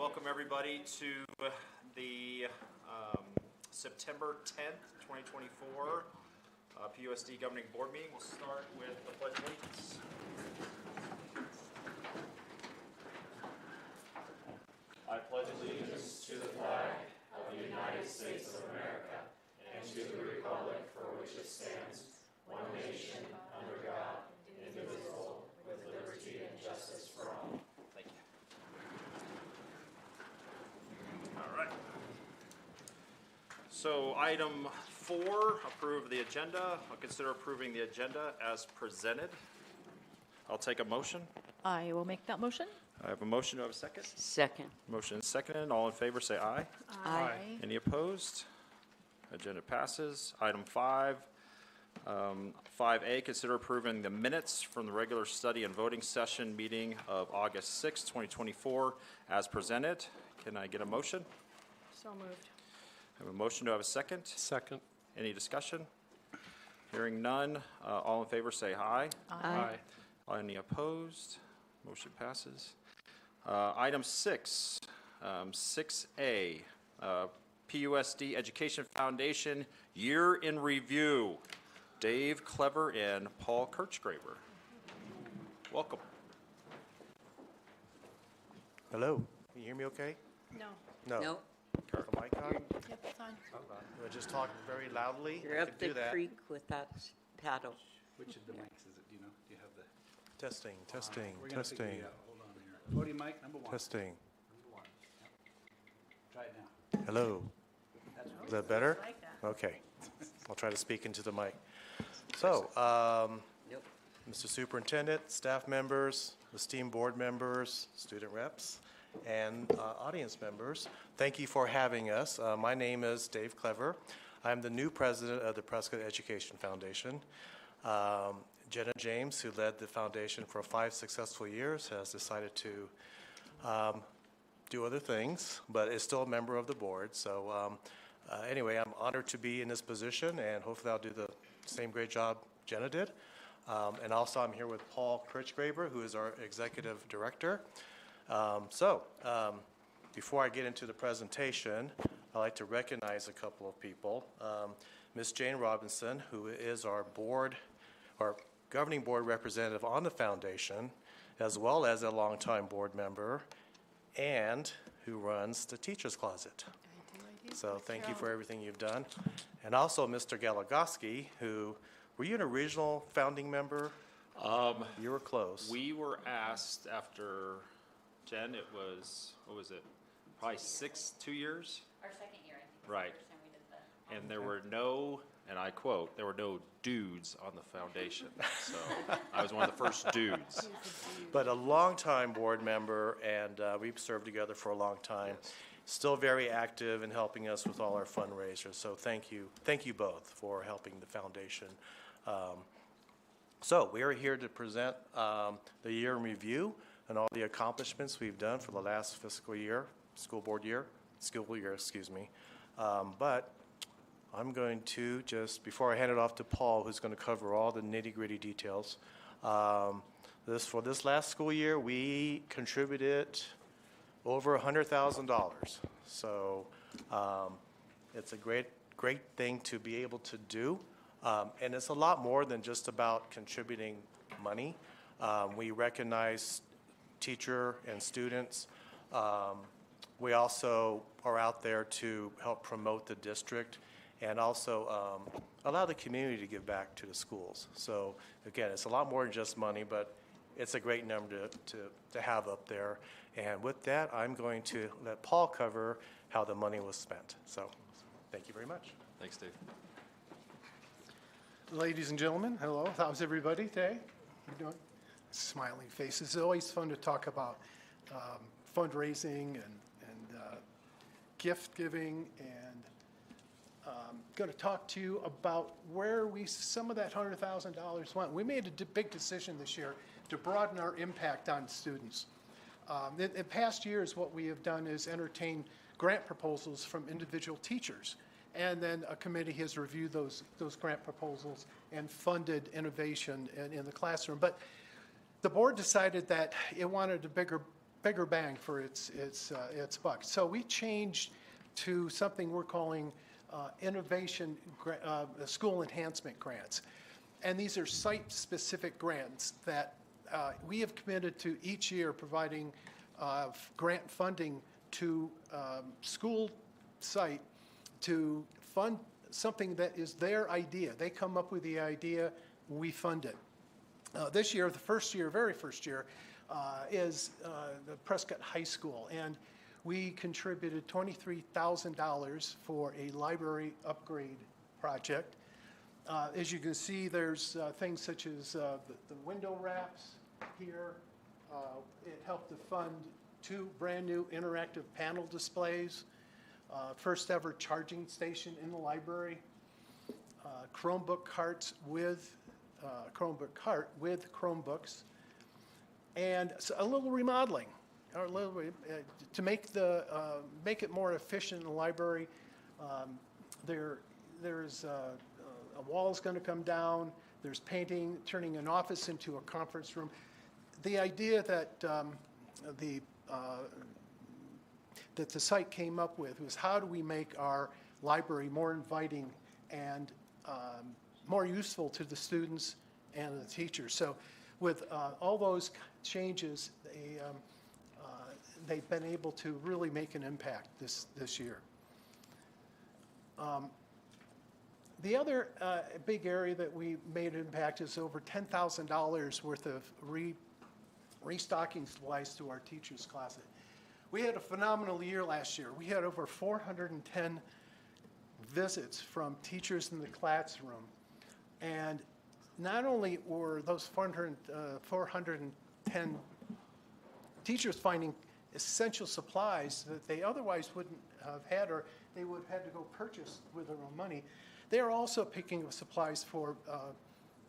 Welcome everybody to the September 10th, 2024 PUSD Governing Board meeting. We'll start with the Pledge of Allegiance. I pledge allegiance to the flag of the United States of America and to the republic for which it stands, one nation, under God, indivisible, with liberty and justice for all. Thank you. All right. So item 4, approve the agenda. I'll consider approving the agenda as presented. I'll take a motion. I will make that motion. I have a motion. Do I have a second? Second. Motion is seconded. All in favor say aye. Aye. Any opposed? Agenda passes. Item 5. 5A, consider approving the minutes from the regular study and voting session meeting of August 6, 2024 as presented. Can I get a motion? So moved. I have a motion. Do I have a second? Second. Any discussion? Hearing none. All in favor say aye. Aye. Any opposed? Motion passes. Item 6, 6A, PUSD Education Foundation Year in Review. Dave Clever and Paul Kirchgraber. Welcome. Hello. Can you hear me okay? No. No, Is the mic on? Yep, it's on. Do I just talk very loudly? you're I up could the do that. creek with that paddle. Which of the mics is it? Do you know? Do you have the? Testing, testing, We're gonna figure testing, it out. Hold on here. Podium mic number 1. testing. Number 1. Yep. Try it now. Hello. That's Is that better? I like that. Okay. I'll try to speak into the mic. So, Nope. Mr. Superintendent, staff members, esteemed board members, student reps, and audience members, thank you for having us. My name is Dave Clever. I'm the new president of the Prescott Education Foundation. Jenna James, who led the foundation for 5 successful years, has decided to do other things, but is still a member of the board. So anyway, I'm honored to be in this position, and hopefully I'll do the same great job Jenna did. And also I'm here with Paul Kirchgraber, who is our executive director. Before I get into the presentation, I'd like to recognize a couple of people. Ms. Jane Robinson, who is our governing board representative on the foundation, as well as a longtime board member, and who runs the Teacher's Closet. I do. So thank you for everything you've done. And also Mr. Galagowski, who, were you an original founding member? You were close. We were asked after, Jen, it was, what was it? Probably 2 years? Our second year, I think. Right. Was the first time we did the. And there were no, and I quote, there were no dudes on the foundation. So I was one of the first dudes. But a longtime board member, and we've served together for a long time. Still very active in helping us with all our fundraisers. So thank you both for helping the foundation. So we are here to present the year in review and all the accomplishments we've done for the last fiscal year, school year, excuse me. But I'm going to just, before I hand it off to Paul, who's going to cover all the nitty-gritty details, for this last school year, we contributed over $100,000. So it's a great thing to be able to do. And it's a lot more than just about contributing money. We recognize teacher and students. We also are out there to help promote the district and also allow the community to give back to the schools. So again, it's a lot more than just money, but it's a great number to have up there. And with that, I'm going to let Paul cover how the money was spent. So thank you very much. Thanks, Dave. Ladies and gentlemen, hello. How's everybody today? You doing? Smiling faces. It's always fun to talk about fundraising and gift giving, and going to talk to you about where some of that $100,000 went. We made a big decision this year to broaden our impact on students. In past years, what we have done is entertain grant proposals from individual teachers. And then a committee has reviewed those grant proposals and funded innovation in the classroom. But the board decided that it wanted a bigger bigger bang for its buck. So we changed to something we're calling innovation school enhancement grants. And these are site-specific grants that we have committed to each year providing grant funding to school site to fund something that is their idea. They come up with the idea, we fund it. This year, very first year, is the Prescott High School. And we contributed $23,000 for a library upgrade project. As you can see, there's things such as the window wraps here. It helped to fund 2 brand-new interactive panel displays, first ever charging station in the library, Chromebook carts with Chromebook cart with Chromebooks, and a little remodeling, or a little to make it more efficient in the library. There's a wall is going to come down. There's painting, turning an office into a conference room. The idea that the site came up with was, how do we make our library more inviting and more useful to the students and the teachers? So with all those changes, they've been able to really make an impact this year. The other big area that we made an impact is over $10,000 worth of restocking supplies to our teachers' closet. We had a phenomenal year last year. We had over 410 visits from teachers in the classroom. And not only were those 410 teachers finding essential supplies that they otherwise wouldn't have had, or they would have had to go purchase with their own money, they are also picking up supplies for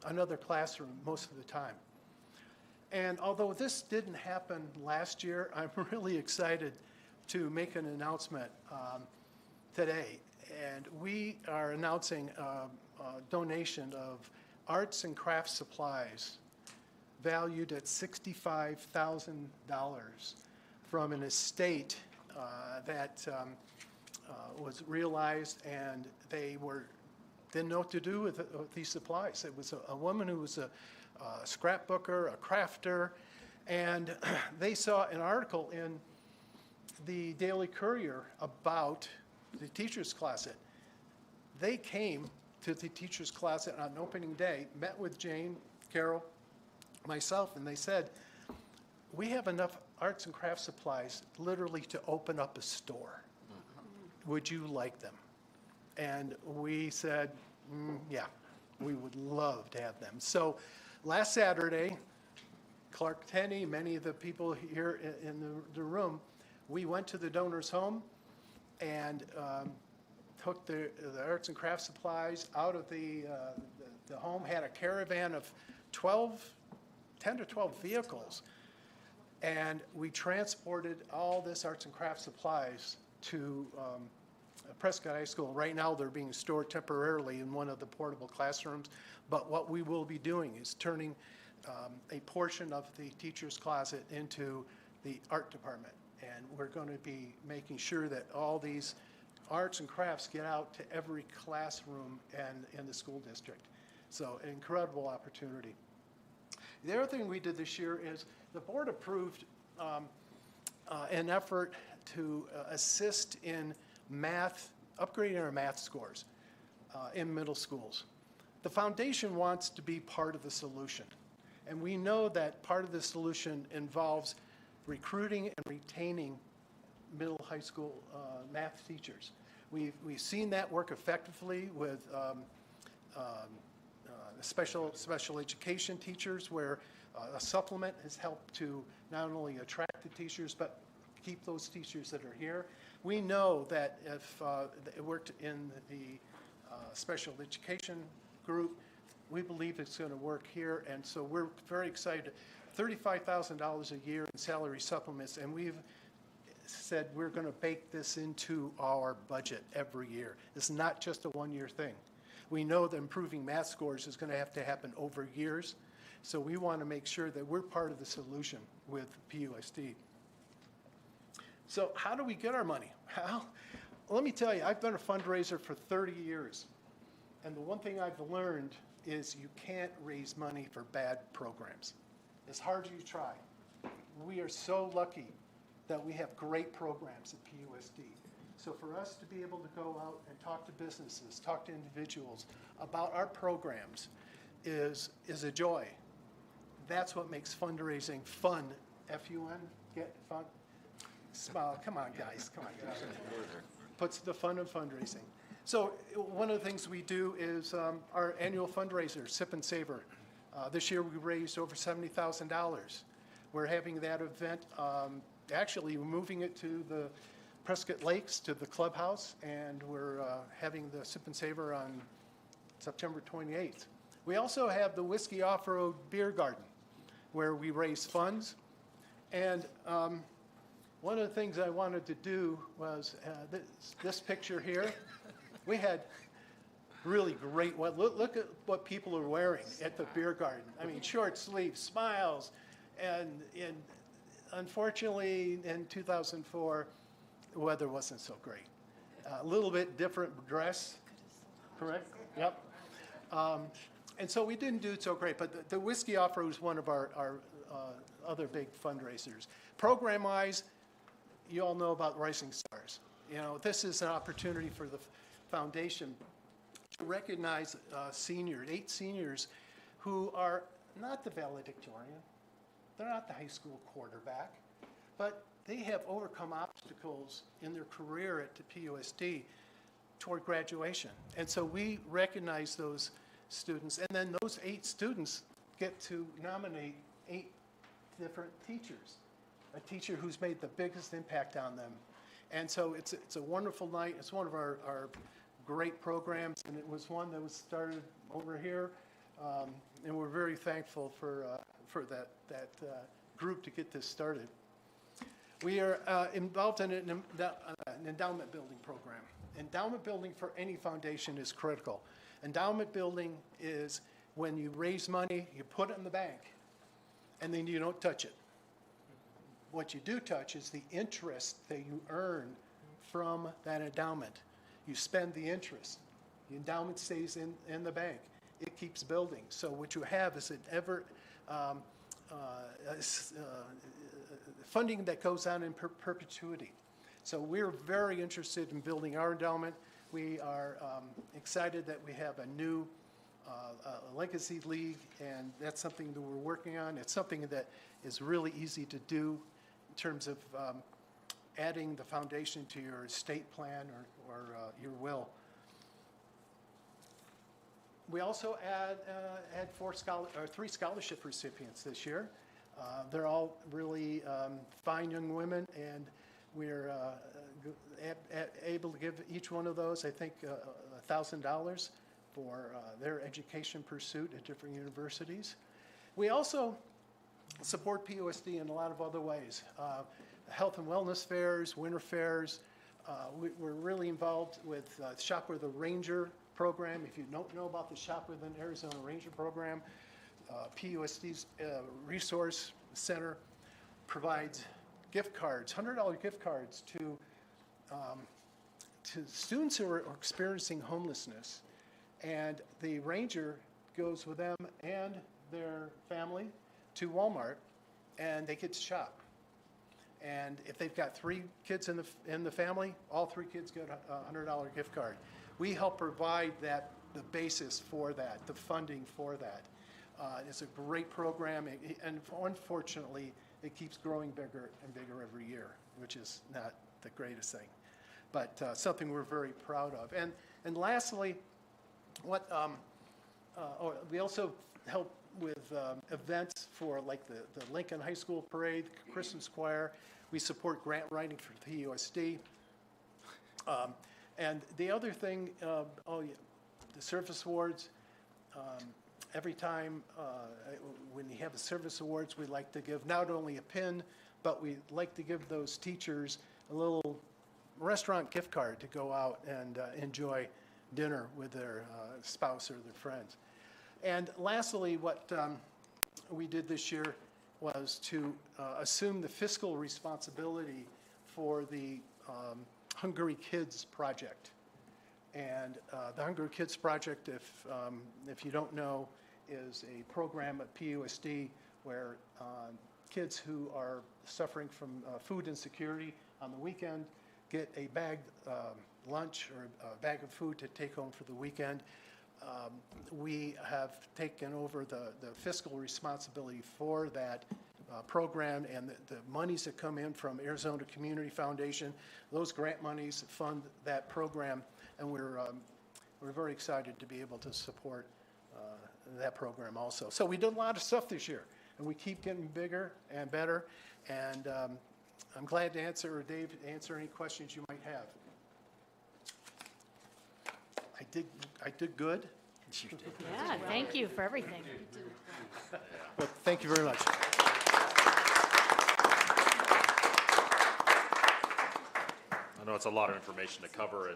another classroom most of the time. And although this didn't happen last year, I'm really excited to make an announcement today. And we are announcing a donation of arts and crafts supplies valued at $65,000 from an estate that was realized, and they didn't know what to do with these supplies. It was a woman who was a scrapbooker, a crafter, and they saw an article in the Daily Courier about the teacher's closet. They came to the teacher's closet on opening day, met with Jane, Carol, myself, and they said, we have enough arts and crafts supplies literally to open up a store. Would you like them? And we said, yeah, we would love to have them. So last Saturday, Clark Tenney, many of the people here in the room, we went to the donor's home and took the arts and crafts supplies out of the home, had a caravan of 10 to 12 vehicles, and we transported all this arts and crafts supplies to Prescott High School. Right now they're being stored temporarily in one of the portable classrooms, but what we will be doing is turning a portion of the teacher's closet into the art department, and we're going to be making sure that all these arts and crafts get out to every classroom and in the school district. So an incredible opportunity. The other thing we did this year is the board approved an effort to assist in math, upgrading our math scores in middle schools. The foundation wants to be part of the solution. And we know that part of the solution involves recruiting and retaining middle high school math teachers. We've seen that work effectively with special education teachers, where a supplement has helped to not only attract the teachers, but keep those teachers that are here. We know that if it worked in the special education group, we believe it's going to work here, and so we're very excited. $35,000 a year in salary supplements, and we've said we're going to bake this into our budget every year. It's not just a one-year thing. We know that improving math scores is going to have to happen over years, so we want to make sure that we're part of the solution with PUSD. So how do we get our money? Well, let me tell you, I've been a fundraiser for 30 years. And the one thing I've learned is you can't raise money for bad programs, as hard as you try. We are so lucky that we have great programs at PUSD. So for us to be able to go out and talk to businesses, talk to individuals about our programs is a joy. That's what makes fundraising fun. F-U-N, get fun? Smile, come on guys, come on guys. Puts the fun in fundraising. So one of the things we do is our annual fundraiser, Sip and Savor. This year we raised over $70,000. We're having that event, actually we're moving it to the Prescott Lakes, to the clubhouse, and we're having the Sip and Savor on September 28th. We also have the Whiskey Off-Road Beer Garden, where we raise funds. And one of the things I wanted to do was this picture here. We had really great, look at what people are wearing at the beer garden. I mean, short sleeves, smiles, and unfortunately in 2004, the weather wasn't so great. A little bit different dress, correct? Yep. And so we didn't do so great, but the Whiskey Off-Road is one of our other big fundraisers. Program-wise, you all know about Rising Stars. You know, this is an opportunity for the foundation to recognize seniors, 8 seniors who are not the valedictorian, they're not the high school quarterback, but they have overcome obstacles in their career at the PUSD toward graduation. And so we recognize those students, and then those 8 students get to nominate 8 different teachers, a teacher who's made the biggest impact on them. And so it's a wonderful night. It's one of our great programs, and it was one that was started over here, and we're very thankful for that group to get this started. We are involved in an endowment building program. Endowment building for any foundation is critical. Endowment building is when you raise money, you put it in the bank, and then you don't touch it. What you do touch is the interest that you earn from that endowment. You spend the interest. The endowment stays in the bank. It keeps building. So what you have is an ever funding that goes on in perpetuity. So we're very interested in building our endowment. We are excited that we have a new legacy league, and that's something that we're working on. It's something that is really easy to do in terms of adding the foundation to your estate plan or your will. We also had 3 scholarship recipients this year. They're all really fine young women, and we're able to give each one of those, I think, $1,000 for their education pursuit at different universities. We also support PUSD in a lot of other ways. Health and wellness fairs, winter fairs. We're really involved with Shop with a Ranger program. If you don't know about the Shop with an Arizona Ranger program, PUSD's Resource Center provides gift cards, $100 gift cards to students who are experiencing homelessness. And the ranger goes with them and their family to Walmart, and they get to shop. And if they've got 3 kids in the family, all 3 kids get a $100 gift card. We help provide the basis for that, the funding for that. It's a great program, and unfortunately, it keeps growing bigger and bigger every year, which is not the greatest thing, but something we're very proud of. And lastly, we also help with events for like the Lincoln High School Parade, Christmas Choir. We support grant writing for the PUSD. And the other thing, the service awards. Every time when you have the service awards, we like to give not only a pin, but we like to give those teachers a little restaurant gift card to go out and enjoy dinner with their spouse or their friends. And lastly, what we did this year was to assume the fiscal responsibility for the Hungry Kids Project. And the Hungry Kids Project, if you don't know, is a program at PUSD where kids who are suffering from food insecurity on the weekend get a bagged lunch or a bag of food to take home for the weekend. We have taken over the fiscal responsibility for that program, and the monies that come in from Arizona Community Foundation, those grant monies fund that program, and we're very excited to be able to support that program also. So we did a lot of stuff this year, and we keep getting bigger and better, and I'm glad to answer, or Dave, answer any questions you might have. I did good. Yeah, thank you for everything. But thank you very much. I know it's a lot of information to cover,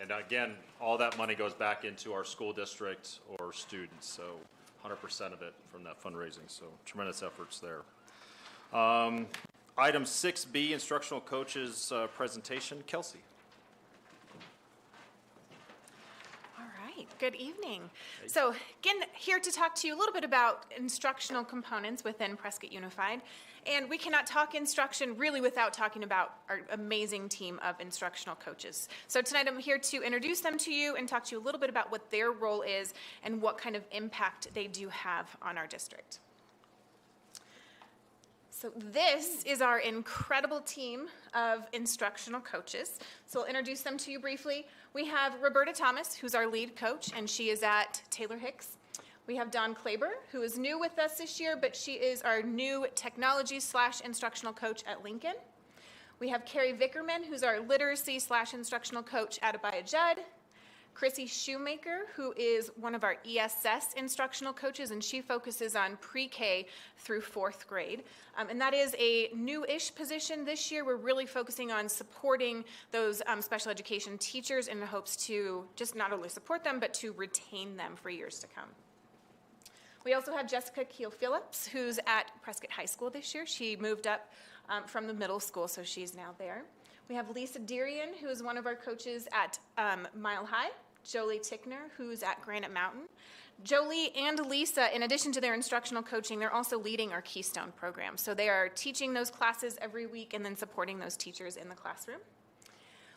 and again, all that money goes back into our school district or students, so 100% of it from that fundraising, so tremendous efforts there. Item 6B, instructional coaches presentation. Kelsey. All right, good evening. So again, here to talk to you a little bit about instructional components within Prescott Unified. And we cannot talk instruction really without talking about our amazing team of instructional coaches. So tonight I'm here to introduce them to you and talk to you a little bit about what their role is and what kind of impact they do have on our district. So this is our incredible team of instructional coaches. So I'll introduce them to you briefly. We have Roberta Thomas, who's our lead coach, and she is at Taylor Hicks. We have Dawn Klaber, who is new with us this year, but she is our new technology/instructional coach at Lincoln. We have Carrie Vickerman, who's our literacy/instructional coach at Abaya Judd. Chrissy Shoemaker, who is one of our ESS instructional coaches, and she focuses on pre-K through 4th grade. And that is a new-ish position this year. We're really focusing on supporting those special education teachers in the hopes to just not only support them, but to retain them for years to come. We also have Jessica Keel-Phillips, who's at Prescott High School this year. She moved up from the middle school, so she's now there. We have Lisa Derian, who is one of our coaches at Mile High. Jolie Tickner, who's at Granite Mountain. Jolie and Lisa, in addition to their instructional coaching, they're also leading our Keystone program. So they are teaching those classes every week and then supporting those teachers in the classroom.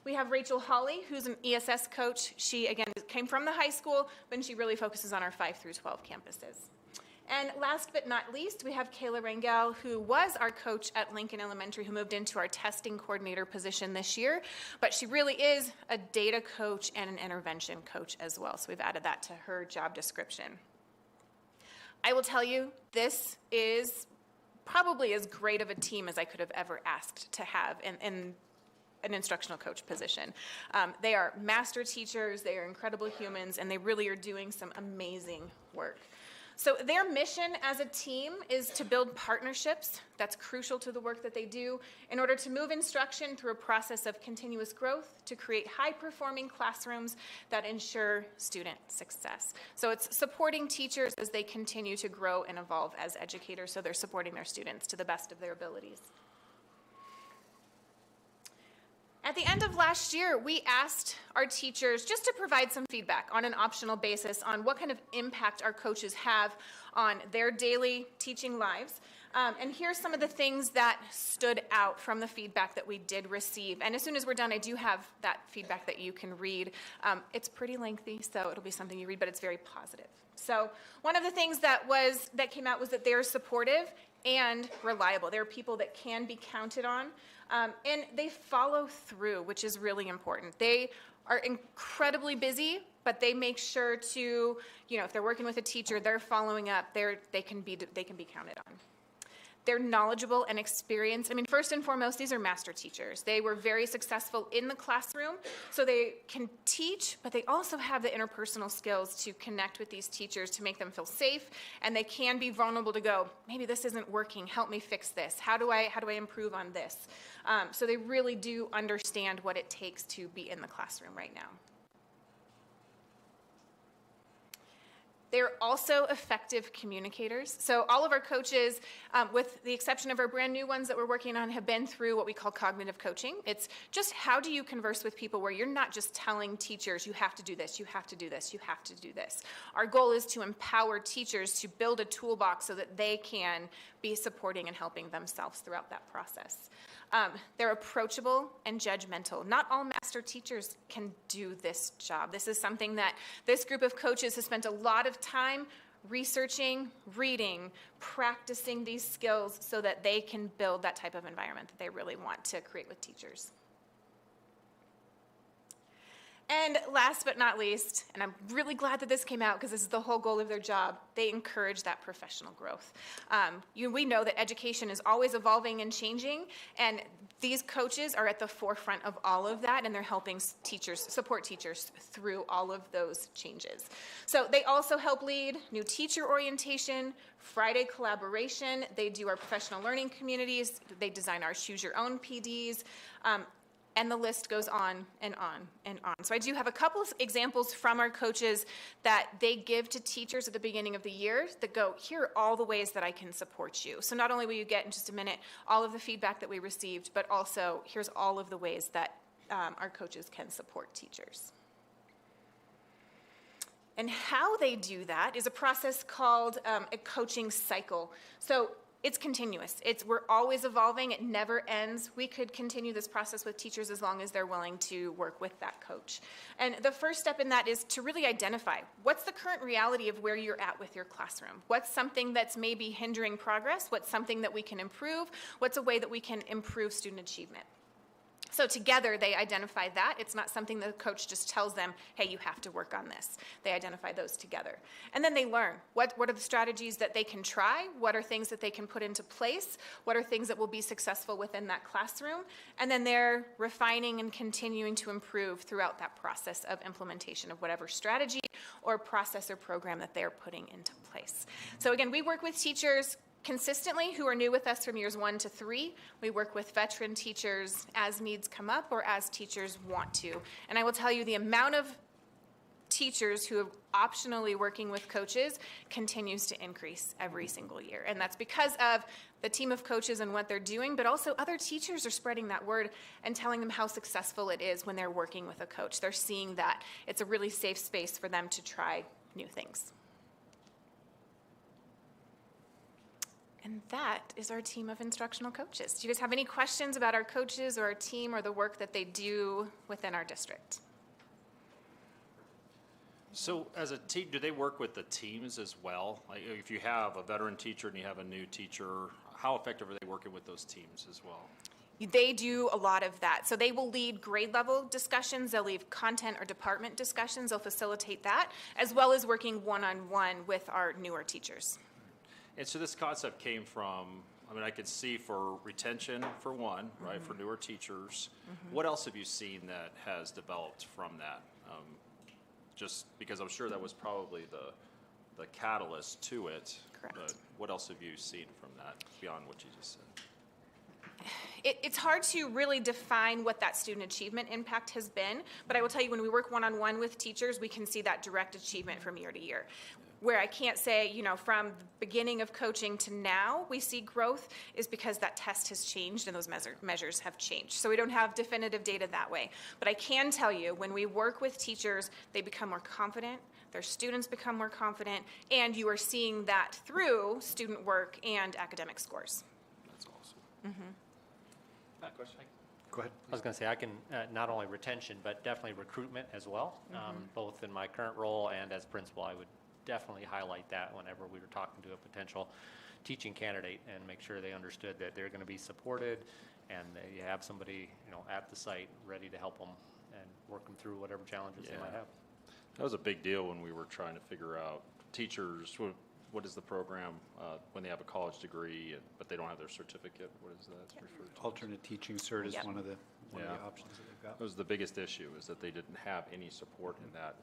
We have Rachel Hawley, who's an ESS coach. She, again, came from the high school, but she really focuses on our 5 through 12 campuses. And last but not least, we have Kayla Rangel, who was our coach at Lincoln Elementary, who moved into our testing coordinator position this year. But she really is a data coach and an intervention coach as well. So we've added that to her job description. I will tell you, this is probably as great of a team as I could have ever asked to have in an instructional coach position. They are master teachers, they are incredible humans, and they really are doing some amazing work. So their mission as a team is to build partnerships. That's crucial to the work that they do in order to move instruction through a process of continuous growth to create high-performing classrooms that ensure student success. So it's supporting teachers as they continue to grow and evolve as educators, so they're supporting their students to the best of their abilities. At the end of last year, we asked our teachers just to provide some feedback on an optional basis on what kind of impact our coaches have on their daily teaching lives. And here's some of the things that stood out from the feedback that we did receive. And as soon as we're done, I do have that feedback that you can read. It's pretty lengthy, so it'll be something you read, but it's very positive. So one of the things that came out was that they're supportive and reliable. They're people that can be counted on. And they follow through, which is really important. They are incredibly busy, but they make sure to, if they're working with a teacher, they're following up. They can be counted on. They're knowledgeable and experienced. First and foremost, these are master teachers. They were very successful in the classroom, so they can teach, but they also have the interpersonal skills to connect with these teachers to make them feel safe, and they can be vulnerable to go, maybe this isn't working, help me fix this. How do I improve on this? So they really do understand what it takes to be in the classroom right now. They're also effective communicators. So all of our coaches, with the exception of our brand new ones that we're working on, have been through what we call cognitive coaching. It's just how do you converse with people where you're not just telling teachers, you have to do this, you have to do this, you have to do this. Our goal is to empower teachers to build a toolbox so that they can be supporting and helping themselves throughout that process. They're approachable and judgmental. Not all master teachers can do this job. This is something that this group of coaches has spent a lot of time researching, reading, practicing these skills so that they can build that type of environment that they really want to create with teachers. And last but not least, and I'm really glad that this came out because this is the whole goal of their job, they encourage that professional growth. We know that education is always evolving and changing, and these coaches are at the forefront of all of that, and they're helping teachers, support teachers through all of those changes. So they also help lead new teacher orientation, Friday collaboration, they do our professional learning communities, they design our Choose Your Own PDs, and the list goes on and on and on. So I do have a couple of examples from our coaches that they give to teachers at the beginning of the year that go, here are all the ways that I can support you. So not only will you get in just a minute all of the feedback that we received, but also here's all of the ways that our coaches can support teachers. And how they do that is a process called a coaching cycle. So it's continuous. We're always evolving. It never ends. We could continue this process with teachers as long as they're willing to work with that coach. And the first step in that is to really identify what's the current reality of where you're at with your classroom. What's something that's maybe hindering progress? What's something that we can improve? What's a way that we can improve student achievement? So together they identify that. It's not something the coach just tells them, hey, you have to work on this. They identify those together. And then they learn what are the strategies that they can try, what are things that they can put into place, what are things that will be successful within that classroom, and then they're refining and continuing to improve throughout that process of implementation of whatever strategy or process or program that they're putting into place. So again, we work with teachers consistently who are new with us from years 1 to 3. We work with veteran teachers as needs come up or as teachers want to. And I will tell you the amount of teachers who are optionally working with coaches continues to increase every single year. And that's because of the team of coaches and what they're doing, but also other teachers are spreading that word and telling them how successful it is when they're working with a coach. They're seeing that it's a really safe space for them to try new things. And that is our team of instructional coaches. Do you guys have any questions about our coaches or our team or the work that they do within our district? So as a team, do they work with the teams as well? Like if you have a veteran teacher and you have a new teacher, how effective are they working with those teams as well? They do a lot of that. So they will lead grade level discussions, they'll lead content or department discussions, they'll facilitate that, as well as working one-on-one with our newer teachers. And so this concept came from, I mean, I could see for retention for one, right, for newer teachers. What else have you seen that has developed from that? Just because I'm sure that was probably the catalyst to it. Correct. But what else have you seen from that beyond what you just said? It's hard to really define what that student achievement impact has been, but I will tell you when we work one-on-one with teachers, we can see that direct achievement from year to year. Where I can't say, from the beginning of coaching to now we see growth is because that test has changed and those measures have changed. So we don't have definitive data that way. But I can tell you when we work with teachers, they become more confident, their students become more confident, and you are seeing that through student work and academic scores. That's awesome. Question? Go ahead. I was going to say I can not only retention, but definitely recruitment as well. Both in my current role and as principal, I would definitely highlight that whenever we were talking to a potential teaching candidate and make sure they understood that they're going to be supported and that you have somebody at the site ready to help them and work them through whatever challenges they might have. That was a big deal when we were trying to figure out teachers, what is the program when they have a college degree but they don't have their certificate? What is that referred to? Alternate teaching cert is one of the Yeah. options that they've got. That was the biggest issue, is that they didn't have any support in that,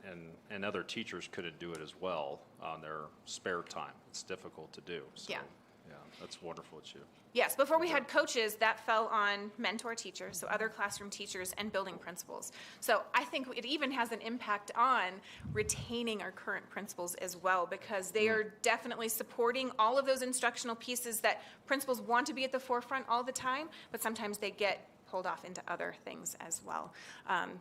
and other teachers couldn't do it as well on their spare time. It's difficult to do. So, Yeah. yeah. That's wonderful at you. Yes, before we had coaches, that fell on mentor teachers, so other classroom teachers and building principals. So I think it even has an impact on retaining our current principals as well, because they are definitely supporting all of those instructional pieces that principals want to be at the forefront all the time, but sometimes they get pulled off into other things as well.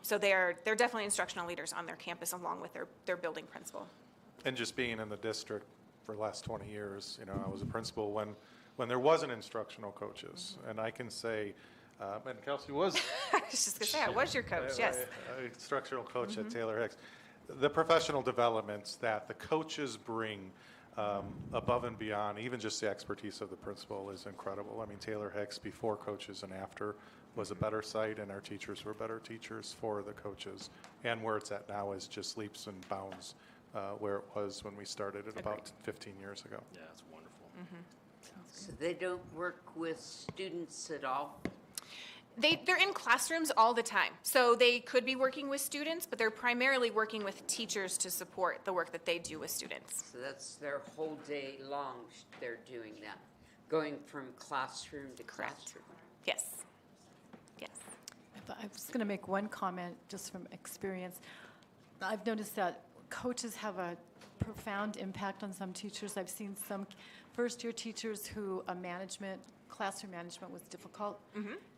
So they're definitely instructional leaders on their campus along with their building principal. And just being in the district for the last 20 years, I was a principal when there wasn't instructional coaches. And I can say, and Kelsey was. I was just going to say, I was your coach, yes. Instructional coach at Taylor Hicks. The professional developments that the coaches bring above and beyond, even just the expertise of the principal, is incredible. I mean, Taylor Hicks, before coaches and after, was a better site, and our teachers were better teachers for the coaches. And where it's at now is just leaps and bounds where it was when we started it about 15 years ago. Yeah, it's wonderful. So they don't work with students at all? They're in classrooms all the time. So they could be working with students, but they're primarily working with teachers to support the work that they do with students. So that's their whole day long they're doing that, going from classroom to classroom. Yes. Yes. I was going to make one comment just from experience. I've noticed that coaches have a profound impact on some teachers. I've seen some first-year teachers who classroom management was difficult,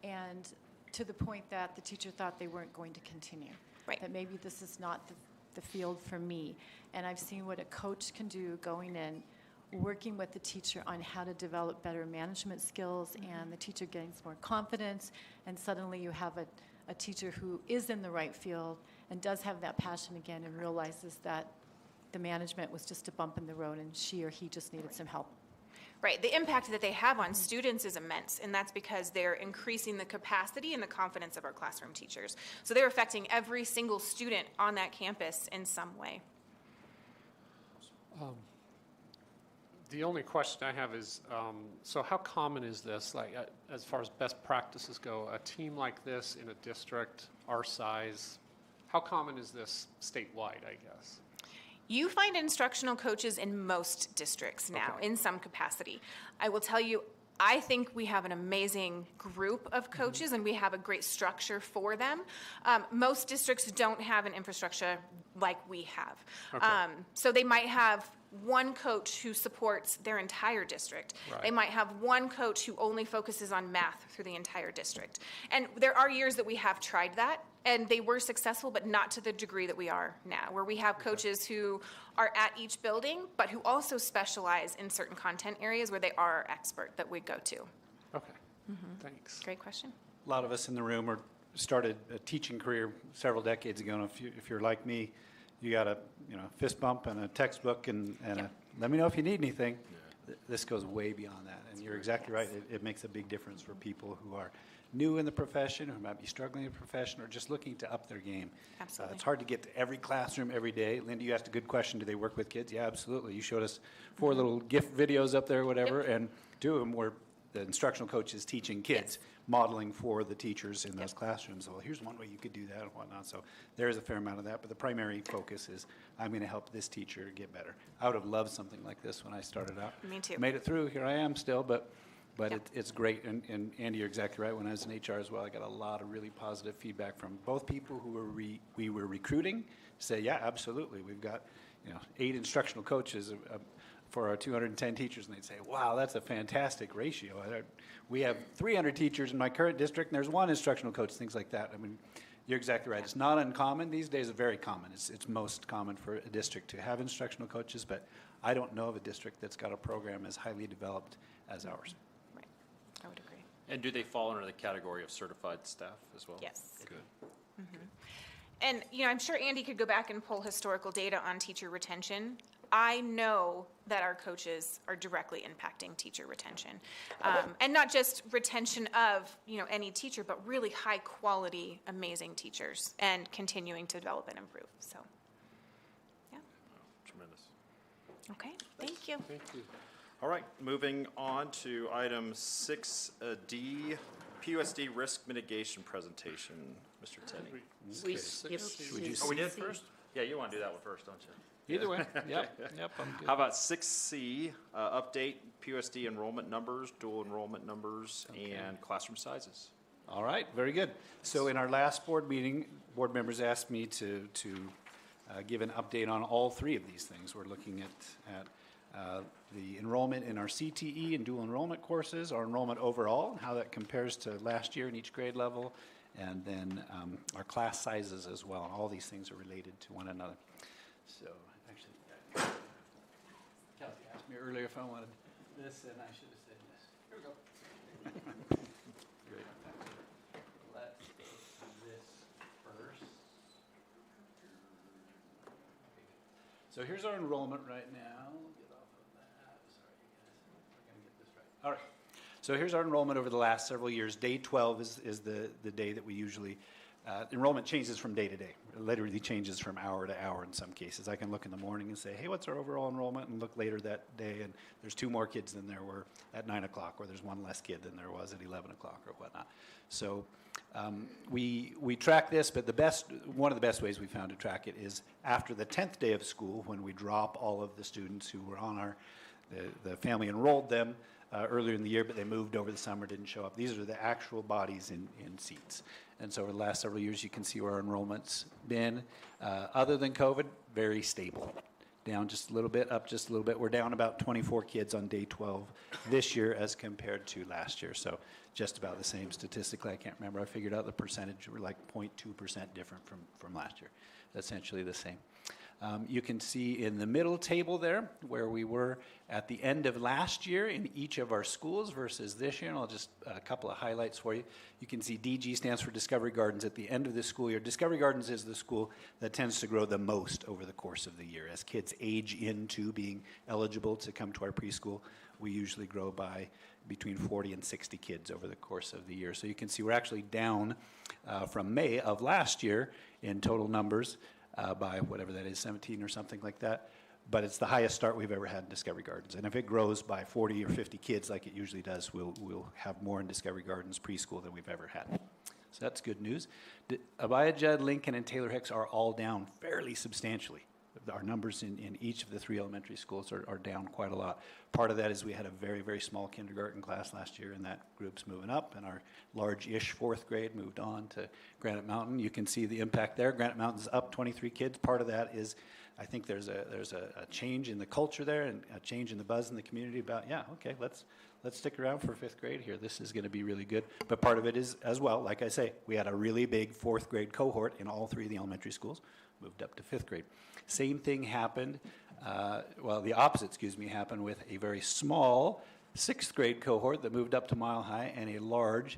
and to the point that the teacher thought they weren't going to continue. Right. That maybe this is not the field for me. And I've seen what a coach can do going in, working with the teacher on how to develop better management skills, and the teacher gains more confidence, and suddenly you have a teacher who is in the right field and does have that passion again and realizes that the management was just a bump in the road and she or he just needed some help. Right. The impact that they have on students is immense, and that's because they're increasing the capacity and the confidence of our classroom teachers. So they're affecting every single student on that campus in some way. The only question I have is, so how common is this, like as far as best practices go, a team like this in a district our size, how common is this statewide, I guess? You find instructional coaches in most districts now, in some capacity. I will tell you, I think we have an amazing group of coaches, and we have a great structure for them. Most districts don't have an infrastructure like we have. So they might have one coach who supports their entire district. Right. They might have one coach who only focuses on math through the entire district. And there are years that we have tried that, and they were successful, but not to the degree that we are now, where we have coaches who are at each building, but who also specialize in certain content areas where they are our expert that we go to. Okay, thanks. Great question. A lot of us in the room started a teaching career several decades ago, and if you're like me, you got a fist bump and a textbook and let me know if you need anything. This goes way beyond that, and you're exactly right. It makes a big difference for people who are new in the profession, who might be struggling in the profession, or just looking to up their game. Absolutely. It's hard to get to every classroom every day. Linda, you asked a good question. Do they work with kids? Yeah, absolutely. You showed us 4 little gift videos up there, whatever, and 2 of them were the instructional coaches teaching kids, modeling for the teachers in those classrooms. Well, here's one way you could do that and whatnot. So there is a fair amount of that, but the primary focus is I'm going to help this teacher get better. I would have loved something like this when I started out. Me too. Made it through. Here I am still, but it's great. And Andy, you're exactly right. When I was in HR as well, I got a lot of really positive feedback from both people who we were recruiting. Say, yeah, absolutely. We've got 8 instructional coaches for our 210 teachers, and they'd say, wow, that's a fantastic ratio. We have 300 teachers in my current district, and there's 1 instructional coach, things like that. I mean, you're exactly right. It's not uncommon. These days it's very common. It's most common for a district to have instructional coaches, but I don't know of a district that's got a program as highly developed as ours. Right. I would agree. And do they fall under the category of certified staff as well? Yes. Good. And, I'm sure Andy could go back and pull historical data on teacher retention. I know that our coaches are directly impacting teacher retention. And not just retention of, any teacher, but really high quality, amazing teachers and continuing to develop and improve. So, yeah. Tremendous. Okay, thank you. Thank you. All right, moving on to item 6D, PUSD risk mitigation presentation. Mr. Tenney. We skipped Would you to Oh, we did C. first? Yeah, you want to do that one first, don't you? Either way, yep, I'm good. How about 6C, update PUSD enrollment numbers, dual enrollment numbers, and classroom sizes? All right, very good. So in our last board meeting, board members asked me to give an update on all three of these things. We're looking at the enrollment in our CTE and dual enrollment courses, our enrollment overall, and how that compares to last year in each grade level, and then our class sizes as well. All these things are related to one another. So actually, Kelsey asked me earlier if I wanted this, and I should have said yes. Here we go. Great. Let's go to this first. So here's our enrollment right now. Get off of that. Sorry, you guys. We're going to get this right. All right. So here's our enrollment over the last several years. Day 12 is the day that we usually, enrollment changes from day to day. It literally changes from hour to hour in some cases. I can look in the morning and say, hey, what's our overall enrollment? And look later that day, and there's 2 more kids than there were at 9 o'clock, or there's 1 less kid than there was at 11 o'clock or whatnot. So we track this, but one of the best ways we found to track it is after the 10th day of school, when we drop all of the students who were on the family enrolled them earlier in the year, but they moved over the summer, didn't show up. These are the actual bodies in seats. And so over the last several years, you can see where our enrollment's been. Other than COVID, very stable. Down just a little bit, up just a little bit. We're down about 24 kids on day 12 this year as compared to last year. So just about the same statistically. I can't remember. I figured out the percentage. We're like 0.2% different from last year. Essentially the same. You can see in the middle table there where we were at the end of last year in each of our schools versus this year, and I'll just a couple of highlights for you. You can see DG stands for Discovery Gardens at the end of the school year. Discovery Gardens is the school that tends to grow the most over the course of the year. As kids age into being eligible to come to our preschool, we usually grow by between 40 and 60 kids over the course of the year. So you can see we're actually down from May of last year in total numbers by whatever that is, 17 or something like that. But it's the highest start we've ever had in Discovery Gardens. And if it grows by 40 or 50 kids like it usually does, we'll have more in Discovery Gardens preschool than we've ever had. So that's good news. Abaya, Judd, Lincoln, and Taylor Hicks are all down fairly substantially. Our numbers in each of the 3 elementary schools are down quite a lot. Part of that is we had a very, very small kindergarten class last year, and that group's moving up, and our large-ish 4th grade moved on to Granite Mountain. You can see the impact there. Granite Mountain's up 23 kids. Part of that is I think there's a change in the culture there and a change in the buzz in the community about, yeah, okay, let's stick around for 5th grade here. This is going to be really good. But part of it is, as well, like I say, we had a really big 4th grade cohort in all 3 of the elementary schools, moved up to 5th grade. Same thing happened, the opposite, happened with a very small 6th grade cohort that moved up to Mile High and a large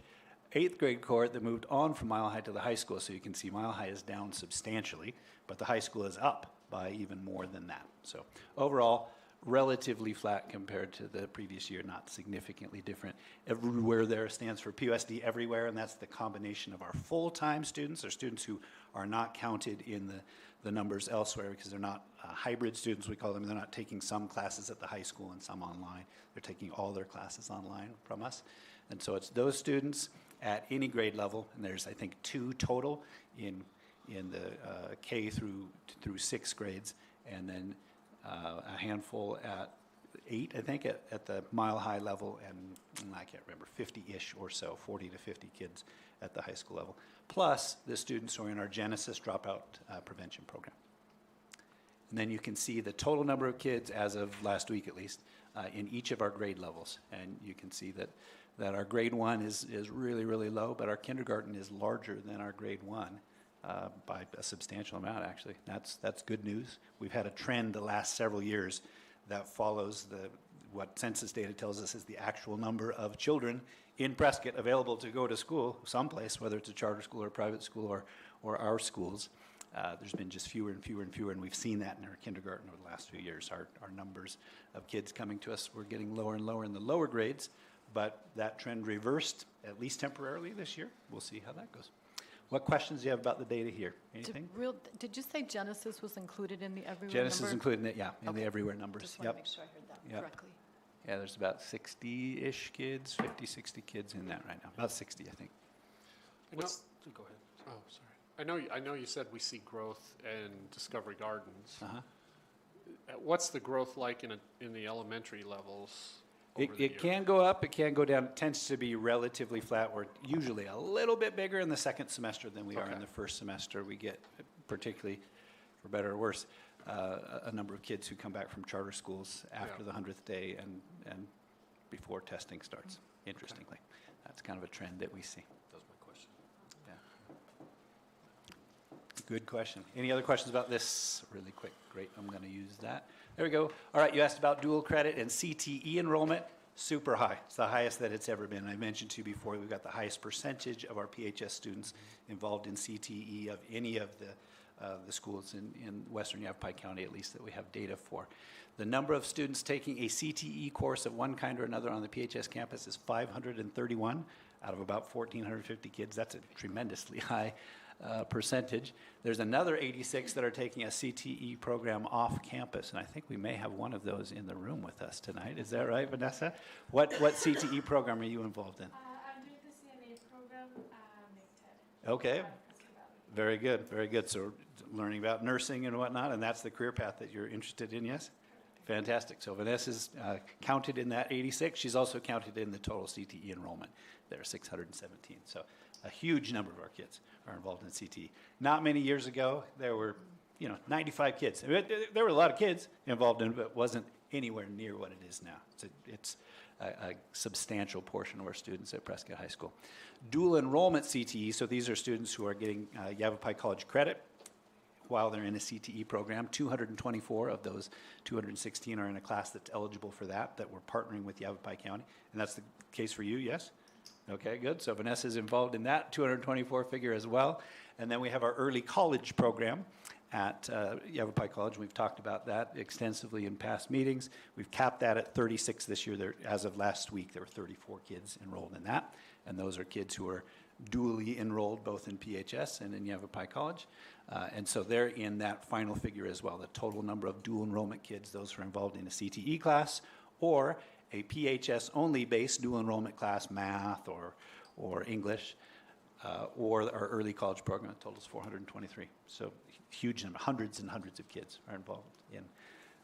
8th grade cohort that moved on from Mile High to the high school. So you can see Mile High is down substantially, but the high school is up by even more than that. So overall, relatively flat compared to the previous year, not significantly different. Everywhere there stands for PUSD everywhere, and that's the combination of our full-time students, or students who are not counted in the numbers elsewhere because they're not hybrid students, we call them. They're not taking some classes at the high school and some online. They're taking all their classes online from us. And so it's those students at any grade level, and there's, I think, 2 total in the K through 6 grades, and then a handful at 8, I think, at the Mile High level, and I can't remember, 50-ish or so, 40 to 50 kids at the high school level, plus the students who are in our Genesis dropout prevention program. And then you can see the total number of kids as of last week, at least, in each of our grade levels. And you can see that our grade 1 is really, really low, but our kindergarten is larger than our grade 1. By a substantial amount, actually. That's good news. We've had a trend the last several years that follows what census data tells us is the actual number of children in Prescott available to go to school someplace, whether it's a charter school or a private school or our schools. There's been just fewer and fewer and fewer, and we've seen that in our kindergarten over the last few years. Our numbers of kids coming to us, we're getting lower and lower in the lower grades, but that trend reversed, at least temporarily this year. We'll see how that goes. What questions do you have about the data here? Anything? Did you say Genesis was included in the everywhere Genesis number? is included in it, yeah, in the everywhere numbers. Just want to make sure I heard that correctly. Yeah, there's about 60-ish kids, 50, 60 kids in that right now. About 60, I think. Go ahead. Oh, sorry. I know you said we see growth in Discovery Gardens. Uh-huh. What's the growth like in the elementary levels over the It years? can go up, it can go down. It tends to be relatively flat. We're usually a little bit bigger in the second semester than we are in Okay. the first semester. We get, particularly, for better or worse, a number of kids who come back from charter schools after Yeah. the 100th day and before testing starts, interestingly. That's kind of a trend that we see. That was my question. Yeah. Good question. Any other questions about this? Really quick. Great. I'm going to use that. There we go. All right. You asked about dual credit and CTE enrollment. Super high. It's the highest that it's ever been. I mentioned to you before, we've got the highest percentage of our PHS students involved in CTE of any of the schools in Western Yavapai County, at least that we have data for. The number of students taking a CTE course of one kind or another on the PHS campus is 531 out of about 1,450 kids. That's a tremendously high percentage. There's another 86 that are taking a CTE program off campus, and I think we may have one of those in the room with us tonight. Is that right, Vanessa? What CTE program are you involved in? I'm doing the CNA program, MIGTED. Okay. Very good, very good. So learning about nursing and whatnot, and that's the career path that you're interested in, yes? Fantastic. So Vanessa's counted in that 86. She's also counted in the total CTE enrollment. There are 617. So a huge number of our kids are involved in CTE. Not many years ago, there were, 95 kids. I mean, there were a lot of kids involved in it, but it wasn't anywhere near what it is now. It's a substantial portion of our students at Prescott High School. Dual enrollment CTE, so these are students who are getting Yavapai College credit while they're in a CTE program. 224 of those 216 are in a class that's eligible for that we're partnering with Yavapai County. And that's the case for you, yes? Okay, good. So Vanessa's involved in that 224 figure as well. And then we have our early college program at Yavapai College. We've talked about that extensively in past meetings. We've capped that at 36 this year. As of last week, there were 34 kids enrolled in that. And those are kids who are dually enrolled both in PHS and in Yavapai College. And so they're in that final figure as well, the total number of dual enrollment kids, those who are involved in a CTE class or a PHS-only based dual enrollment class, math or English, or our early college program. It totals 423. So huge number, hundreds and hundreds of kids are involved in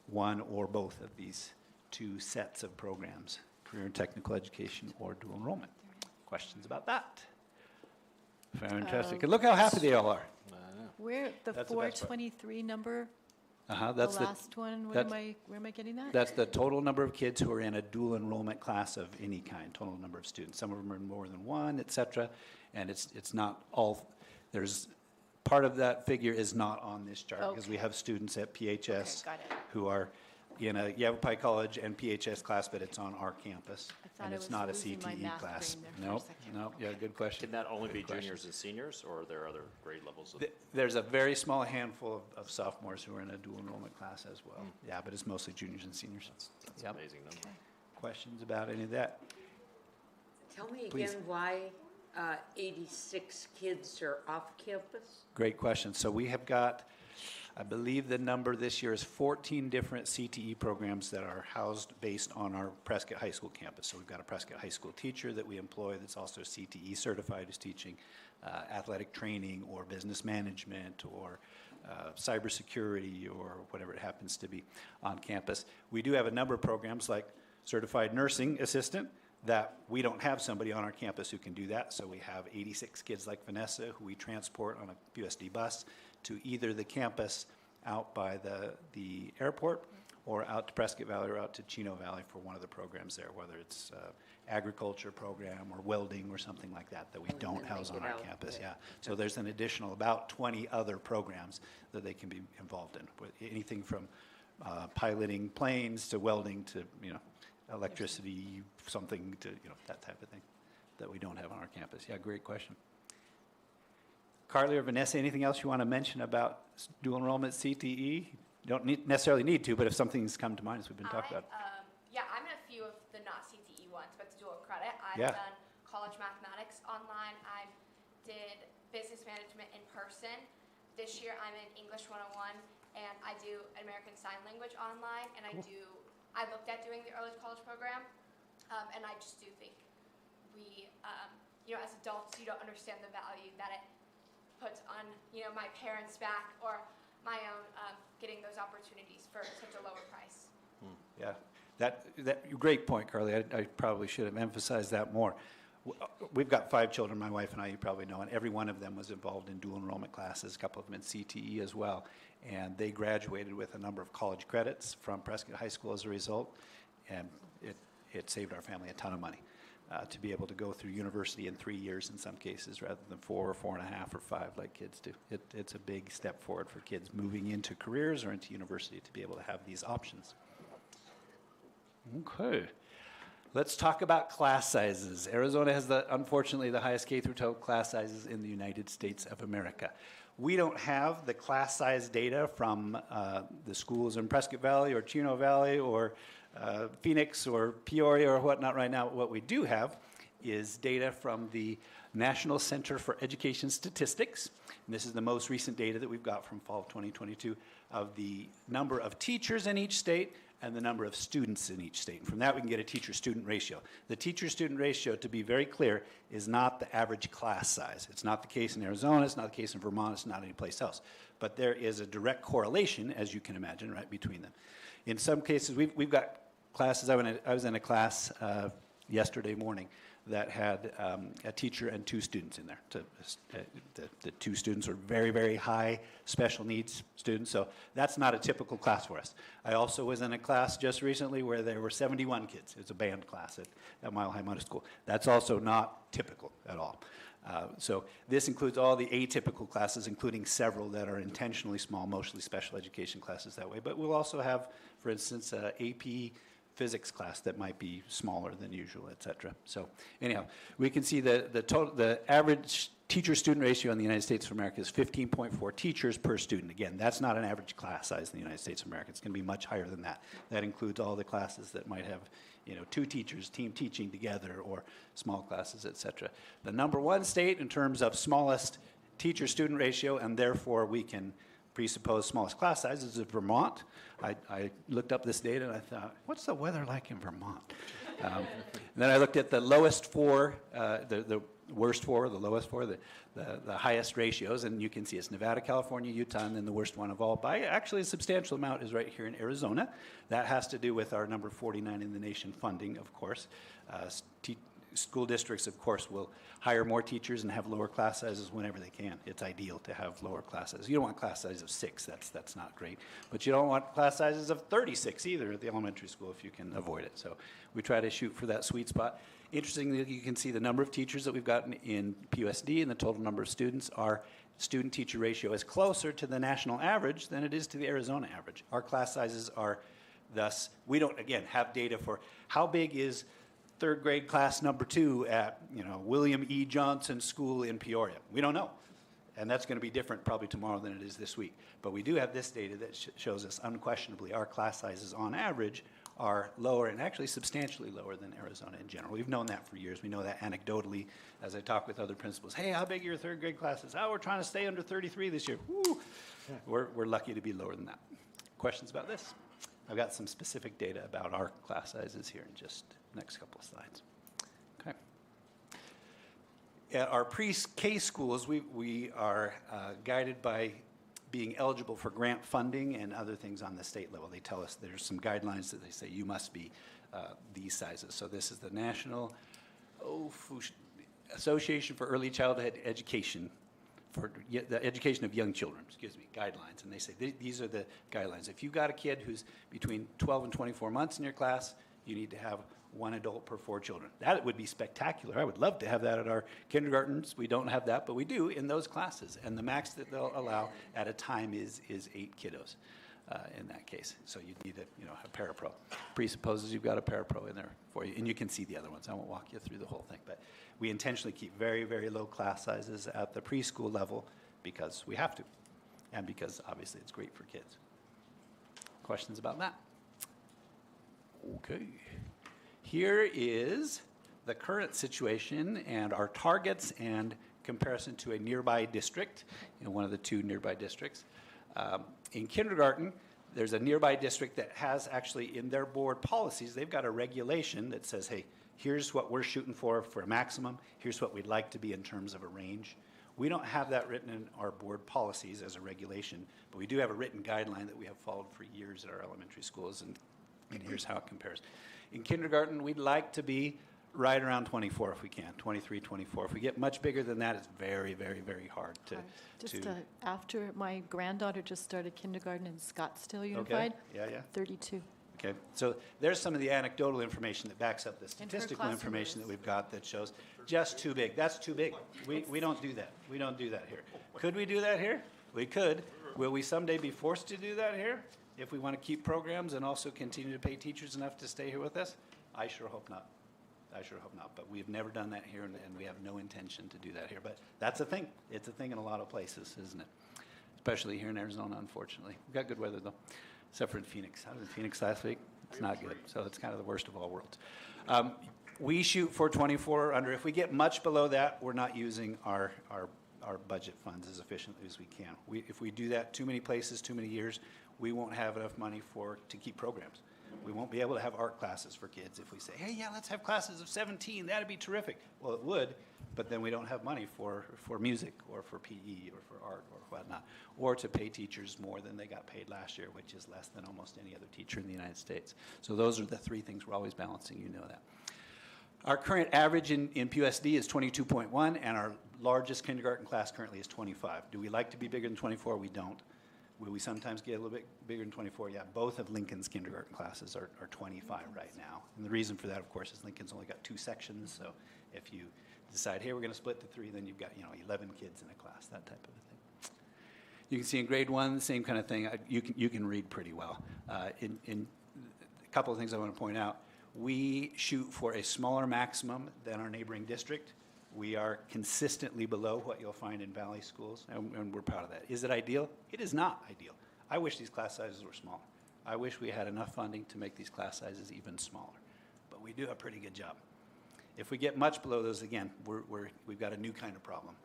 one or both of these two sets of programs, career and technical education or dual enrollment. Questions about that? Fantastic. And look how happy they all are. Where, the That's the best part. 423 number, That's the last one, where am I getting that? That's the total number of kids who are in a dual enrollment class of any kind, total number of students. Some of them are in more than one, et cetera. And it's not all, there's, part of that figure is not on this chart because we have students at PHS got it. who are in a Yavapai College and PHS class, but it's on our campus. I thought And I it's was not a losing my CTE math class. brain there for a Nope, second. nope, yeah, good question. Can that only Good be question. juniors and seniors, or are there other grade levels? There's a very small handful of sophomores who are in a dual enrollment class as well. Yeah, but it's mostly juniors and seniors. That's Yep. an amazing number. Questions about any of that? Tell me Please. again why 86 kids are off campus? Great question. So we have got, I believe the number this year is 14 different CTE programs that are housed based on our Prescott High School campus. So we've got a Prescott High School teacher that we employ that's also CTE certified, who's teaching athletic training or business management or cybersecurity or whatever it happens to be on campus. We do have a number of programs like certified nursing assistant that we don't have somebody on our campus who can do that. So we have 86 kids like Vanessa who we transport on a PUSD bus to either the campus out by the airport or out to Prescott Valley or out to Chino Valley for one of the programs there, whether it's agriculture program or welding or something like that we don't house on our campus. Yeah. So there's an additional about 20 other programs that they can be involved in, with anything from piloting planes to welding to, electricity, something to, that type of thing that we don't have on our campus. Yeah, great question. Carly or Vanessa, anything else you want to mention about dual enrollment CTE? You don't necessarily need to, but if something's come to mind as we've been talking about. Yeah, I'm in a few of the not CTE ones, but to dual credit. I've Yeah. done college mathematics online. I did business management in person. This year I'm in English 101, and I do American Sign Language online, and I looked at doing the early college program, and I just do think we, as adults, you don't understand the value that it puts on, my parents' back or my own getting those opportunities for such a lower price. Yeah, that great point, Carly. I probably should have emphasized that more. We've got 5 children, my wife and I, you probably know, and every one of them was involved in dual enrollment classes, a couple of them in CTE as well. And they graduated with a number of college credits from Prescott High School as a result, and it saved our family a ton of money to be able to go through university in 3 years in some cases rather than 4 or 4.5 or 5 like kids do. It's a big step forward for kids moving into careers or into university to be able to have these options. Okay. Let's talk about class sizes. Arizona has, unfortunately, the highest K-12 class sizes in the United States of America. We don't have the class size data from the schools in Prescott Valley or Chino Valley or Phoenix or Peoria or whatnot right now. What we do have is data from the National Center for Education Statistics. And this is the most recent data that we've got from fall of 2022 of the number of teachers in each state and the number of students in each state. And from that, we can get a teacher-student ratio. The teacher-student ratio, to be very clear, is not the average class size. It's not the case in Arizona, it's not the case in Vermont, it's not anyplace else. But there is a direct correlation, as you can imagine, right, between them. In some cases, we've got classes. I was in a class yesterday morning that had a teacher and 2 students in there. The 2 students are very, very high special needs students, so that's not a typical class for us. I also was in a class just recently where there were 71 kids. It's a band class at Mile High Middle School. That's also not typical at all. So this includes all the atypical classes, including several that are intentionally small, mostly special education classes that way. But we'll also have, for instance, AP physics class that might be smaller than usual, et cetera. So anyhow, we can see the average teacher-student ratio in the United States of America is 15.4 teachers per student. Again, that's not an average class size in the United States of America. It's going to be much higher than that. That includes all the classes that might have 2 teachers, team teaching together, or small classes, et cetera. The number 1 state in terms of smallest teacher-student ratio, and therefore we can presuppose smallest class sizes, is Vermont. I looked up this data and I thought, what's the weather like in Vermont? Then I looked at the lowest 4, the worst 4, the lowest 4, the highest ratios, and you can see it's Nevada, California, Utah, and then the worst one of all by actually a substantial amount is right here in Arizona. That has to do with our number 49 in the nation funding, of course. School districts, of course, will hire more teachers and have lower class sizes whenever they can. It's ideal to have lower class sizes. You don't want class sizes of 6, that's not great. But you don't want class sizes of 36 either at the elementary school if you can avoid it. So we try to shoot for that sweet spot. Interestingly, you can see the number of teachers that we've gotten in PUSD and the total number of students. Our student-teacher ratio is closer to the national average than it is to the Arizona average. Our class sizes are thus, we don't, again, have data for how big is 3rd grade class number 2 at William E. Johnson School in Peoria. We don't know. And that's going to be different probably tomorrow than it is this week. But we do have this data that shows us unquestionably our class sizes on average are lower and actually substantially lower than Arizona in general. We've known that for years. We know that anecdotally as I talk with other principals. Hey, how big are your 3rd grade classes? Oh, we're trying to stay under 33 this year. Woo. We're lucky to be lower than that. Questions about this? I've got some specific data about our class sizes here in just the next couple of slides. Okay. At our pre-K schools, we are guided by being eligible for grant funding and other things on the state level. They tell us there's some guidelines that they say you must be these sizes. So this is the National Association for Early Childhood Education, for the education of young children, guidelines. And they say these are the guidelines. If you've got a kid who's between 12 and 24 months in your class, you need to have 1 adult per 4 children. That would be spectacular. I would love to have that at our kindergartens. We don't have that, but we do in those classes. And the max that they'll allow at a time is 8 kiddos in that case. So you need a parapro. Presupposes you've got a parapro in there for you. And you can see the other ones. I won't walk you through the whole thing. But we intentionally keep very, very low class sizes at the preschool level because we have to. And because obviously it's great for kids. Questions about that? Okay. Here is the current situation and our targets and comparison to a nearby district, one of the 2 nearby districts. In kindergarten, there's a nearby district that has actually in their board policies, they've got a regulation that says, hey, here's what we're shooting for a maximum. Here's what we'd like to be in terms of a range. We don't have that written in our board policies as a regulation, but we do have a written guideline that we have followed for years at our elementary schools, and here's how it compares. In kindergarten, we'd like to be right around 24 if we can, 23, 24. If we get much bigger than that, it's very, very, very hard to. After my granddaughter just started kindergarten in Scottsdale Unified, Yeah, yeah. 32. Okay, so there's some of the anecdotal information that backs up the statistical classroom information that is. we've got that shows just too big. That's too big. We don't do that. We don't do that here. Could we do that here? We could. Will we someday be forced to do that here if we want to keep programs and also continue to pay teachers enough to stay here with us? I sure hope not. I sure hope not. But we've never done that here, and we have no intention to do that here. But that's a thing. It's a thing in a lot of places, isn't it? Especially here in Arizona, unfortunately. We've got good weather, though, except for in Phoenix. I was in Phoenix last week. It's not good. So it's kind of the worst of all worlds. We shoot for 24 or under. If we get much below that, we're not using our budget funds as efficiently as we can. If we do that too many places, too many years, we won't have enough money to keep programs. We won't be able to have art classes for kids if we say, hey, yeah, let's have classes of 17. That'd be terrific. Well, it would, but then we don't have money for music or for PE or for art or whatnot, or to pay teachers more than they got paid last year, which is less than almost any other teacher in the United States. So those are the three things we're always balancing. You know that. Our current average in PUSD is 22.1, and our largest kindergarten class currently is 25. Do we like to be bigger than 24? We don't. Will we sometimes get a little bit bigger than 24? Yeah, both of Lincoln's kindergarten classes are 25 right now. And the reason for that, of course, is Lincoln's only got 2 sections. So if you decide, hey, we're going to split to 3, then you've got 11 kids in a class, that type of a thing. You can see in grade 1, the same kind of thing. You can read pretty well. In a couple of things I want to point out. We shoot for a smaller maximum than our neighboring district. We are consistently below what you'll find in Valley schools, and we're proud of that. Is it ideal? It is not ideal. I wish these class sizes were smaller. I wish we had enough funding to make these class sizes even smaller. But we do a pretty good job. If we get much below those, again, we've got a new kind of problem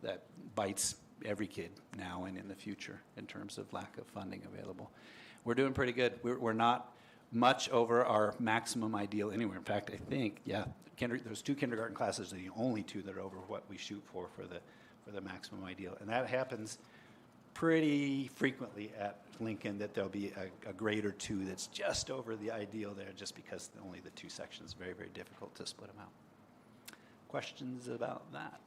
that bites every kid now and in the future in terms of lack of funding available. We're doing pretty good. We're not much over our maximum ideal anywhere. In fact, I think, yeah, those 2 kindergarten classes are the only 2 that are over what we shoot for the maximum ideal. And that happens pretty frequently at Lincoln, that there'll be a grade or 2 that's just over the ideal there, just because only the 2 sections, very, very difficult to split them out. Questions about that?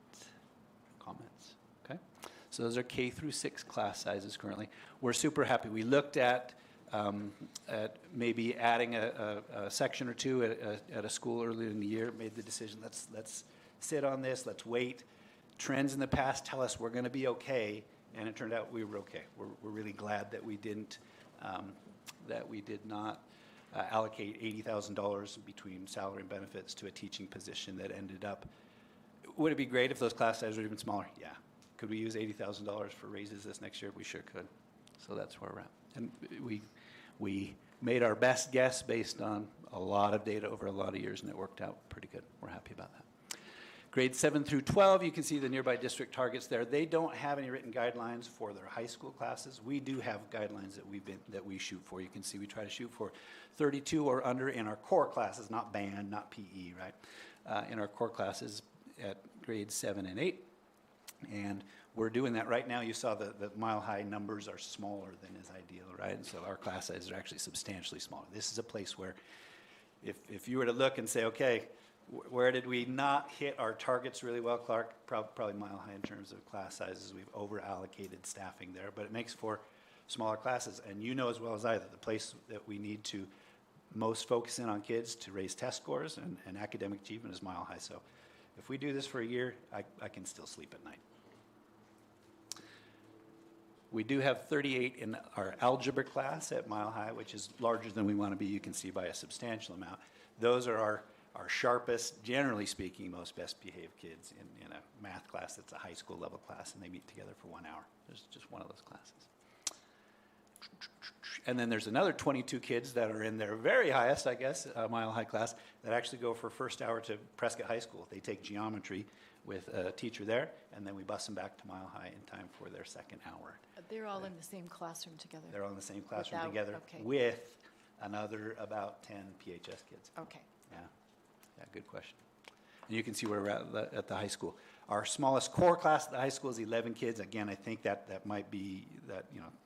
Comments? Okay. So those are K through 6 class sizes currently. We're super happy. We looked at maybe adding a section or 2 at a school earlier in the year, made the decision, let's sit on this, let's wait. Trends in the past tell us we're going to be okay, and it turned out we were okay. We're really glad that we did not allocate $80,000 between salary and benefits to a teaching position that ended up. Would it be great if those class sizes were even smaller? Yeah. Could we use $80,000 for raises this next year? We sure could. So that's where we're at. And we made our best guess based on a lot of data over a lot of years, and it worked out pretty good. We're happy about that. Grades 7 through 12, you can see the nearby district targets there. They don't have any written guidelines for their high school classes. We do have guidelines that we shoot for. You can see we try to shoot for 32 or under in our core classes, not band, not PE, right? In our core classes at grades 7 and 8. And we're doing that right now. You saw the Mile High numbers are smaller than is ideal, right? And so our class sizes are actually substantially smaller. This is a place where if you were to look and say, okay, where did we not hit our targets really well, Clark? Probably Mile High in terms of class sizes. We've over-allocated staffing there, but it makes for smaller classes. And you know as well as I that the place that we need to most focus in on kids to raise test scores and academic achievement is Mile High. So if we do this for a year, I can still sleep at night. We do have 38 in our algebra class at Mile High, which is larger than we want to be, you can see, by a substantial amount. Those are our sharpest, generally speaking, most best behaved kids in a math class that's a high school level class, and they meet together for 1 hour. There's just one of those classes. And then there's another 22 kids that are in their very highest, I guess, Mile High class that actually go for first hour to Prescott High School. They take geometry with a teacher there, and then we bus them back to Mile High in time for their second hour. They're all in the same classroom together? They're all in the same classroom together okay. with another about 10 PHS kids. Okay. Yeah, good question. And you can see where we're at the high school. Our smallest core class at the high school is 11 kids. Again, I think that might be that,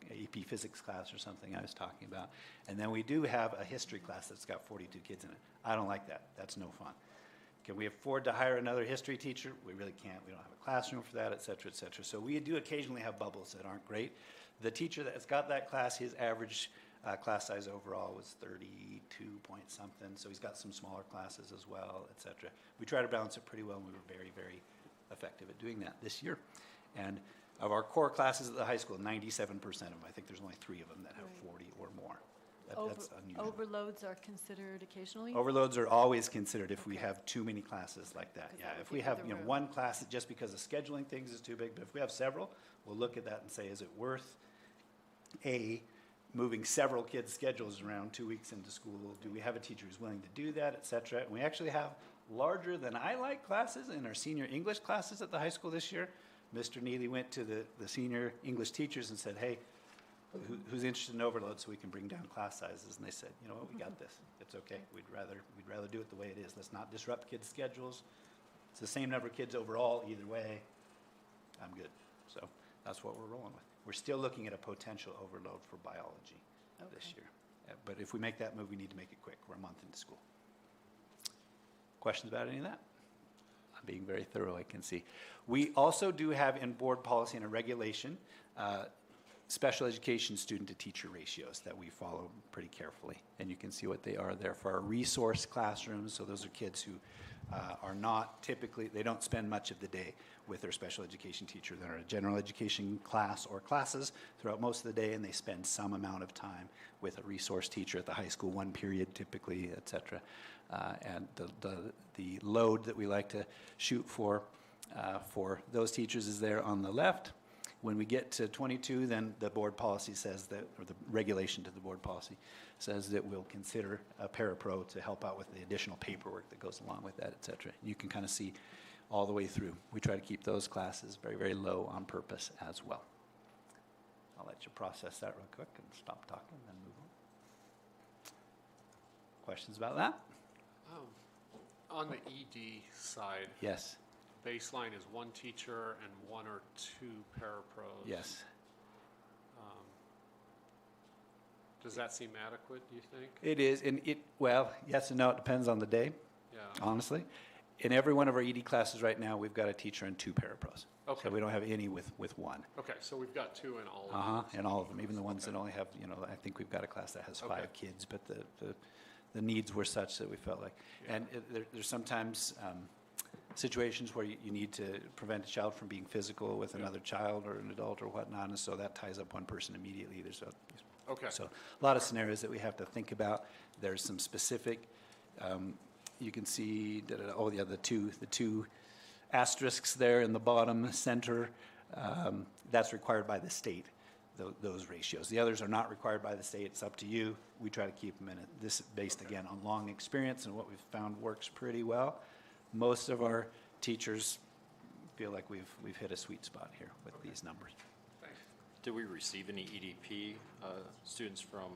AP physics class or something I was talking about. And then we do have a history class that's got 42 kids in it. I don't like that. That's no fun. Can we afford to hire another history teacher? We really can't. We don't have a classroom for that, et cetera, et cetera. So we do occasionally have bubbles that aren't great. The teacher that's got that class, his average class size overall was 32 point something. So he's got some smaller classes as well, et cetera. We try to balance it pretty well, and we were very, very effective at doing that this year. And of our core classes at the high school, 97% of them, I think there's only 3 of them that have 40 or more. That's unusual. Overloads are considered occasionally? Overloads are always considered if we have too many classes like that. Yeah, if we have the room. one class that just because of scheduling things is too big, but if we have several, we'll look at that and say, is it worth moving several kids' schedules around 2 weeks into school? Do we have a teacher who's willing to do that, et cetera? And we actually have larger than I like classes in our senior English classes at the high school this year. Mr. Neely went to the senior English teachers and said, hey, who's interested in overload so we can bring down class sizes? And they said, you know what, we got this. It's okay. We'd rather do it the way it is. Let's not disrupt kids' schedules. It's the same number of kids overall either way. I'm good. So that's what we're rolling with. We're still looking at a potential overload for biology this year. But if we make that move, we need to make it quick. We're a month into school. Questions about any of that? I'm being very thorough, I can see. We also do have in board policy and a regulation special education student to teacher ratios that we follow pretty carefully. And you can see what they are there for our resource classrooms. So those are kids who are not typically, they don't spend much of the day with their special education teacher. They're in a general education class or classes throughout most of the day, and they spend some amount of time with a resource teacher at the high school, 1 period typically, et cetera. And the load that we like to shoot for those teachers is there on the left. When we get to 22, then the board policy says that, or the regulation to the board policy says that we'll consider a parapro to help out with the additional paperwork that goes along with that, et cetera. You can kind of see all the way through. We try to keep those classes very, very low on purpose as well. I'll let you process that real quick and stop talking and then move on. Questions about that? On the ED side. Yes. Baseline is 1 teacher and 1 or 2 parapros. Yes. Does that seem adequate, do you think? It is, and well, yes and no, it depends on the day, honestly. In every one of our ED classes right now, we've got a teacher and 2 parapros. Okay. So we don't have any with 1. Okay, so we've got 2 in all of them. And all of them, even the ones that only have, I think we've got a class that has 5 kids, but the needs were such that we felt like, and there's sometimes situations where you need to prevent a child from being physical with another child or an adult or whatnot, and so that ties up one person immediately. So a lot of scenarios that we have to think about. There's some specific, you can see, the two asterisks there in the bottom center. That's required by the state, those ratios. The others are not required by the state. It's up to you. We try to keep them in it. This is based, again, on long experience and what we've found works pretty well. Most of our teachers feel like we've hit a sweet spot here with these numbers. Did we receive any EDP students from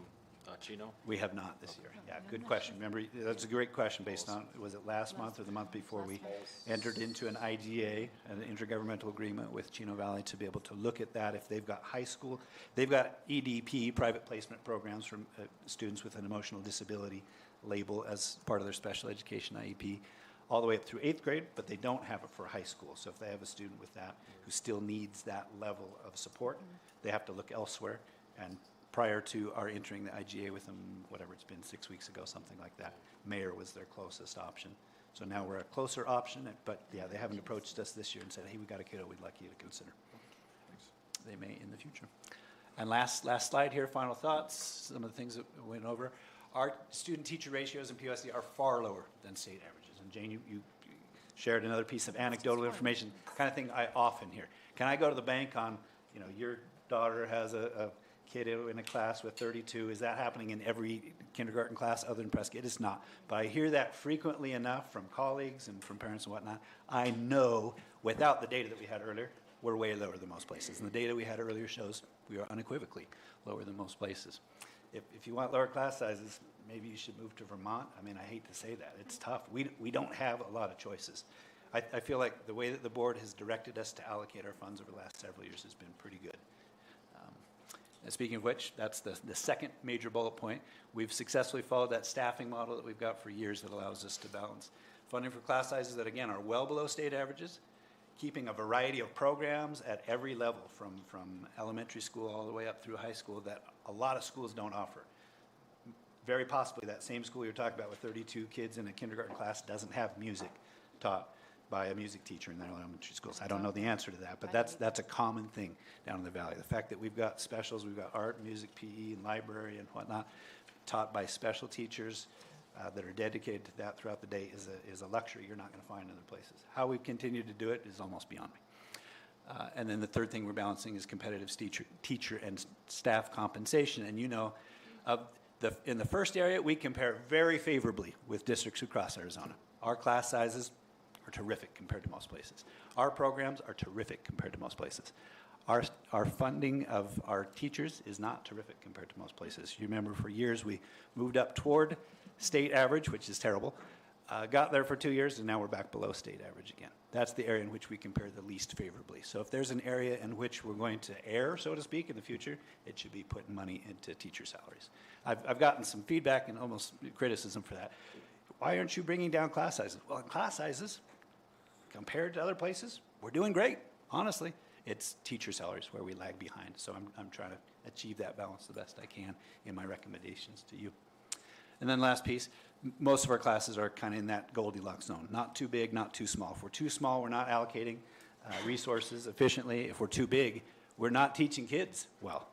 Chino? We have not this year. Yeah, good question. Remember, that's a great question based on, was it last month or the month before we entered into an IGA, an intergovernmental agreement with Chino Valley to be able to look at that if they've got high school. They've got EDP, private placement programs for students with an emotional disability label as part of their special education IEP, all the way up through 8th grade, but they don't have it for high school. So if they have a student with that who still needs that level of support, they have to look elsewhere. And prior to our entering the IGA with them, whatever it's been, 6 weeks ago, something like that, Mayor was their closest option. So now we're a closer option, but yeah, they haven't approached us this year and said, hey, we got a kiddo we'd like you to consider. They may in the future. And last slide here, final thoughts, some of the things that we went over. Our student-teacher ratios in PUSD are far lower than state averages. And Jane, you shared another piece of anecdotal information, kind of thing I often hear. Can I go to the bank on, your daughter has a kid in a class with 32. Is that happening in every kindergarten class other than Prescott? It is not. But I hear that frequently enough from colleagues and from parents and whatnot. I know without the data that we had earlier, we're way lower than most places. And the data we had earlier shows we are unequivocally lower than most places. if you want lower class sizes, maybe you should move to Vermont. I mean, I hate to say that. It's tough. We don't have a lot of choices. I feel like the way that the board has directed us to allocate our funds over the last several years has been pretty good. And speaking of which, that's the second major bullet point. We've successfully followed that staffing model that we've got for years that allows us to balance funding for class sizes that, again, are well below state averages, keeping a variety of programs at every level, from elementary school all the way up through high school, that a lot of schools don't offer. Very possibly that same school you're talking about with 32 kids in a kindergarten class doesn't have music taught by a music teacher in their elementary schools. I don't know the answer to that, but that's a common thing down in the valley. The fact that we've got specials, we've got art, music, PE, and library and whatnot, taught by special teachers that are dedicated to that throughout the day is a luxury you're not going to find in other places. How we've continued to do it is almost beyond me. And then the third thing we're balancing is competitive teacher and staff compensation. And you know, in the first area, we compare very favorably with districts across Arizona. Our class sizes are terrific compared to most places. Our programs are terrific compared to most places. Our funding of our teachers is not terrific compared to most places. You remember for years we moved up toward state average, which is terrible, got there for 2 years, and now we're back below state average again. That's the area in which we compare the least favorably. So if there's an area in which we're going to err, so to speak, in the future, it should be putting money into teacher salaries. I've gotten some feedback and almost criticism for that. Why aren't you bringing down class sizes? Well, in class sizes, compared to other places, we're doing great, honestly. It's teacher salaries where we lag behind. So I'm trying to achieve that balance the best I can in my recommendations to you. And then last piece, most of our classes are kind of in that Goldilocks zone. Not too big, not too small. If we're too small, we're not allocating resources efficiently. If we're too big, we're not teaching kids well.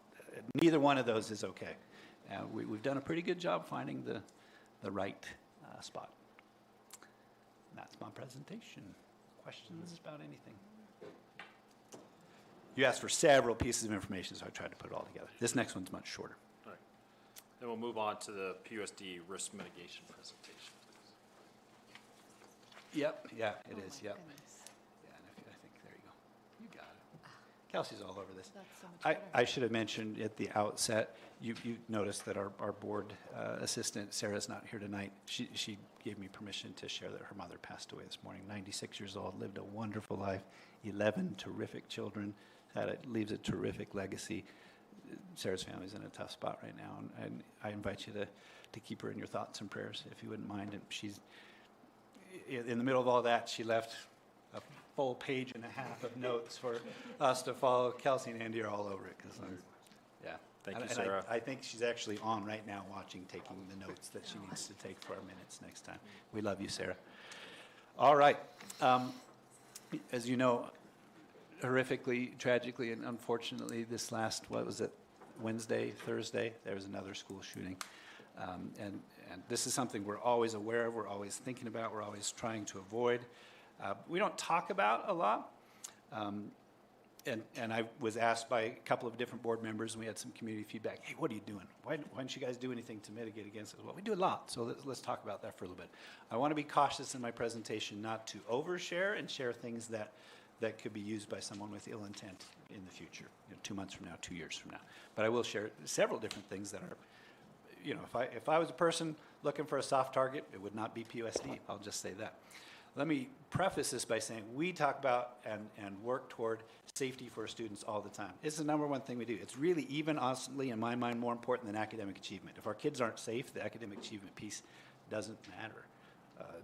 Neither one of those is okay. We've done a pretty good job finding the right spot. And that's my presentation. Questions about anything? You asked for several pieces of information, so I tried to put it all together. This next one's much shorter. All right. Then we'll move on to the PUSD risk mitigation presentation, please. Yep, yeah, it is, yep. Yeah, and I think, there you go. You got it. Kelsey's all over this. That's so much better. I should have mentioned at the outset, you noticed that our board assistant, Sarah's not here tonight. She gave me permission to share that her mother passed away this morning, 96 years old, lived a wonderful life, 11 terrific children, leaves a terrific legacy. Sarah's family's in a tough spot right now, and I invite you to keep her in your thoughts and prayers, if you wouldn't mind. And she's, in the middle of all that, she left a full page and a half of notes for us to follow. Kelsey and Andy are all over it, because yeah. Thank you, Sarah. I think she's actually on right now watching, taking the notes that she needs to take for our minutes next time. We love you, Sarah. All right. As you know, horrifically, tragically, and unfortunately, this last, Wednesday, Thursday, there was another school shooting. And this is something we're always aware of, we're always thinking about, we're always trying to avoid. We don't talk about a lot. And I was asked by a couple of different board members, and we had some community feedback. Hey, what are you doing? Why don't you guys do anything to mitigate against it? Well, we do a lot, so let's talk about that for a little bit. I want to be cautious in my presentation not to overshare and share things that could be used by someone with ill intent in the future, 2 months from now, 2 years from now. But I will share several different things that are, if I was a person looking for a soft target, it would not be PUSD. I'll just say that. Let me preface this by saying we talk about and work toward safety for our students all the time. It's the number one thing we do. It's really, even honestly, in my mind, more important than academic achievement. If our kids aren't safe, the academic achievement piece doesn't matter,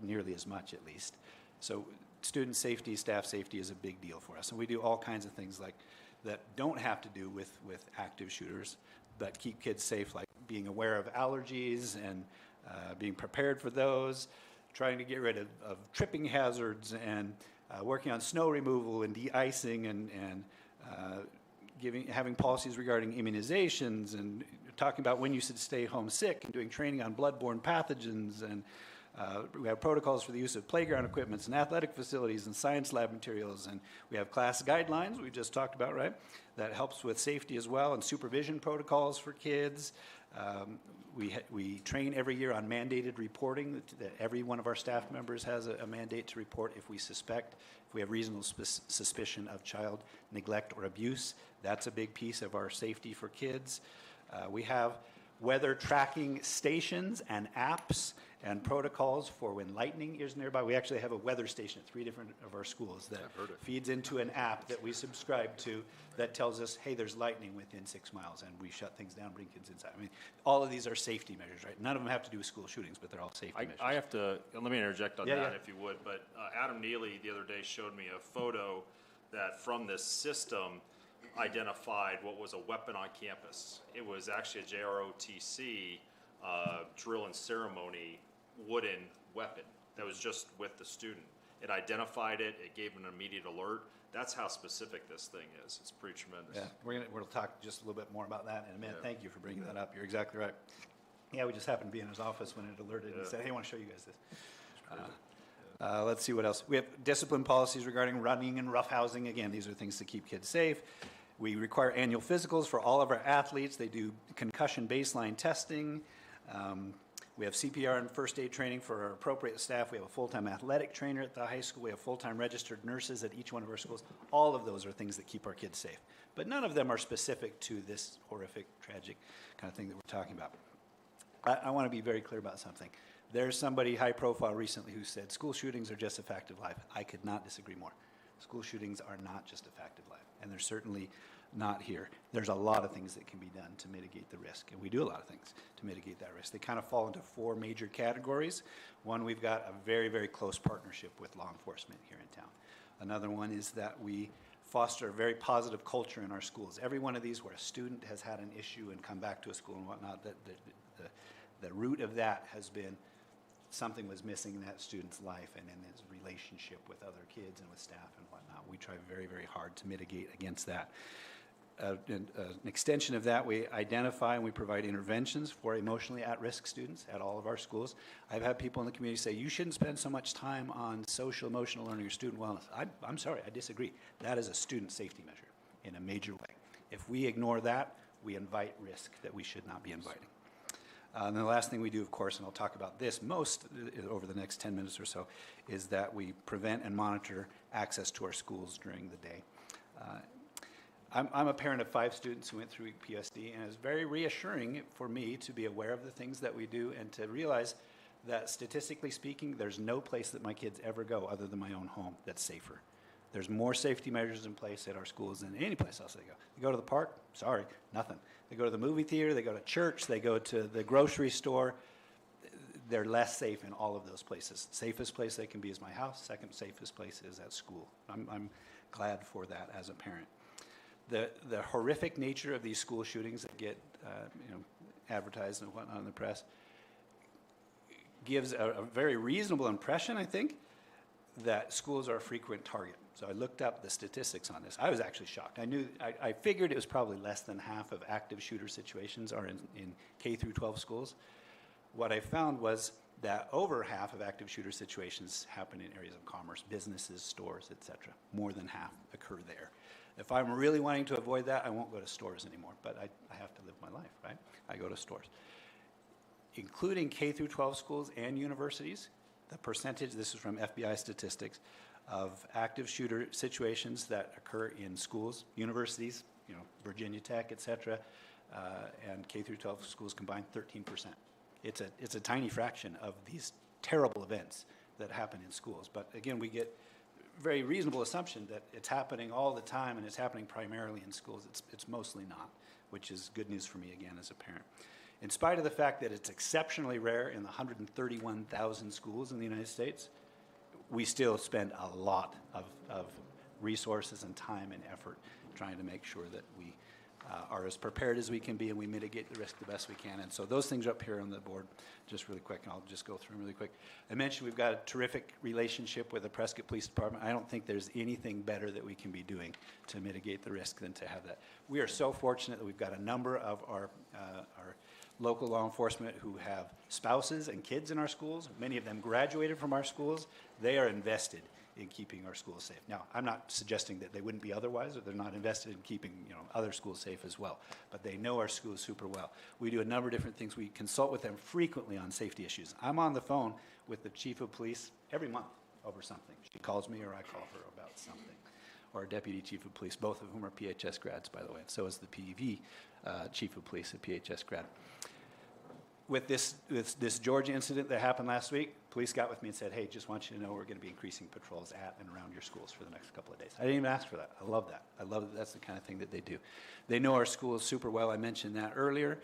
nearly as much at least. So student safety, staff safety is a big deal for us. And we do all kinds of things like that don't have to do with active shooters, but keep kids safe, like being aware of allergies and being prepared for those, trying to get rid of tripping hazards, and working on snow removal and de-icing, and having policies regarding immunizations, and talking about when you should stay home sick, and doing training on bloodborne pathogens, and we have protocols for the use of playground equipments and athletic facilities and science lab materials, and we have class guidelines we just talked about, right? That helps with safety as well, and supervision protocols for kids. We train every year on mandated reporting, that every one of our staff members has a mandate to report if we have reasonable suspicion of child neglect or abuse. That's a big piece of our safety for kids. We have weather tracking stations and apps and protocols for when lightning is nearby. We actually have a weather station at 3 different of our schools that feeds into an app that we subscribe to that tells us, hey, there's lightning within 6 miles, and we shut things down, bring kids inside. I mean, all of these are safety measures, right? None of them have to do with school shootings, but they're all safety measures. I have to, let me interject on Yeah, that yeah. if you would, but Adam Neely the other day showed me a photo that from this system identified what was a weapon on campus. It was actually a JROTC drill and ceremony wooden weapon that was just with the student. It identified it, it gave an immediate alert. That's how specific this thing is. It's pretty tremendous. Yeah, we'll talk just a little bit more about that in a minute. Yeah. Thank you for bringing that up. You're exactly right. Yeah, we just happened to be in his office when it alerted and said, hey, I want to show you guys this. Let's see what else. We have discipline policies regarding running and roughhousing. Again, these are things to keep kids safe. We require annual physicals for all of our athletes. They do concussion baseline testing. We have CPR and first aid training for our appropriate staff. We have a full-time athletic trainer at the high school. We have full-time registered nurses at each one of our schools. All of those are things that keep our kids safe. But none of them are specific to this horrific, tragic kind of thing that we're talking about. I want to be very clear about something. There's somebody high profile recently who said school shootings are just a fact of life. I could not disagree more. School shootings are not just a fact of life, and they're certainly not here. There's a lot of things that can be done to mitigate the risk, and we do a lot of things to mitigate that risk. They kind of fall into 4 major categories. One, we've got a very, very close partnership with law enforcement here in town. Another one is that we foster a very positive culture in our schools. Every one of these where a student has had an issue and come back to a school and whatnot, the root of that has been something was missing in that student's life and in his relationship with other kids and with staff and whatnot. We try very, very hard to mitigate against that. An extension of that, we identify and we provide interventions for emotionally at-risk students at all of our schools. I've had people in the community say, you shouldn't spend so much time on social, emotional learning or student wellness. I'm sorry, I disagree. That is a student safety measure in a major way. If we ignore that, we invite risk that we should not be inviting. And the last thing we do, of course, and I'll talk about this most over the next 10 minutes or so, is that we prevent and monitor access to our schools during the day. I'm a parent of 5 students who went through PUSD, and it's very reassuring for me to be aware of the things that we do and to realize that statistically speaking, there's no place that my kids ever go other than my own home that's safer. There's more safety measures in place at our schools than any place else they go. They go to the park, sorry, nothing. They go to the movie theater, they go to church, they go to the grocery store. They're less safe in all of those places. Safest place they can be is my house. Second safest place is at school. I'm glad for that as a parent. The horrific nature of these school shootings that get advertised and whatnot in the press gives a very reasonable impression, I think, that schools are a frequent target. So I looked up the statistics on this. I was actually shocked. I figured it was probably less than half of active shooter situations are in K through 12 schools. What I found was that over half of active shooter situations happen in areas of commerce, businesses, stores, etc. More than half occur there. If I'm really wanting to avoid that, I won't go to stores anymore, but I have to live my life, right? I go to stores. Including K through 12 schools and universities, the percentage, this is from FBI statistics, of active shooter situations that occur in schools, universities, Virginia Tech, etc., and K through 12 schools combined, 13%. It's a tiny fraction of these terrible events that happen in schools. But again, we get very reasonable assumption that it's happening all the time and it's happening primarily in schools. It's mostly not, which is good news for me again as a parent. In spite of the fact that it's exceptionally rare in the 131,000 schools in the United States, we still spend a lot of resources and time and effort trying to make sure that we are as prepared as we can be and we mitigate the risk the best we can. And so those things are up here on the board just really quick, and I'll just go through them really quick. I mentioned we've got a terrific relationship with the Prescott Police Department. I don't think there's anything better that we can be doing to mitigate the risk than to have that. We are so fortunate that we've got a number of our local law enforcement who have spouses and kids in our schools. Many of them graduated from our schools. They are invested in keeping our schools safe. Now, I'm not suggesting that they wouldn't be otherwise, or they're not invested in keeping other schools safe as well, but they know our schools super well. We do a number of different things. We consult with them frequently on safety issues. I'm on the phone with the chief of police every month over something. She calls me or I call her about something, or a deputy chief of police, both of whom are PHS grads, by the way. So is the PEV chief of police, a PHS grad. with this Georgia incident that happened last week, police got with me and said, hey, just want you to know we're going to be increasing patrols at and around your schools for the next couple of days. I didn't even ask for that. I love that. I love that that's the kind of thing that they do. They know our schools super well. I mentioned that earlier.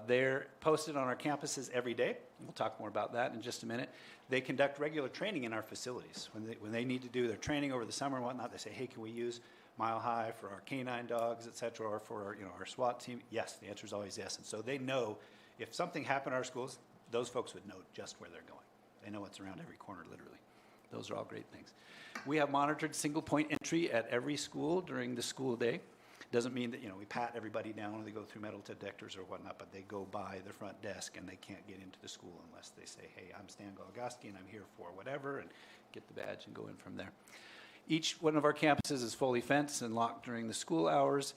They're posted on our campuses every day. We'll talk more about that in just a minute. They conduct regular training in our facilities. When they need to do their training over the summer and whatnot, they say, hey, can we use Mile High for our canine dogs, et cetera, or for our, our SWAT team? Yes, the answer is always yes. And so they know if something happened in our schools, those folks would know just where they're going. They know what's around every corner, literally. Those are all great things. We have monitored single point entry at every school during the school day. Doesn't mean that, we pat everybody down when they go through metal detectors or whatnot, but they go by the front desk and they can't get into the school unless they say, hey, I'm Stan Golgoski and I'm here for whatever, and get the badge and go in from there. Each one of our campuses is fully fenced and locked during the school hours.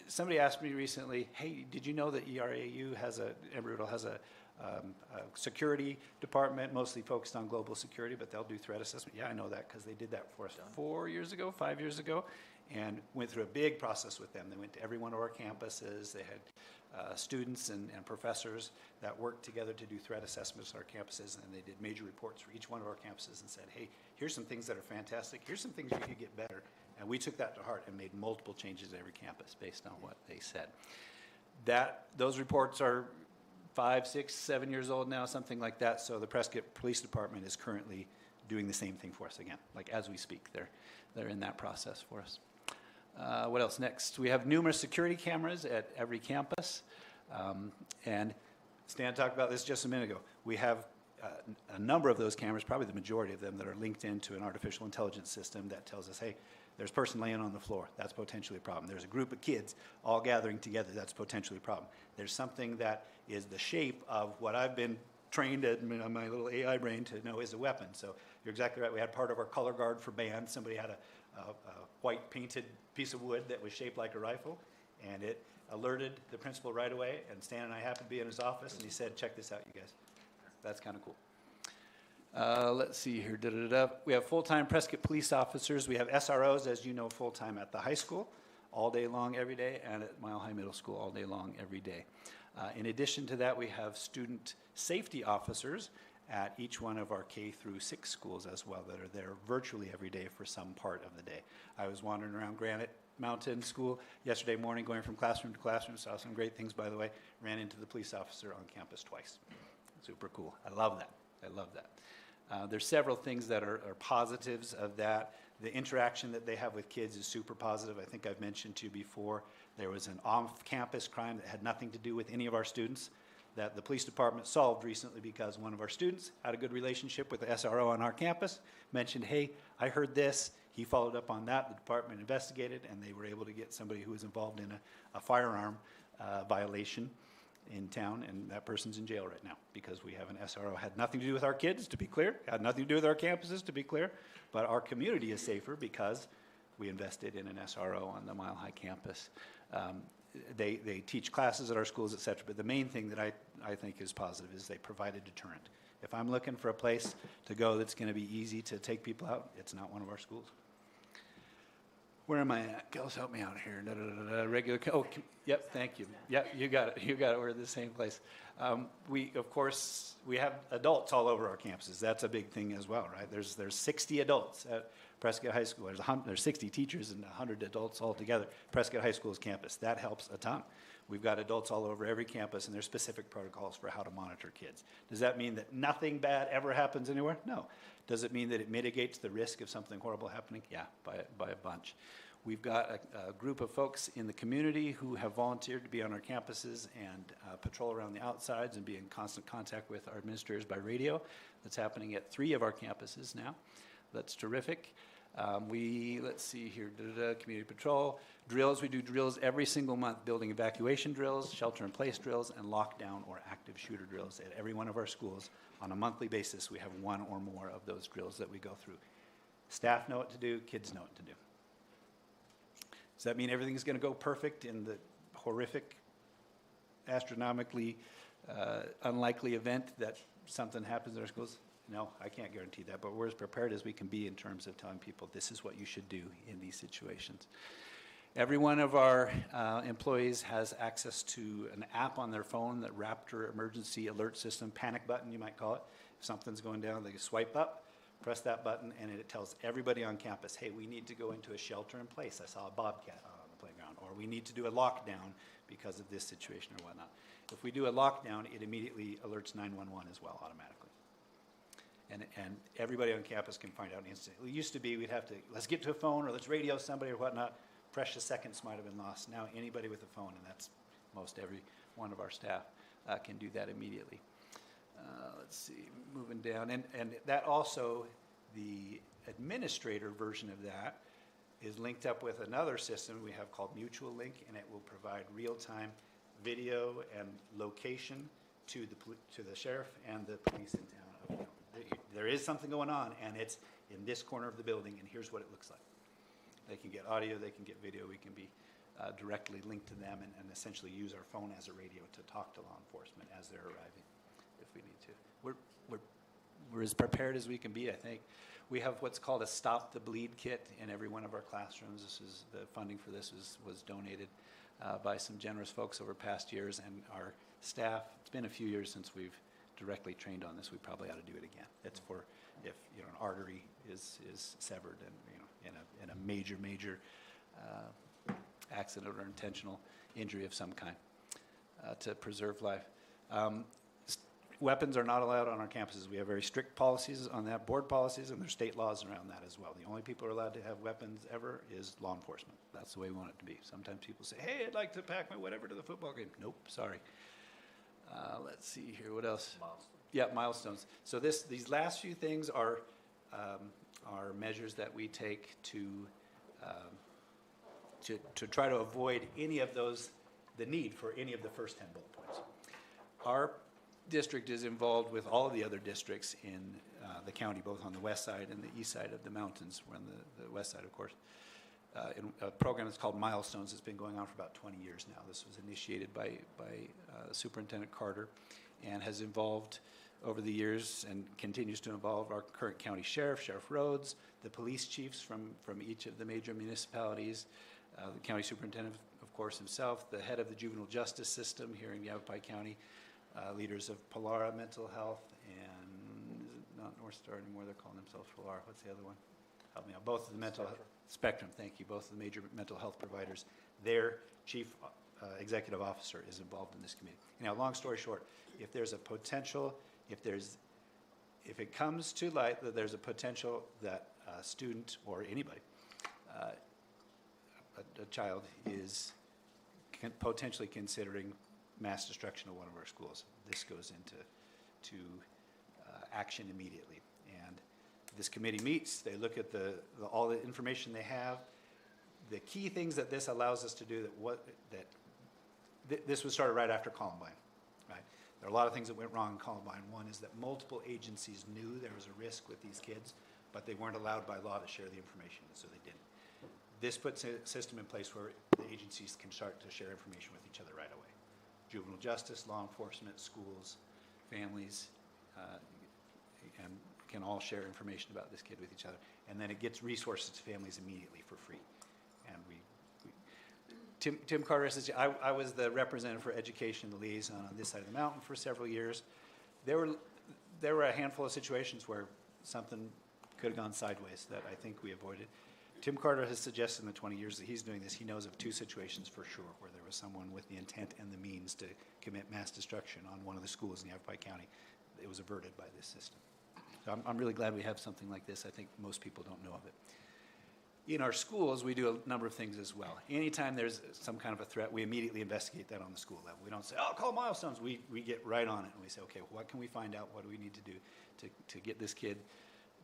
Somebody asked me recently, hey, did you know that ERAU Embry-Riddle has a security department, mostly focused on global security, but they'll do threat assessment? Yeah, I know that because they did that for us 5 years ago, and went through a big process with them. They went to every one of our campuses. They had students and professors that worked together to do threat assessments at our campuses, and they did major reports for each one of our campuses and said, hey, here's some things that are fantastic. Here's some things you could get better. And we took that to heart and made multiple changes at every campus based on what they said. Those reports are 5, 6, 7 years old now, something like that. So the Prescott Police Department is currently doing the same thing for us again. Like as we speak, they're in that process for us. What else next? We have numerous security cameras at every campus. And Stan talked about this just a minute ago. We have a number of those cameras, probably the majority of them, that are linked into an artificial intelligence system that tells us, hey, there's a person laying on the floor. That's potentially a problem. There's a group of kids all gathering together. That's potentially a problem. There's something that is the shape of what I've been trained on my little AI brain to know is a weapon. So you're exactly right. We had part of our color guard for band. Somebody had a white painted piece of wood that was shaped like a rifle, and it alerted the principal right away. And Stan and I happened to be in his office, and he said, check this out, you guys. That's kind of cool. Let's see here. We have full-time Prescott police officers. We have SROs, as you know, full-time at the high school all day long every day, and at Mile High Middle School all day long every day. In addition to that, we have student safety officers at each one of our K through 6 schools as well that are there virtually every day for some part of the day. I was wandering around Granite Mountain School yesterday morning, going from classroom to classroom, saw some great things, by the way, ran into the police officer on campus twice. Super cool. I love that. I love that. There's several things that are positives of that. The interaction that they have with kids is super positive. I think I've mentioned to you before, there was an off-campus crime that had nothing to do with any of our students that the police department solved recently because one of our students had a good relationship with the SRO on our campus, mentioned, hey, I heard this. He followed up on that. The department investigated, and they were able to get somebody who was involved in a firearm violation in town, and that person's in jail right now because we have an SRO. Had nothing to do with our kids, to be clear. Had nothing to do with our campuses, to be clear. But our community is safer because we invested in an SRO on the Mile High campus. They teach classes at our schools, et cetera. But the main thing that I think is positive is they provide a deterrent. If I'm looking for a place to go that's going to be easy to take people out, it's not one of our schools. Where am I at? Girls, help me out here. Regular. Yep. Thank you. Yep. You got it. You got it. We're in the same place. Of course, we have adults all over our campuses. That's a big thing as well, right? There's 60 adults at Prescott High School. There's 60 teachers and 100 adults all together. Prescott High School's campus. That helps a ton. We've got adults all over every campus, and there's specific protocols for how to monitor kids. Does that mean that nothing bad ever happens anywhere? No. Does it mean that it mitigates the risk of something horrible happening? Yeah, by a bunch. We've got a group of folks in the community who have volunteered to be on our campuses and patrol around the outsides and be in constant contact with our administrators by radio. That's happening at 3 of our campuses now. That's terrific. Let's see here, community patrol. Drills, we do drills every single month, building evacuation drills, shelter-in-place drills, and lockdown or active shooter drills at every one of our schools. On a monthly basis, we have 1 or more of those drills that we go through. Staff know what to do, kids know what to do. Does that mean everything's going to go perfect in the horrific, astronomically unlikely event that something happens in our schools? No, I can't guarantee that, but we're as prepared as we can be in terms of telling people this is what you should do in these situations. Every one of our employees has access to an app on their phone, the Raptor Emergency Alert System, panic button you might call it. If something's going down, they swipe up, press that button, and it tells everybody on campus, hey, we need to go into a shelter in place. I saw a bobcat on the playground. Or we need to do a lockdown because of this situation or whatnot. If we do a lockdown, it immediately alerts 911 as well automatically. And everybody on campus can find out instantly. It used to be we'd have to, let's get to a phone or let's radio somebody or whatnot. Precious seconds might have been lost. Now anybody with a phone, and that's most every one of our staff, can do that immediately. Let's see, moving down. And that also, the administrator version of that is linked up with another system we have called Mutual Link, and it will provide real-time video and location to the sheriff and the police in town. There is something going on, and it's in this corner of the building, and here's what it looks like. They can get audio, they can get video, we can be directly linked to them and essentially use our phone as a radio to talk to law enforcement as they're arriving if we need to. We're as prepared as we can be, I think. We have what's called a Stop the Bleed kit in every one of our classrooms. This is the funding for this was donated by some generous folks over past years, and our staff, it's been a few years since we've directly trained on this. We probably ought to do it again. It's for if an artery is severed and in a major accident or intentional injury of some kind to preserve life. Weapons are not allowed on our campuses. We have very strict policies on that, board policies, and there's state laws around that as well. The only people who are allowed to have weapons ever is law enforcement. That's the way we want it to be. Sometimes people say, hey, I'd like to pack my whatever to the football game. Nope, sorry. Let's see here, what else? Milestones. Yeah, milestones. So these last few things are measures that we take to try to avoid any of those, the need for any of the first 10 bullet points. Our district is involved with all of the other districts in the county, both on the west side and the east side of the mountains. We're on the west side, of course. In a program that's called Milestones. It's been going on for about 20 years now. This was initiated by Superintendent Carter and has involved over the years and continues to involve our current county sheriff, Sheriff Rhodes, the police chiefs from each of the major municipalities, the county superintendent, of course, himself, the head of the juvenile justice system here in Yavapai County, leaders of Pilara Mental Health, and is it not North Star anymore? They're calling themselves Pilara. What's the other one? Help me out. Both of the mental health, Spectrum, thank you. Both of the major mental health providers. Their chief executive officer is involved in this committee. Now, long story short, if there's a potential, if it comes to light that there's a potential that a student or anybody, a child is potentially considering mass destruction of one of our schools, this goes into action immediately. And this committee meets, they look at all the information they have. The key things that this allows us to do this was started right after Columbine, right? There are a lot of things that went wrong in Columbine. One is that multiple agencies knew there was a risk with these kids, but they weren't allowed by law to share the information, so they didn't. This puts a system in place where the agencies can start to share information with each other right away. Juvenile justice, law enforcement, schools, families, and can all share information about this kid with each other. And then it gets resources to families immediately for free. And Tim Carter says, I was the representative for education, the liaison on this side of the mountain for several years. There were a handful of situations where something could have gone sideways that I think we avoided. Tim Carter has suggested in the 20 years that he's doing this, he knows of 2 situations for sure where there was someone with the intent and the means to commit mass destruction on one of the schools in Yavapai County. It was averted by this system. So I'm really glad we have something like this. I think most people don't know of it. In our schools, we do a number of things as well. Anytime there's some kind of a threat, we immediately investigate that on the school level. We don't say, oh, call Milestones. We get right on it and we say, okay, what can we find out? What do we need to do to get this kid,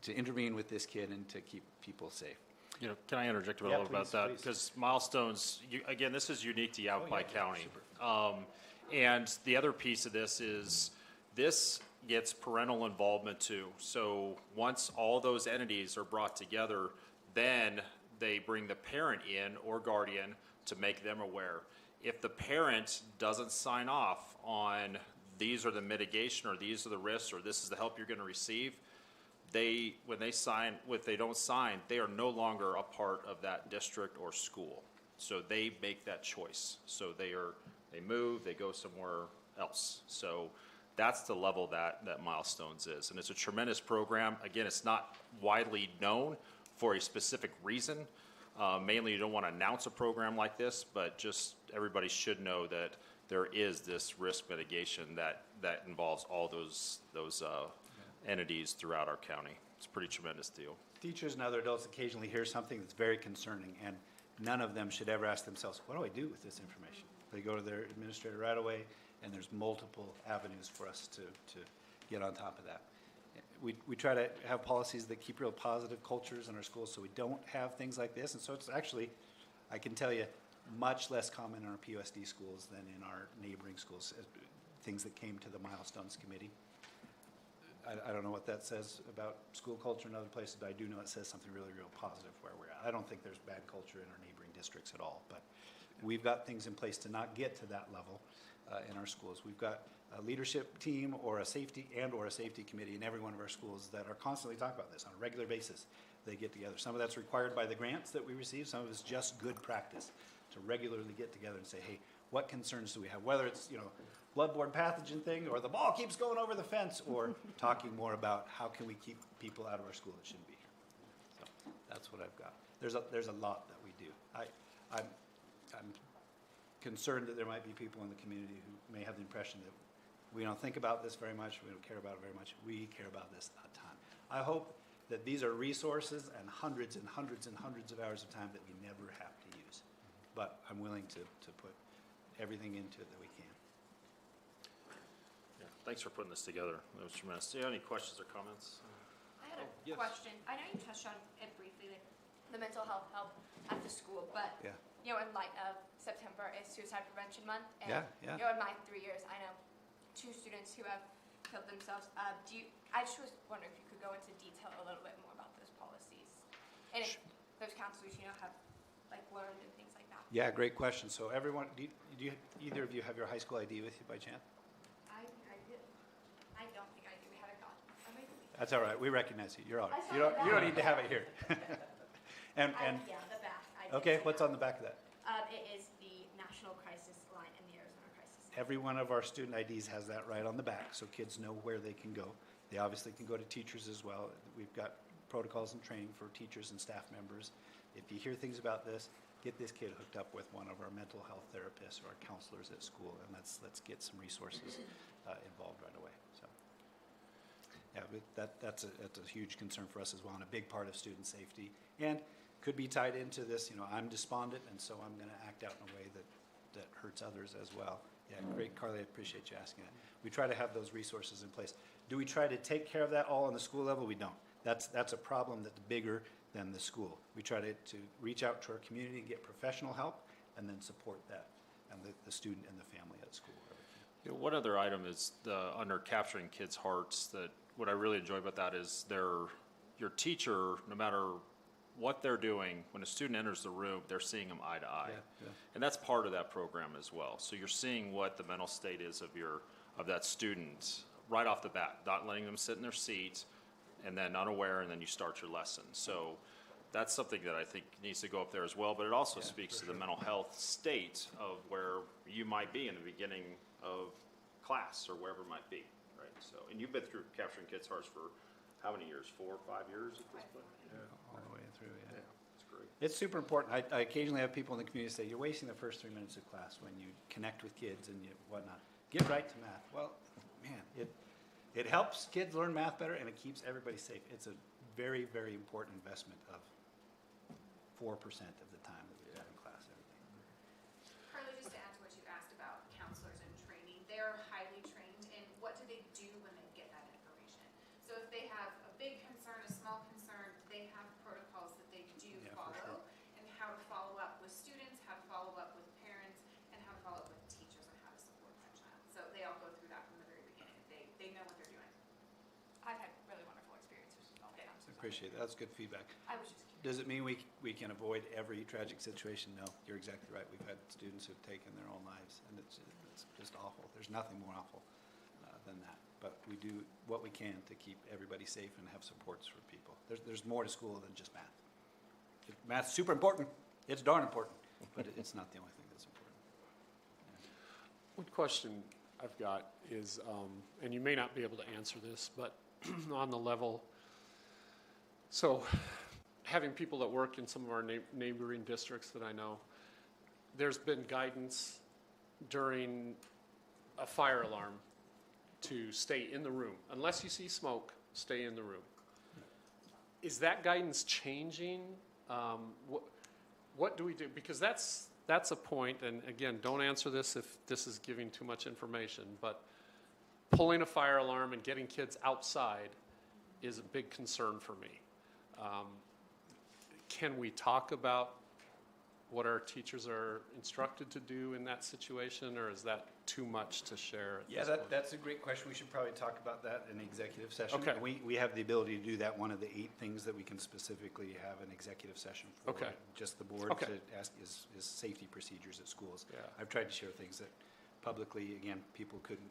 to intervene with this kid and to keep people safe? Can I interject a little about that? Because Milestones, again, this is unique to Yavapai County. And the other piece of this is this gets parental involvement too. So once all those entities are brought together, then they bring the parent in or guardian to make them aware. If the parent doesn't sign off on these are the mitigation or these are the risks or this is the help you're going to receive, when they don't sign, they are no longer a part of that district or school. So they make that choice. So they move, they go somewhere else. So that's the level that Milestones is. And it's a tremendous program. Again, it's not widely known for a specific reason. Mainly you don't want to announce a program like this, but just everybody should know that there is this risk mitigation that involves all those entities throughout our county. It's a pretty tremendous deal. Teachers and other adults occasionally hear something that's very concerning, and none of them should ever ask themselves, what do I do with this information? They go to their administrator right away, and there's multiple avenues for us to get on top of that. We try to have policies that keep real positive cultures in our schools so we don't have things like this. And so it's actually, I can tell you, much less common in our PUSD schools than in our neighboring schools, things that came to the Milestones Committee. I don't know what that says about school culture in other places, but I do know it says something really, real positive where we're at. I don't think there's bad culture in our neighboring districts at all, but we've got things in place to not get to that level in our schools. We've got a leadership team or a safety committee in every one of our schools that are constantly talking about this on a regular basis. They get together. Some of that's required by the grants that we receive. Some of it's just good practice to regularly get together and say, hey, what concerns do we have? Whether it's, bloodborne pathogen thing, or the ball keeps going over the fence, or talking more about how can we keep people out of our school that shouldn't be here. So that's what I've got. There's a lot that we do. I'm concerned that there might be people in the community who may have the impression that we don't think about this very much, we don't care about it very much. We care about this a ton. I hope that these are resources and hundreds and hundreds and hundreds of hours of time that we never have to use. But I'm willing to put everything into it that we can. Yeah, thanks for putting this together. That was tremendous. Do you have any questions or comments? I had a yes. question. I know you touched on it briefly, like the mental health help at the school, but Yeah. In light of September is Suicide Prevention Month, and Yeah. in my 3 years, I know 2 students who have killed themselves. I just was wondering if you could go into detail a little bit more about those policies, and if those counselors, have learned and things like that. Yeah, great question. So everyone, do you either of you have your high school ID with you by chance? I do. I don't think I do. We haven't gotten. That's all right. We recognize you. You're all right. I You don't need to have it here. and yeah, the back. okay, what's on the back of that? It is the National Crisis Line and the Arizona Crisis Line. Every one of our student IDs has that right on the back, so kids know where they can go. They obviously can go to teachers as well. We've got protocols and training for teachers and staff members. If you hear things about this, get this kid hooked up with one of our mental health therapists or our counselors at school, and let's get some resources involved right away. So, yeah, but that's a huge concern for us as well, and a big part of student safety, and could be tied into this. I'm despondent, and so I'm going to act out in a way that hurts others as well. Yeah, great, Carly. I appreciate you asking that. We try to have those resources in place. Do we try to take care of that all on the school level? We don't. That's a problem that's bigger than the school. We try to reach out to our community and get professional help, and then support that and the student and the family at school. One other item is under capturing kids' hearts. That what I really enjoy about that is your teacher, no matter what they're doing, when a student enters the room, they're seeing them eye to eye. Yeah. And that's part of that program as well. So you're seeing what the mental state is of that student right off the bat, not letting them sit in their seat and then unaware, and then you start your lesson. So that's something that I think needs to go up there as well, but it also speaks to the mental health state of where you might be in the beginning of class or wherever it might be, right? So, and you've been through capturing kids' hearts for how many years? 4 or 5 years at this point? Yeah, all the way through, yeah. That's great. It's super important. I occasionally have people in the community say, you're wasting the first 3 minutes of class when you connect with kids and whatnot. Get right to math. Well, man, it helps kids learn math better, and it keeps everybody safe. It's a very, very important investment of 4% of the time that we've got in class every day. Carly, just to add to what you asked about counselors and training, they're highly trained in what do they do when they get that information. So if they have a big concern, a small concern, they have protocols that they do follow, and how to follow up with students, how to follow up with parents, and how to follow up with teachers on how to support that child. So they all go through that from the very beginning. They know what they're doing. I've had really wonderful experiences with all the counselors. I appreciate that. That's good feedback. I was just curious. Does it mean we can avoid every tragic situation? No, you're exactly right. We've had students who've taken their own lives, and it's just awful. There's nothing more awful than that. But we do what we can to keep everybody safe and have supports for people. There's more to school than just math. Math's super important. It's darn important. but it's not the only thing that's important. One question I've got is, and you may not be able to answer this, but on the level, so having people that work in some of our neighboring districts that I know, there's been guidance during a fire alarm to stay in the room. Unless you see smoke, stay in the room. Is that guidance changing? What do we do? Because that's a point, and again, don't answer this if this is giving too much information, but pulling a fire alarm and getting kids outside is a big concern for me. Can we talk about what our teachers are instructed to do in that situation, or is that too much to share at this point? That's a great question. We should probably talk about that in the executive session. Okay. We have the ability to do that. One of the 8 things that we can specifically have an executive session for. Okay. Just the board Okay. to ask is safety procedures at schools. Yeah. I've tried to share things that publicly, again, people couldn't,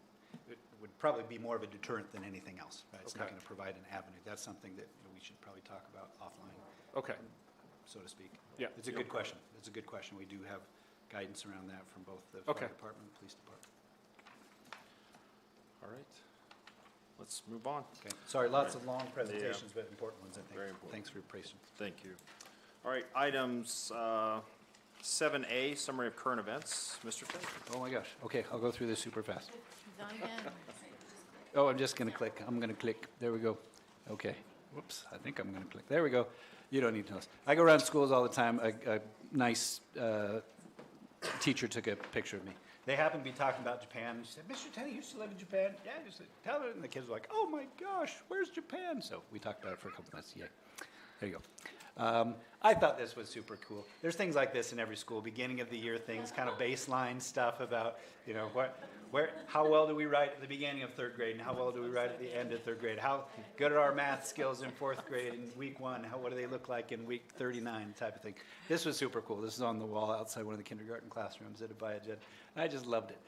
it would probably be more of a deterrent than anything else. Right? It's not Okay. going to provide an avenue. That's something that we should probably talk about offline. Okay. So to speak. Yeah. It's a good question. It's a good question. We do have guidance around that from both the Okay. fire department and police department. All right. Let's move on. Okay. Sorry, lots of long presentations, but important ones, I think. Very important. Thanks for your patience. Thank you. All right, items 7A, summary of current events. Mr. Fay. Oh my gosh. Okay, I'll go through this super fast. Not again. Oh, I'm just going to click. I'm going to click. There we go. Okay. Whoops. I think I'm going to click. There we go. You don't need to know this. I go around schools all the time. A nice teacher took a picture of me. They happened to be talking about Japan. And she said, Mr. Tenney, you used to live in Japan? Yeah. I said, tell her. And the kids were like, oh my gosh, where's Japan? So we talked about it for a couple minutes. Yeah. There you go. I thought this was super cool. There's things like this in every school, beginning of the year things, kind of baseline stuff about, you know, how well do we write at the beginning of 3rd grade and how well do we write at the end of 3rd grade? How good are our math skills in 4th grade in week 1? What do they look like in week 39 type of thing? This was super cool. This is on the wall outside one of the kindergarten classrooms at Abayajan. I just loved it.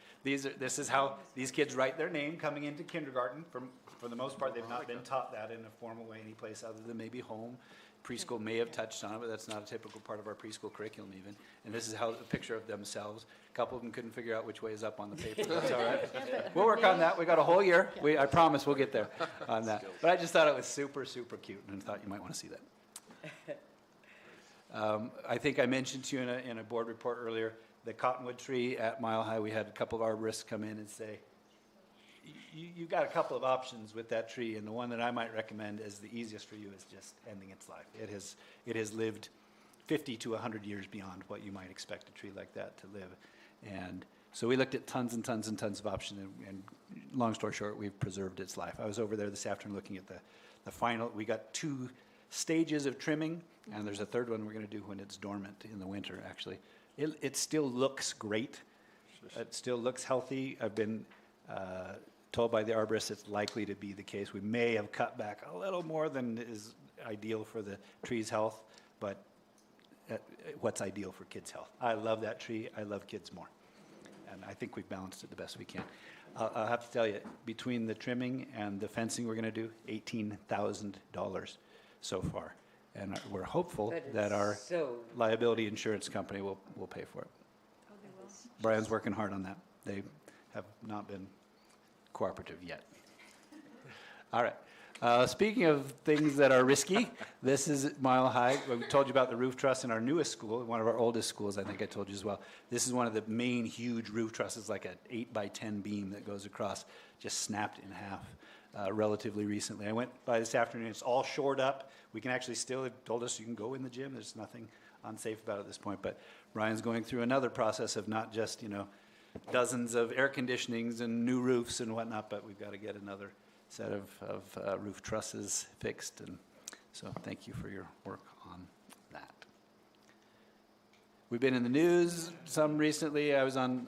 This is how these kids write their name coming into kindergarten. For the most part, they've not been taught that in a formal way anyplace other than maybe home. Preschool may have touched on it, but that's not a typical part of our preschool curriculum even. And this is how a picture of themselves. A couple of them couldn't figure out which way is up on the paper. That's all right. We'll work on that. We got a whole year. I promise we'll get there on that. But I just thought it was super, super cute and thought you might want to see that. I think I mentioned to you in a board report earlier, the cottonwood tree at Mile High, we had a couple of arborists come in and say, you've got a couple of options with that tree, and the one that I might recommend as the easiest for you is just ending its life. It has lived 50 to 100 years beyond what you might expect a tree like that to live. And so we looked at tons and tons and tons of options, and long story short, we've preserved its life. I was over there this afternoon looking at the final. We got 2 stages of trimming, and there's a 3rd one we're going to do when it's dormant in the winter, actually. It still looks great. It still looks healthy. I've been told by the arborist it's likely to be the case. We may have cut back a little more than is ideal for the tree's health, but what's ideal for kids' health? I love that tree. I love kids more. And I think we've balanced it the best we can. I'll have to tell you, between the trimming and the fencing we're going to do, $18,000 so far. And we're hopeful that our liability insurance company will pay for it. Oh, they will? Brian's working hard on that. They have not been cooperative yet. All right. Speaking of things that are risky, this is Mile High. We told you about the roof truss in our newest school, one of our oldest schools, I think I told you as well. This is one of the main huge roof trusses, like an 8x10 beam that goes across, just snapped in half relatively recently. I went by this afternoon. It's all shored up. We can actually still, they've told us you can go in the gym. There's nothing unsafe about it at this point. But Ryan's going through another process of not just, dozens of air conditionings and new roofs and whatnot, but we've got to get another set of roof trusses fixed. And so thank you for your work on that. We've been in the news some recently. I was on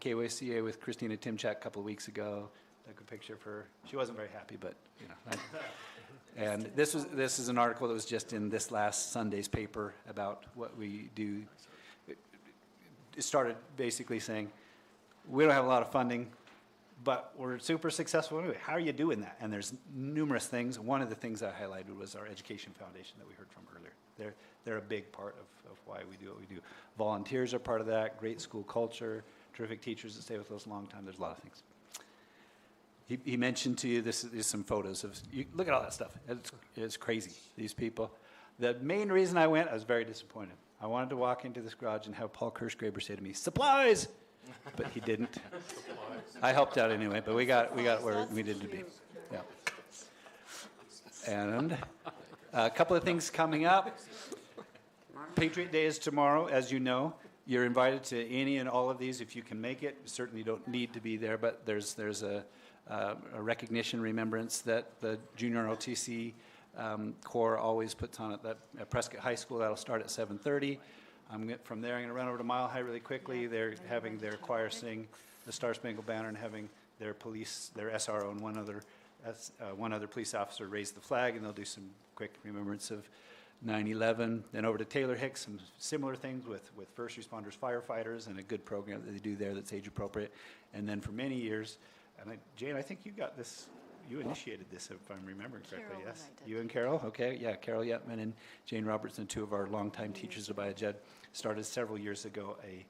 KYCA with Christina Timchak a couple of weeks ago. Took a picture of her. She wasn't very happy, but and this is an article that was just in this last Sunday's paper about what we do. It started basically saying, we don't have a lot of funding, but we're super successful anyway. How are you doing that? And there's numerous things. One of the things I highlighted was our education foundation that we heard from earlier. They're a big part of why we do what we do. Volunteers are part of that, great school culture, terrific teachers that stay with us a long time. There's a lot of things. He mentioned to you, this is some photos of, look at all that stuff. It's crazy, these people. The main reason I went, I was very disappointed. I wanted to walk into this garage and have Paul Kirschgraber say to me, "Supplies!" But he didn't. I helped out anyway, but we got where we needed to be. Yeah. And a couple of things coming up. Patriot Day is tomorrow, as you know. You're invited to any and all of these if you can make it. You certainly don't need to be there, but there's a recognition, remembrance that the Junior ROTC Corps always puts on at Prescott High School. That'll start at 7:30. From there, I'm going to run over to Mile High really quickly. They're having their choir sing the Star Spangled Banner and having their SRO, and one other police officer raise the flag, and they'll do some quick remembrance of 9/11. Then over to Taylor Hicks, some similar things with first responders, firefighters, and a good program that they do there that's age appropriate. And then for many years, and Jane, I think you got this. You initiated this, if I'm remembering correctly, Carol yes? and I did. You and Carol? Okay, yeah, Carol Yetman and Jane Robertson, two of our longtime teachers at Abaya Jed, started several years ago a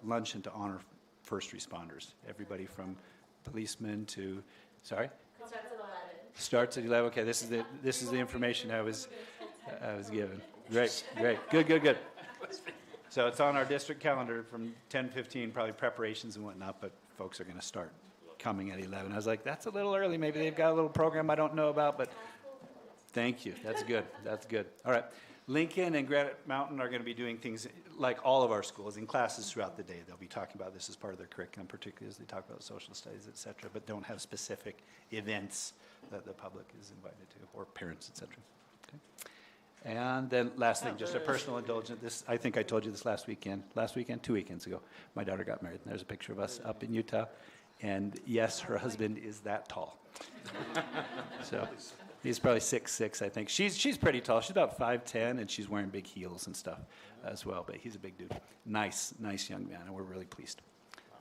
luncheon to honor first responders. Everybody from policemen to, sorry? Starts at 11. Okay, this is the information I was given. Great, good. So it's on our district calendar from 10:15, probably preparations and whatnot, but folks are going to start coming at 11. I was like, that's a little early. Maybe they've got a little program I don't know about, but thank you. That's good. All right. Lincoln and Granite Mountain are going to be doing things like all of our schools in classes throughout the day. They'll be talking about this as part of their curriculum, particularly as they talk about social studies, et cetera, but don't have specific events that the public is invited to, or parents, et cetera. Okay. And then last thing, just a personal indulgence. I think I told you this last weekend, 2 weekends ago, my daughter got married. And there's a picture of us up in Utah. And yes, her husband is that tall. So he's probably 6'6", I think. She's pretty tall. She's about 5'10", and she's wearing big heels and stuff as well. But he's a big dude. Nice young man, and we're really pleased.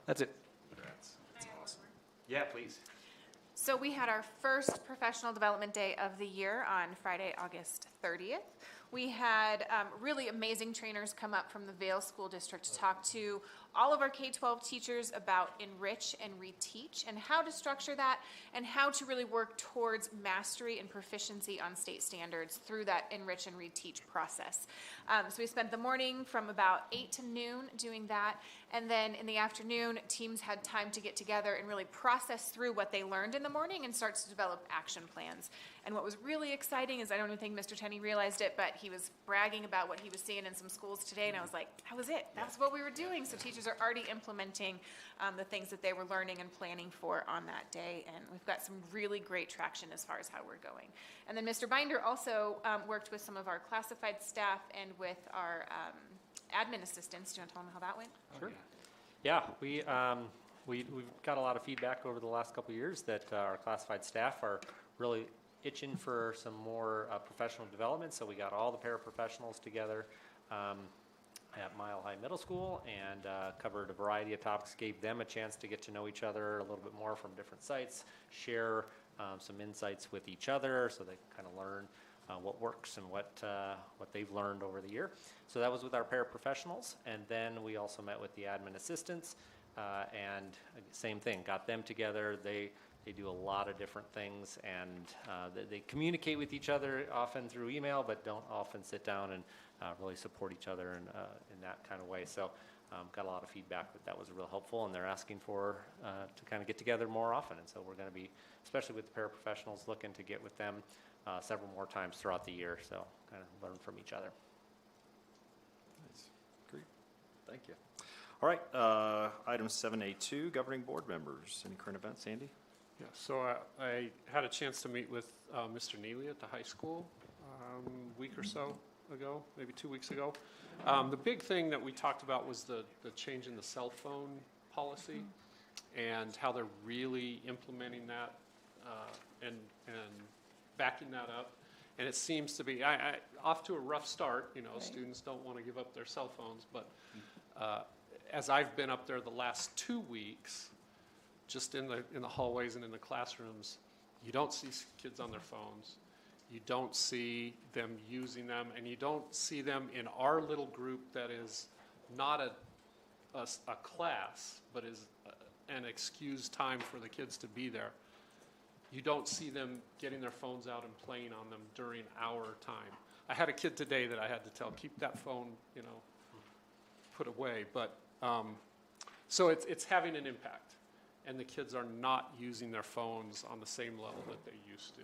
That's it. That's awesome. Yeah, please. So we had our first professional development day of the year on Friday, August 30th. We had really amazing trainers come up from the Vail School District to talk to all of our K-12 teachers about enrich and reteach and how to structure that and how to really work towards mastery and proficiency on state standards through that enrich and reteach process. So we spent the morning from about 8 to noon doing that, and then in the afternoon, teams had time to get together and really process through what they learned in the morning and start to develop action plans. And what was really exciting is, I don't even think Mr. Tenney realized it, but he was bragging about what he was seeing in some schools today, and I was like, that was it. That's what we were doing. So teachers are already implementing the things that they were learning and planning for on that day, and we've got some really great traction as far as how we're going. And then Mr. Binder also worked with some of our classified staff and with our admin assistants. Do you want to tell them how that went? Sure. Yeah, we've got a lot of feedback over the last couple of years that our classified staff are really itching for some more professional development. So we got all the paraprofessionals together at Mile High Middle School and covered a variety of topics, gave them a chance to get to know each other a little bit more from different sites, share some insights with each other so they can kind of learn what works and what they've learned over the year. So that was with our paraprofessionals, and then we also met with the admin assistants, and same thing, got them together. They do a lot of different things, and they communicate with each other often through email, but don't often sit down and really support each other in that kind of way. So got a lot of feedback that was real helpful, and they're asking for to kind of get together more often. And so we're going to be, especially with the paraprofessionals, looking to get with them several more times throughout the year. So kind of learn from each other. Nice. Great. Thank you. All right. Item 7A2, governing board members. Any current events, Andy? Yeah, so I had a chance to meet with Mr. Neely at the high school a week or so ago, maybe 2 weeks ago. The big thing that we talked about was the change in the cell phone policy and how they're really implementing that and backing that up. And it seems to be off to a rough start. You know, right. Students don't want to give up their cell phones, but as I've been up there the last 2 weeks, just in the hallways and in the classrooms, you don't see kids on their phones. You don't see them using them, and you don't see them in our little group that is not a class, but is an excused time for the kids to be there. You don't see them getting their phones out and playing on them during our time. I had a kid today that I had to tell, keep that phone, put away. But so it's having an impact, and the kids are not using their phones on the same level that they used to.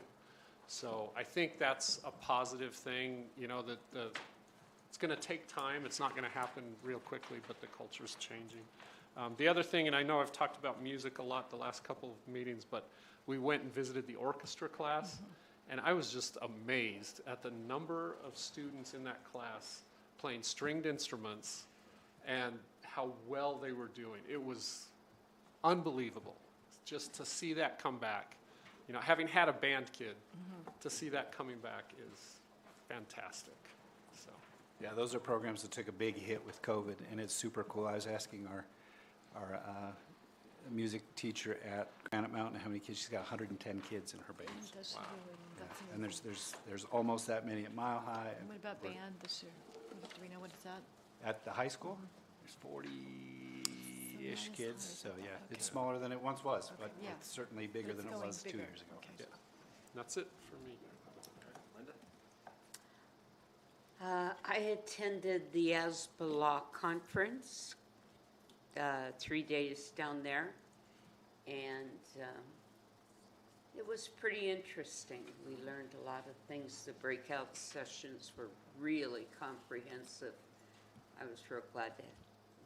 So I think that's a positive thing. That it's going to take time. It's not going to happen real quickly, but the culture's changing. The other thing, and I know I've talked about music a lot the last couple of meetings, but we went and visited the orchestra class, and I was just amazed at the number of students in that class playing stringed instruments and how well they were doing. It was unbelievable just to see that come back. Having had a band kid, to see that coming back is fantastic. So, Yeah, those are programs that took a big hit with COVID, and it's super cool. I was asking our music teacher at Granite Mountain how many kids. She's got 110 kids in her band. Does she Wow. really? That's And amazing. there's almost that many at Mile High. And what about band this year? Do we know what it's at? At the high school, there's 40-ish So not as kids. high as So I thought. yeah, Okay. it's smaller than it once was, but yeah. it's certainly bigger It's than it going was 2 bigger. years ago. Okay. yeah, that's it for me. I attended the ASBA Law Conference, 3 days down there, and it was pretty interesting. We learned a lot of things. The breakout sessions were really comprehensive. I was real glad to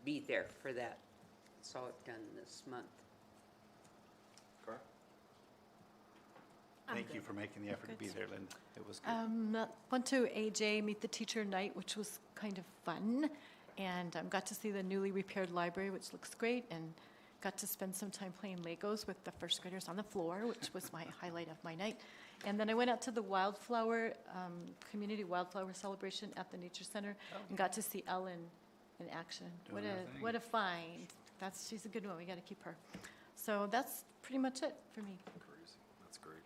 be there for that. Saw it done this month. Thank you for making the effort to be there, Linda. It was good. Went to AJ Meet the Teacher night, which was kind of fun, and got to see the newly repaired library, which looks great, and got to spend some time playing Legos with the first graders on the floor, which was my highlight of my night. And then I went out to the wildflower, community wildflower celebration at the Nature Center, and got to see Ellen in action. Doing her thing. What a find! She's a good one. We got to keep her. So that's pretty much it for me. That's great.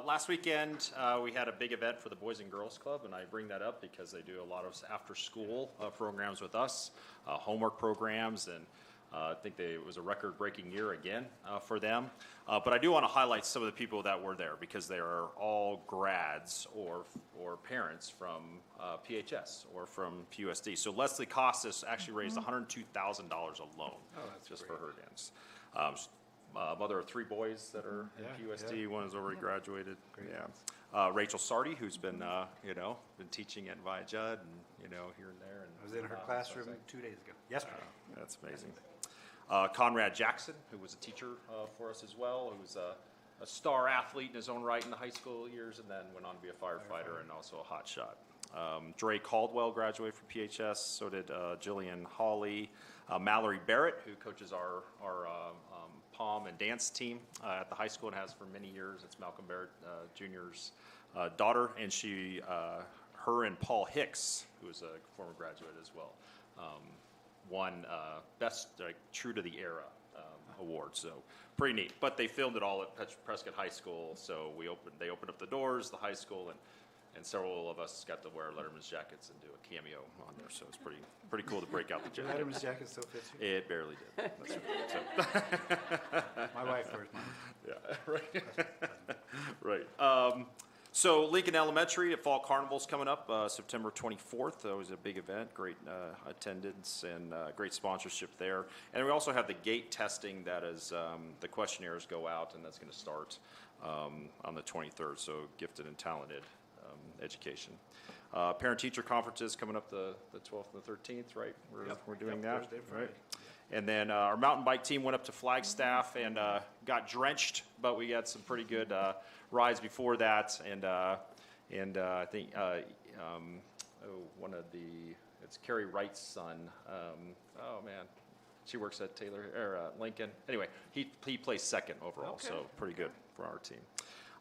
Last weekend, we had a big event for the Boys and Girls Club, and I bring that up because they do a lot of after-school programs with us, homework programs, and I think it was a record-breaking year again for them. But I do want to highlight some of the people that were there because they are all grads or parents from PHS or from PUSD. So Leslie Costas actually raised $102,000 alone just for her dance. Mother of 3 boys that are in PUSD. One is already graduated. Yeah. Rachel Sardi, who's been been teaching at Vi Judd and here and there. And I was in her classroom 2 days ago. Yesterday. That's amazing. Conrad Jackson, who was a teacher for us as well, who was a star athlete in his own right in the high school years, and then went on to be a firefighter and also a hot shot. Dre Caldwell graduated from PHS. So did Jillian Hawley. Mallory Barrett, who coaches our pom and dance team at the high school and has for many years. It's Malcolm Barrett Jr.'s daughter, and her and Paul Hicks, who is a former graduate as well, won Best True to the Era award. So pretty neat. But they filmed it all at Prescott High School. So they opened up the doors, the high school, and several of us got to wear Letterman's jackets and do a cameo on there. So it's pretty cool to break out the jacket. Letterman's jacket still fits you? It barely did. That's right. So. My wife wears mine. Yeah, right. So Lincoln Elementary at Fall Carnival's coming up September 24th. That was a big event, great attendance and great sponsorship there. And we also have the gate testing that is, the questionnaires go out, and that's going to start on the 23rd, so gifted and talented education. Parent-teacher conferences coming up the 12th and the 13th, right? We're doing that, Thursday, right? And then our mountain bike team went up to Flagstaff and got drenched, but we had some pretty good rides before that. And I think it's Carrie Wright's son. Oh man, she works at Lincoln. Anyway, he plays second overall, so pretty good for our team.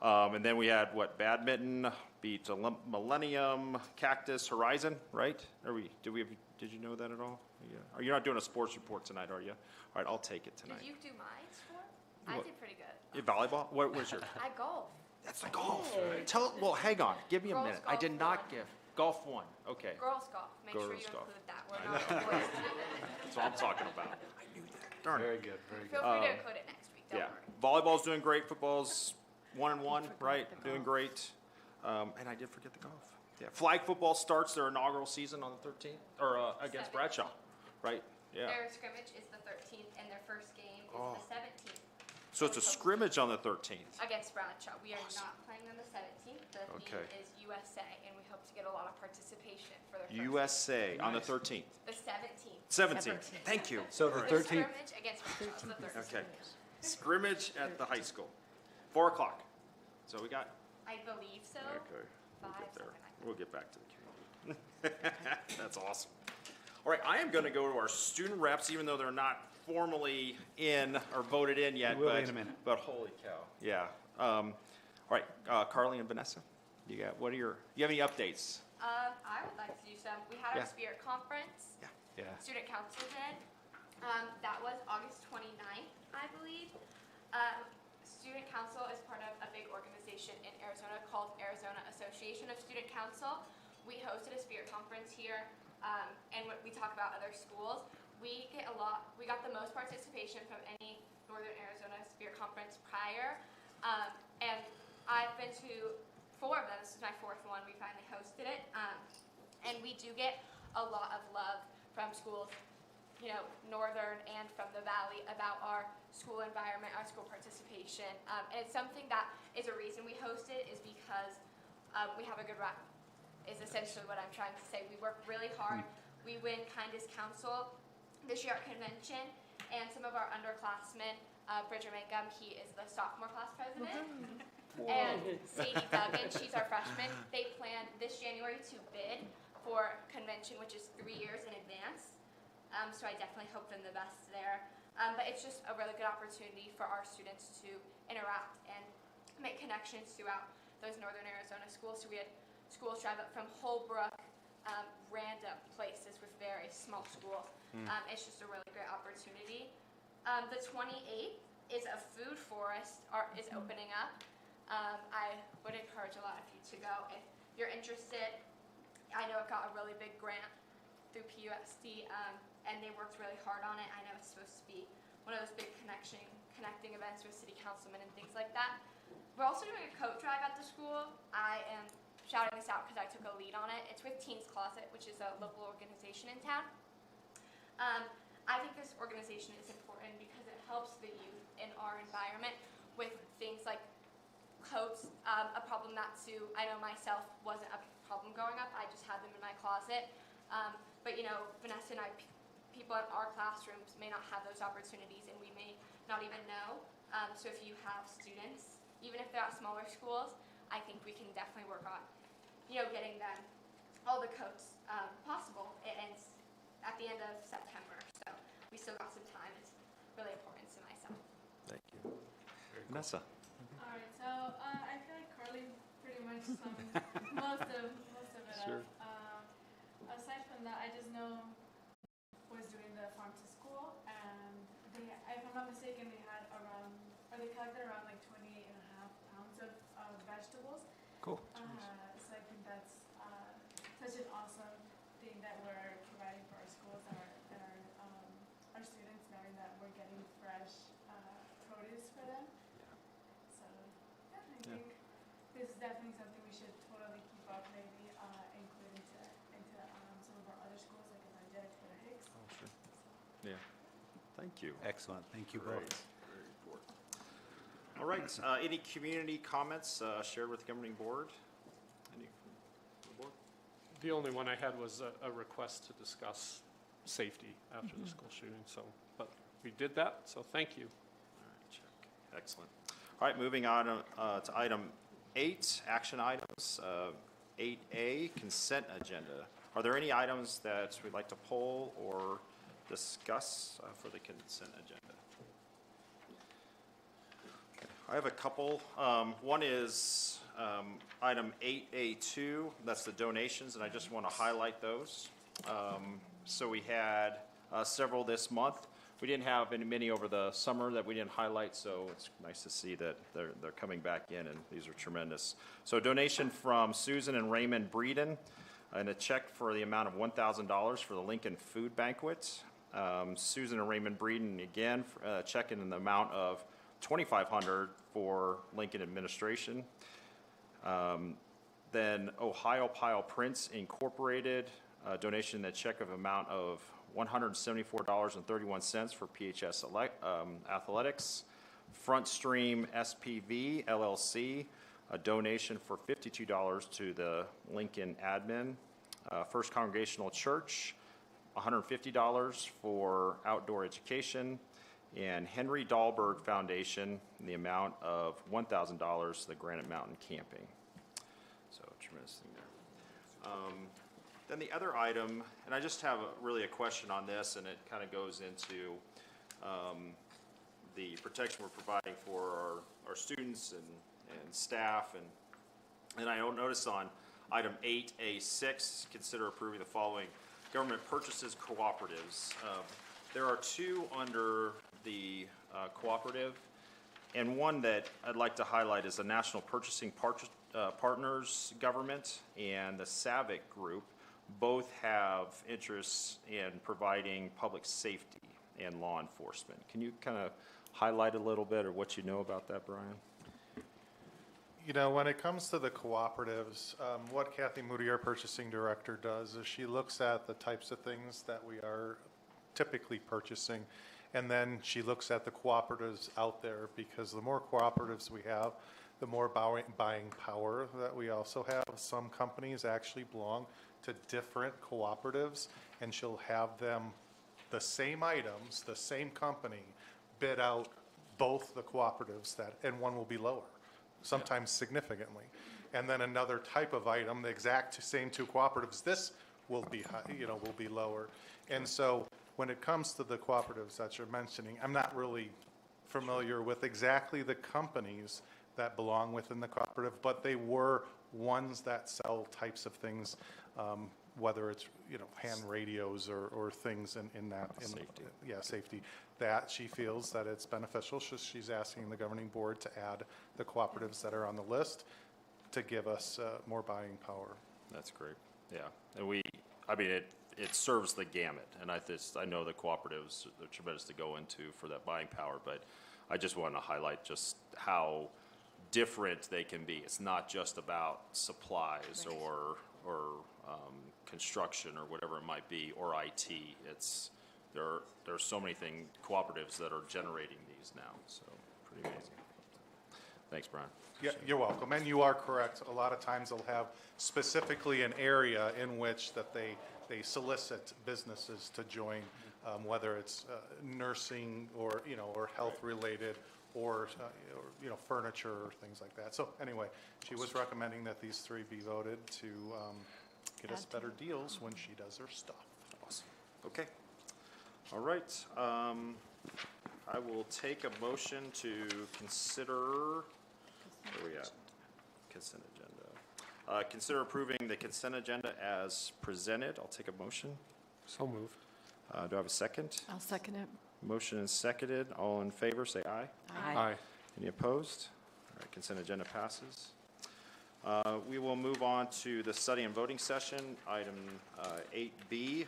And then we had badminton beat Millennium, Cactus, Horizon, right? Did you know that at all? Yeah. You're not doing a sports report tonight, are you? All right, I'll take it tonight. Did you do my sport? I did pretty good. Volleyball? What was your? I golf. That's the golf. Well, hang on. Give me a Girls minute. I did golf not won. give. Golf one. Okay. Girls golf. Make sure Girls you golf. include that. We're not a boys team. That's what I'm talking about. Darn it. Very good, very good. Feel free to include it next week. Don't Yeah. worry. Volleyball's doing great. Football's 1-1, right? Doing great. And I did forget the golf. Yeah. Flag football starts their inaugural season on the 13th, or against 17th. Bradshaw, right? Yeah. Their scrimmage is the 13th, and their first game is the 17th. So it's a scrimmage on the 13th. Against Bradshaw. We are not playing on the 17th. The Okay. theme is USA, and we hope to get a lot of participation for their first USA on the 13th. The 17th. 17th. Thank you. So the The 13th, scrimmage against Bradshaw is the 13th. Okay. Scrimmage at the high school. 4 o'clock. So we got. I believe so. Okay. We'll 5, get there. something like that. We'll get back to the community. That's awesome. All right, I am going to go to our student reps, even though they're not formally in or voted in yet. We will but, in a minute. But holy cow, yeah. All right, Carly and Vanessa, you have any updates? I would like to do some. We had our Yeah. Spirit Conference. yeah. Student Council did. That was August 29th, I believe. Student Council is part of a big organization in Arizona called Arizona Association of Student Council. We hosted a Spirit Conference here, and when we talk about other schools, we got the most participation from any Northern Arizona Spirit Conference prior, and I've been to 4 of them. This is my 4th one. We finally hosted it, and we do get a lot of love from schools, Northern and from the Valley, about our school environment, our school participation. And it's something that is a reason we host it, is because we have a good rep, is essentially what I'm trying to say. We work really hard. We win Kindest Council this year at convention, and some of our underclassmen, Bridger Mangum, he is the sophomore class president, and Sadie Duggan, she's our freshman. They plan this January to bid for convention, which is 3 years in advance. So I definitely hope them the best there. But it's just a really good opportunity for our students to interact and make connections throughout those Northern Arizona schools. So we had schools drive up from Holbrook, random places with very small schools. It's just a really great opportunity. The 28th is a food forest is opening up. I would encourage a lot of you to go if you're interested. I know it got a really big grant through PUSD, and they worked really hard on it. I know it's supposed to be one of those big connecting events with city councilmen and things like that. We're also doing a coat drive at the school. I am shouting this out because I took a lead on it. It's with Teens Closet, which is a local organization in town. I think this organization is important because it helps the youth in our environment with things like coats, a problem that Sue, I know myself, wasn't a problem growing up. I just had them in my closet. But Vanessa and I, people in our classrooms may not have those opportunities, and we may not even know. So if you have students, even if they're at smaller schools, I think we can definitely work on, getting them all the coats possible. It ends at the end of September, so we still got some time. It's really important to myself. Thank you. Vanessa. All right, so I feel like Carly pretty much summed most of it Sure. up. Aside from that, I just know was doing the farm to school, and they, if I'm not mistaken, they collected around like 28.5 pounds of vegetables. Cool. So I think that's such an awesome thing that we're providing for our schools and our students, knowing that we're getting fresh produce for them. So yeah, I think this is definitely something we should totally keep up, maybe include into some of our other schools, like if I did at Taylor Hicks. Oh, sure. Yeah. Thank you. Excellent. Thank you Great. both. Very important. All right. Any community comments shared with the governing board? Any from the board? The only one I had was a request to discuss safety after the school shooting, but we did that, so thank you. All right, check. Excellent. All right, moving on to item 8, action items. 8A, consent agenda. Are there any items that we'd like to poll or discuss for the consent agenda? Okay, I have a couple. One is item 8A2, that's the donations, and I just want to highlight those. So we had several this month. We didn't have many over the summer that we didn't highlight, so it's nice to see that they're coming back in, and these are tremendous. So donation from Susan and Raymond Breeden, and a check for the amount of $1,000 for the Lincoln Food Banquet. Susan and Raymond Breeden, again, check in the amount of $2,500 for Lincoln administration. Then Ohio Pile Prints Incorporated, donation, a check of amount of $174.31 for PHS athletics. Front Stream SPV LLC, a donation for $52 to the Lincoln admin. First Congregational Church, $150 for outdoor education. And Henry Dahlberg Foundation, in the amount of $1,000 to the Granite Mountain Camping. So tremendous thing there. Then the other item, and I just have really a question on this, and it kind of goes into the protection we're providing for our students and staff. And I noticed on item 8A6, consider approving the following government purchases cooperatives. There are two under the cooperative, and one that I'd like to highlight is the National Purchasing Partners Government and the SAVIC Group. Both have interests in providing public safety and law enforcement. Can you kind of highlight a little bit or what you know about that, Brian? You know, when it comes to the cooperatives, what Kathy Moody, our purchasing director, does is she looks at the types of things that we are typically purchasing, and then she looks at the cooperatives out there, because the more cooperatives we have, the more buying power that we also have. Some companies actually belong to different cooperatives, and she'll have them, the same items, the same company, bid out both the cooperatives, and one will be lower, sometimes significantly. And then another type of item, the exact same two cooperatives, this will be will be lower. And so when it comes to the cooperatives that you're mentioning, I'm not really familiar with exactly the companies that belong within the cooperative, but they were ones that sell types of things, whether it's hand radios or things in that safety. Safety. That she feels that it's beneficial. She's asking the governing board to add the cooperatives that are on the list to give us more buying power. That's great. Yeah, and it serves the gamut, and I know the cooperatives are tremendous to go into for that buying power, but I just want to highlight just how different they can be. It's not just about supplies or construction or whatever it might be, or IT. There are so many cooperatives that are generating these now, so pretty amazing. Thanks, Brian. Yeah, you're welcome, and you are correct. A lot of times they'll have specifically an area in which that they solicit businesses to join, whether it's nursing or or health related, or furniture or things like that. So anyway, she was recommending that these three be voted to get us better deals when she does her stuff. Awesome. Okay. All right. I will take a motion to consider. Where are we at? Consent agenda. Consider approving the consent agenda as presented. I'll take a motion. So moved. Do I have a second? I'll second it. Motion is seconded. All in favor, say aye. Aye. Any opposed? All right, consent agenda passes. We will move on to the study and voting session, item 8B.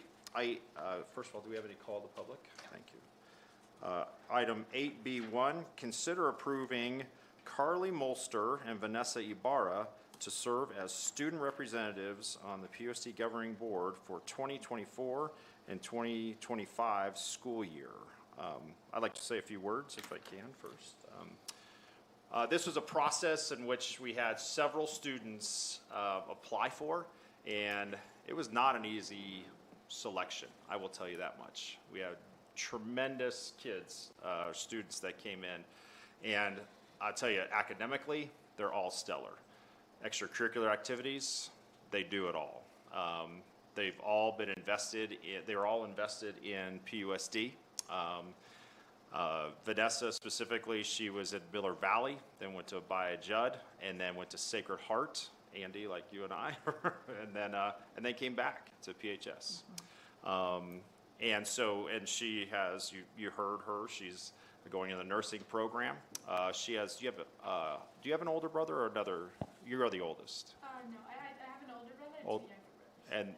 First of all, do we have any call to the public? Thank you. Item 8B1, consider approving Carly Molster and Vanessa Ibarra to serve as student representatives on the PUSD governing board for 2024 and 2025 school year. I'd like to say a few words, if I can, first. This was a process in which we had several students apply for, and it was not an easy selection, I will tell you that much. We had tremendous students that came in, and I'll tell you, academically, they're all stellar. Extracurricular activities, they do it all. They've all been they're all invested in PUSD. Vanessa specifically, she was at Miller Valley, then went to Abaya Judd, and then went to Sacred Heart, Andy, like you and I, and then came back to PHS. And she has, you heard her, she's going in the nursing program. Do you have an older brother or another? You are the oldest. No, I have an older brother and two younger brothers.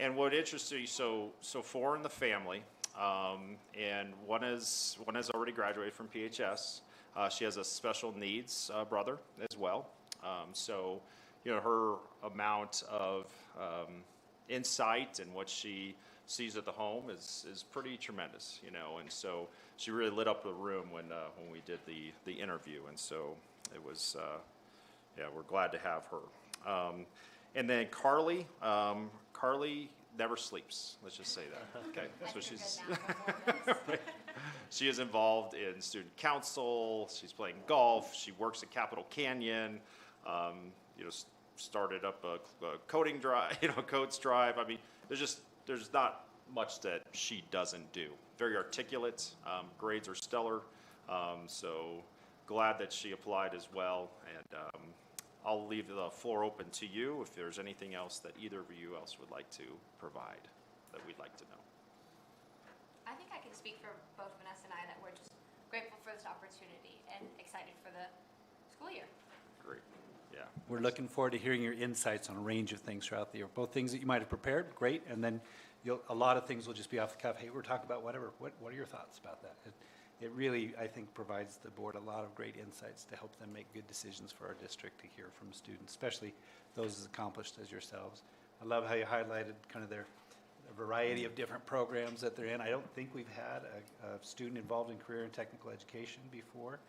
And what interests you, so four in the family, and one has already graduated from PHS. She has a special needs brother as well. So, her amount of insight and what she sees at the home is pretty tremendous, and so she really lit up the room when we did the interview, and so it was, we're glad to have her. And then Carly never sleeps, let's just say that, okay? So she is involved in student council, she's playing golf, she works at Capitol Canyon, started up a coding drive, codes drive. I mean, there's not much that she doesn't do. Very articulate, grades are stellar, so glad that she applied as well, and I'll leave the floor open to you if there's anything else that either of you else would like to provide that we'd like to know. I think I can speak for both Vanessa and I that we're just grateful for this opportunity and excited for the school year. Great, yeah. We're looking forward to hearing your insights on a range of things throughout the year, both things that you might have prepared, great, and then a lot of things will just be off the cuff. Hey, we're talking about whatever. What are your thoughts about that? It really, I think, provides the board a lot of great insights to help them make good decisions for our district to hear from students, especially those as accomplished as yourselves. I love how you highlighted kind of their variety of different programs that they're in. I don't think we've had a student involved in career and technical education before,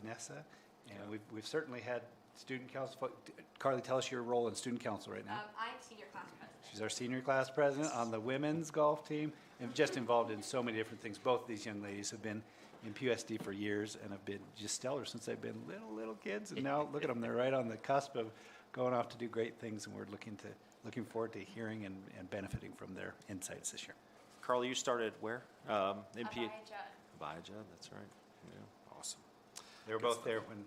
Vanessa, and we've certainly had student council. Carly, tell us your role in student council right now. I'm senior class president. She's our senior class president on the women's golf team, and just involved in so many different things. Both of these young ladies have been in PUSD for years and have been just stellar since they've been little kids, and now look at them, they're right on the cusp of going off to do great things, and we're looking forward to hearing and benefiting from their insights this year. Carly, you started where? In Abijah. Abijah, that's right. Yeah, awesome. They were both there when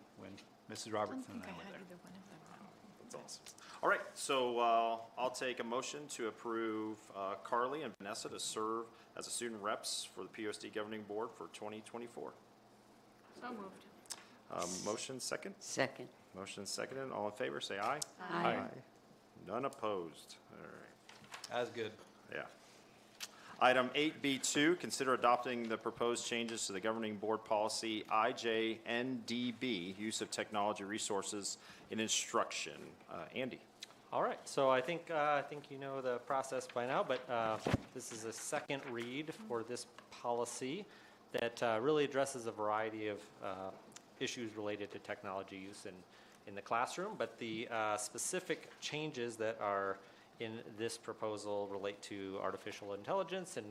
Mrs. Robertson and I were there. either one of them. That's awesome. All right, so I'll take a motion to approve Carly and Vanessa to serve as a student reps for the PUSD Governing Board for 2024. So moved. Motion second? Second. Motion seconded. All in favor, say aye. Aye. None opposed. All right. That was good. Yeah. Item 8B2, consider adopting the proposed changes to the governing board policy IJNDB, use of technology resources in instruction. Andy. All right, so I think you know the process by now, but this is a second read for this policy that really addresses a variety of issues related to technology use in the classroom, but the specific changes that are in this proposal relate to artificial intelligence and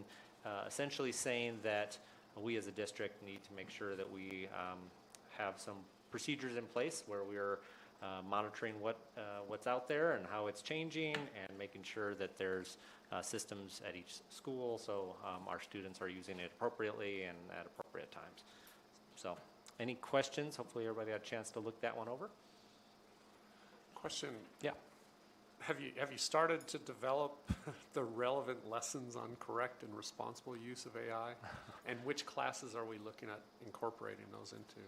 essentially saying that we as a district need to make sure that we have some procedures in place where we're monitoring what's out there and how it's changing and making sure that there's systems at each school so our students are using it appropriately and at appropriate times. So any questions? Hopefully everybody had a chance to look that one over. Question. Yeah. Have you started to develop the relevant lessons on correct and responsible use of AI? And which classes are we looking at incorporating those into?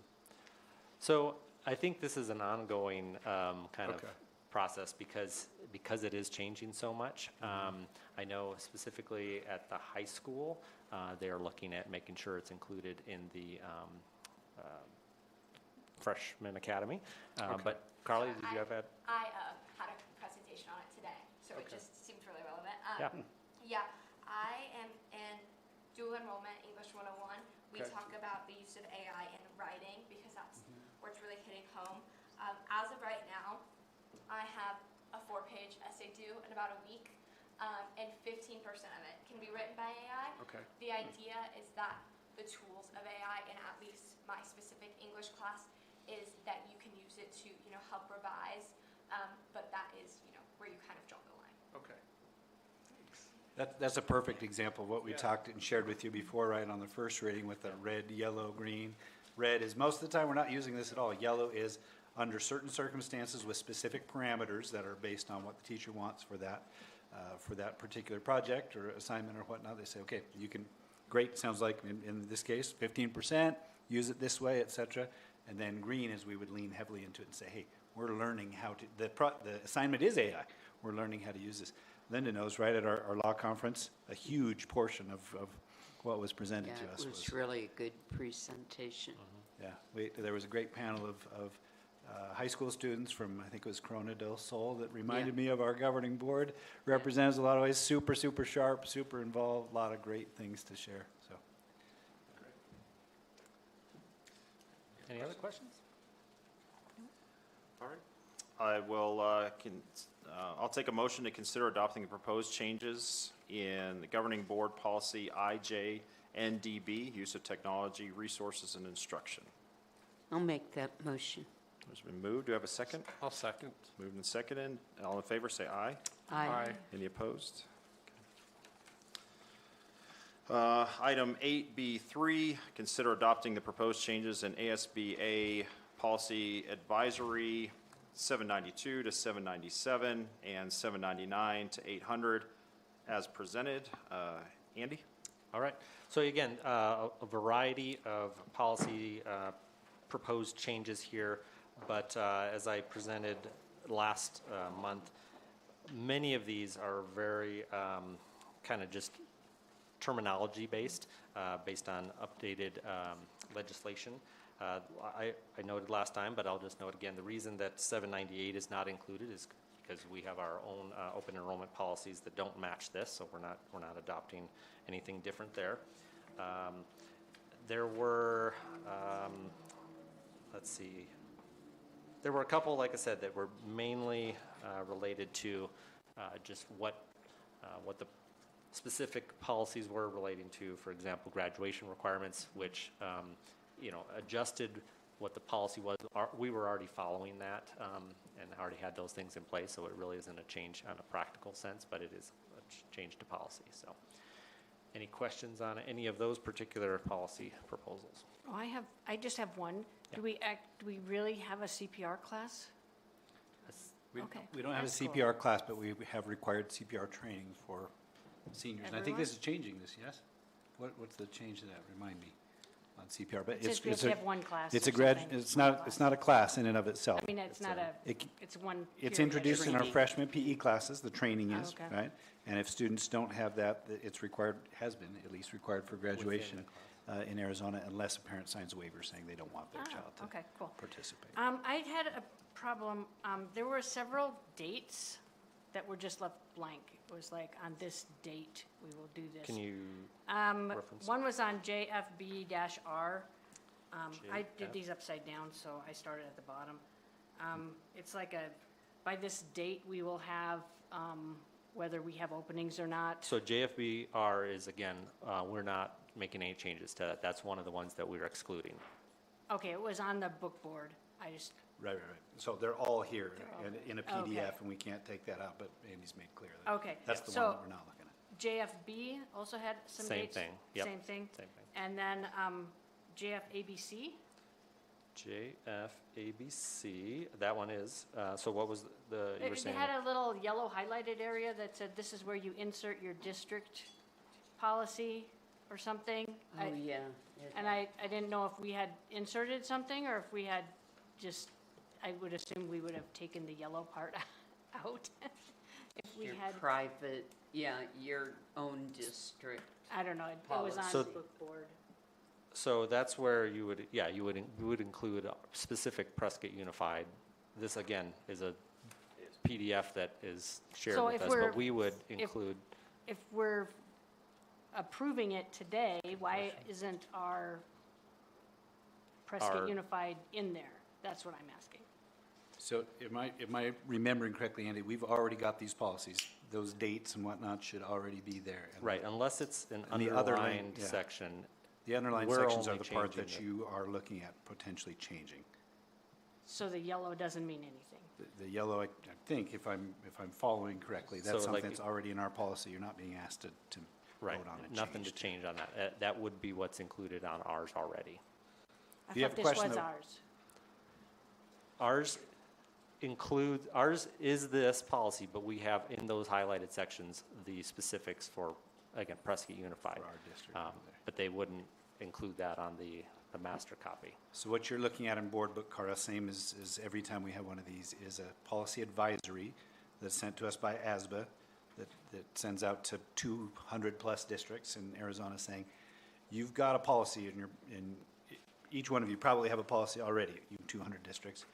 So I think this is an ongoing kind of process because it is changing so much. I know specifically at the high school, they're looking at making sure it's included in the freshman academy. But Carly, did you have that? I had a presentation on it today, so it just seems really relevant. Yeah, I am in dual enrollment English 101. We talk about the use of AI in writing because that's where it's really hitting home. As of right now, I have a 4-page essay due in about a week, and 15% of it can be written by AI. The idea is that the tools of AI in at least my specific English class is that you can use it to, help revise, but that is, where you kind of draw the line. That's a perfect example of what we talked and shared with you before, right, on the first reading with the red, yellow, green. Red is most of the time we're not using this at all. Yellow is under certain circumstances with specific parameters that are based on what the teacher wants for that. for that particular project or assignment or whatnot. They say, okay, you can, great, sounds like in this case, 15%, use it this way, et cetera. And then green is we would lean heavily into it and say, hey, we're learning how to, the assignment is AI. We're learning how to use this. Linda knows, right, at our law conference, a huge portion of what was presented to us it was really a good presentation. yeah, there was a great panel of high school students from, I think it was Corona del Sol, that reminded me of our governing board. Represents a lot of ways, super, super sharp, super involved, a lot of great things to share, so. Any other questions? All right. I will, I'll take a motion to consider adopting the proposed changes in the governing board policy IJNDB, use of technology, resources, and instruction. I'll make that motion. It's been moved. Do I have a second? I'll second. Moved and seconded. All in favor, say aye. Aye. Any opposed? Item 8B3, consider adopting the proposed changes in ASBA Policy Advisory 792 to 797 and 799 to 800 as presented. Andy? All right. So again, a variety of policy proposed changes here, but as I presented last month, many of these are very kind of just terminology based, based on updated legislation. I noted last time, but I'll just note again, the reason that 798 is not included is because we have our own open enrollment policies that don't match this, so we're not adopting anything different there. There were, let's see, there were a couple, like I said, that were mainly related to just what the specific policies were relating to, for example, graduation requirements, which adjusted what the policy was. We were already following that and already had those things in place, so it really isn't a change on a practical sense, but it is a change to policy. So, any questions on any of those particular policy proposals? Oh, I just have one. Yeah. Do we really have a CPR class? Okay. We don't have a That's cool. CPR class, but we have required CPR training for seniors. And I think this is changing this, yes? What's the change to that? Remind me on CPR. But It says we have to have one class It's or a grad. something. It's not a class in and of itself. I mean, it's not it's one. It's period. introduced in our freshman PE classes. The training is okay. right. And if students don't have that, it's required. Has been at least required for graduation in Arizona, unless a parent signs a waiver saying they don't want their child to participate. I had a problem. There were several dates that were just left blank. It was like, on this date, we will do this. Can you reference? One was on JFB-R. I did these upside down, so I started at the bottom. It's like by this date, we will have, whether we have openings or not. So JFB-R is, again, we're not making any changes to that. That's one of the ones that we're excluding. Okay, it was on the book board. I just. Right. So they're all here in a PDF, Okay. and we can't take that out, but Andy's made clear that Okay. that's the So one that we're not looking at. JFB also had some Same dates. thing. Yep. Same thing. Same thing. And then JFABC. JFABC, that one is, so what was you were They saying? had a little yellow highlighted area that said, this is where you insert your district policy or something. Oh, yeah. And I didn't know if we had inserted something or if we had just, I would assume we would have taken the yellow part out. If we Your had, private, your own district. I don't know, it was on So- the book board. So that's where you would include specific Prescott Unified. This, again, is a PDF that is shared So with if us, we're- but we would include, If we're approving it today, why isn't our Prescott Our- Unified in there? That's what I'm asking. So am I remembering correctly, Andy, we've already got these policies. Those dates and whatnot should already be there. And right, unless it's an And the other line, underlined yeah. section. The underlined we're sections are only the part that changing you are looking at potentially changing. So the yellow doesn't mean anything. The yellow, I think, if I'm following correctly, that's So, something like, that's already in our policy. You're not being asked to Right, vote on it. nothing to change on that. That would be what's included on ours already. I Do you have thought a this question, was though? ours. Ours, include, ours is this policy, but we have in those highlighted sections the specifics for, again, Prescott Unified. For our district. But they wouldn't include that on the master copy. So what you're looking at in board book, Cara, same as every time we have one of these, is a policy advisory that's sent to us by ASBA that sends out to 200-plus districts in Arizona saying, you've got a policy in each one of you probably have a policy already, you 200 districts.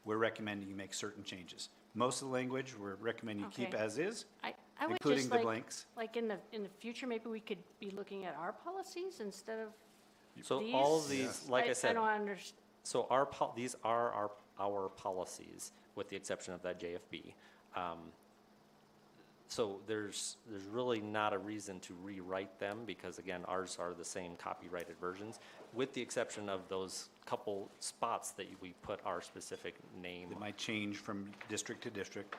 We're recommending you make certain changes. Most of the language, we're recommending you keep Okay. as is, I would including just the like, blanks. like in the future, maybe we could be looking at our policies instead of So these. all of these, like I said, I don't understand. so these are our policies, with the exception of that JFB. So there's really not a reason to rewrite them, because again, ours are the same copyrighted versions, with the exception of those couple spots that we put our specific name. It might change from district to district.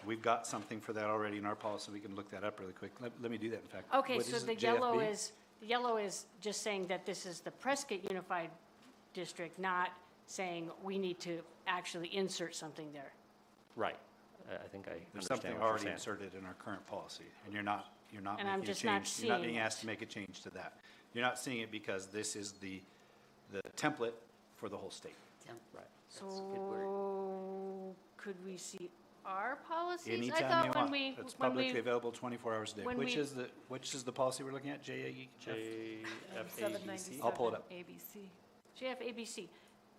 We've got something for that already in our policy. We can look that up really quick. Let me do that, in fact. Okay, What so is the it, yellow JFB? is just saying that this is the Prescott Unified District, not saying we need to actually insert something there. Right. I think I There's understand something what you're already saying. inserted in our current policy, and you're not And I'm making a just not change. You're not seeing being asked it. to make a change to that. You're not seeing it because this is the template for the whole state. Right. That's a good word. So could we see our policies? I Anytime thought you when want. we It's when publicly we available 24 hours a day. when Which we- is the policy we're looking at? JAE? JFABC. I'll pull it up. ABC. JFABC.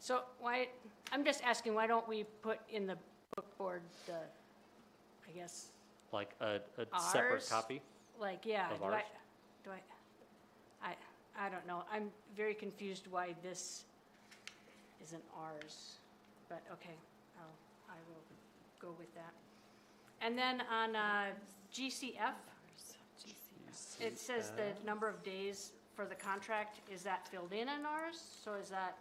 So why, I'm just asking, why don't we put in the book board, I guess, Like a separate Ours? copy? like, yeah, Of do ours? I don't know. I'm very confused why this isn't ours, but okay, I will go with that. And then on GCF, it says the number of days for the contract, is that filled in ours? So is that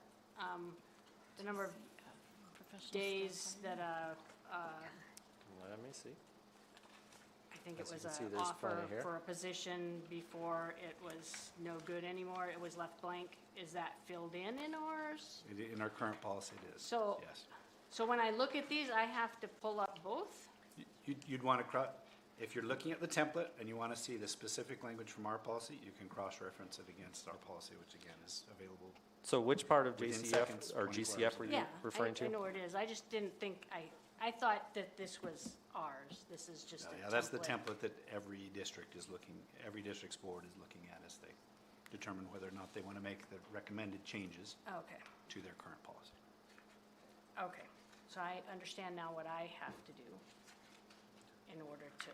the number of days that Let me see. I think As it you was can see, an there's offer plenty here. for a position before it was no good anymore, it was left blank. Is that filled in ours? In our current policy, it is. So- Yes. So when I look at these, I have to pull up both? You'd want to, if you're looking at the template and you want to see the specific language from our policy, you can cross-reference it against our policy, which again is available. So which part of Within JCF seconds, or 24 GCF hours. were you Yeah, referring I to? know where it is, I just didn't think, I thought that this was ours, this is just a template. Yeah, that's the template that every district's board is looking at as they determine whether or not they want to make the recommended changes Okay, to their current policy. okay, so I understand now what I have to do in order to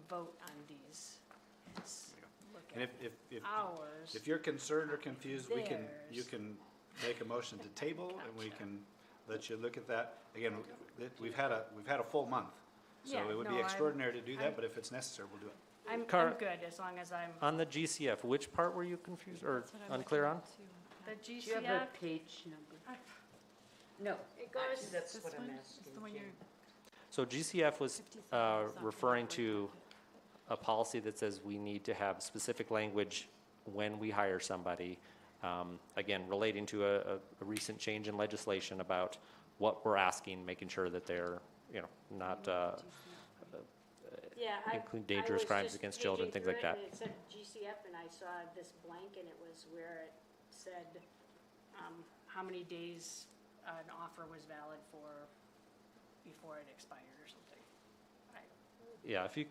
vote on these. Is look And at if ours. you're concerned or confused, you Theirs. can make a motion to table, and we can let you look at that. Again, we've had a full month, so Yeah, it would no, be I'm- extraordinary to do I'm- that, but if it's necessary, we'll do it. I'm good, as long as I'm, On the GCF, which part were you confused or That's what I'm unclear looking on? at too. the Do you have a GCF, page number? No, it goes, actually, that's This what I'm one? asking. It's the one Jen. you're, So GCF was 57 is not referring correct. to a policy that says we need to have specific language when we hire somebody. Again, relating to a recent change in legislation about what we're asking, making sure that they're, not yeah, include dangerous crimes against children, things like that. And it said GCF, and I saw this blank, and it was where it said how many days an offer was valid for before it expired or something. Yeah, if you,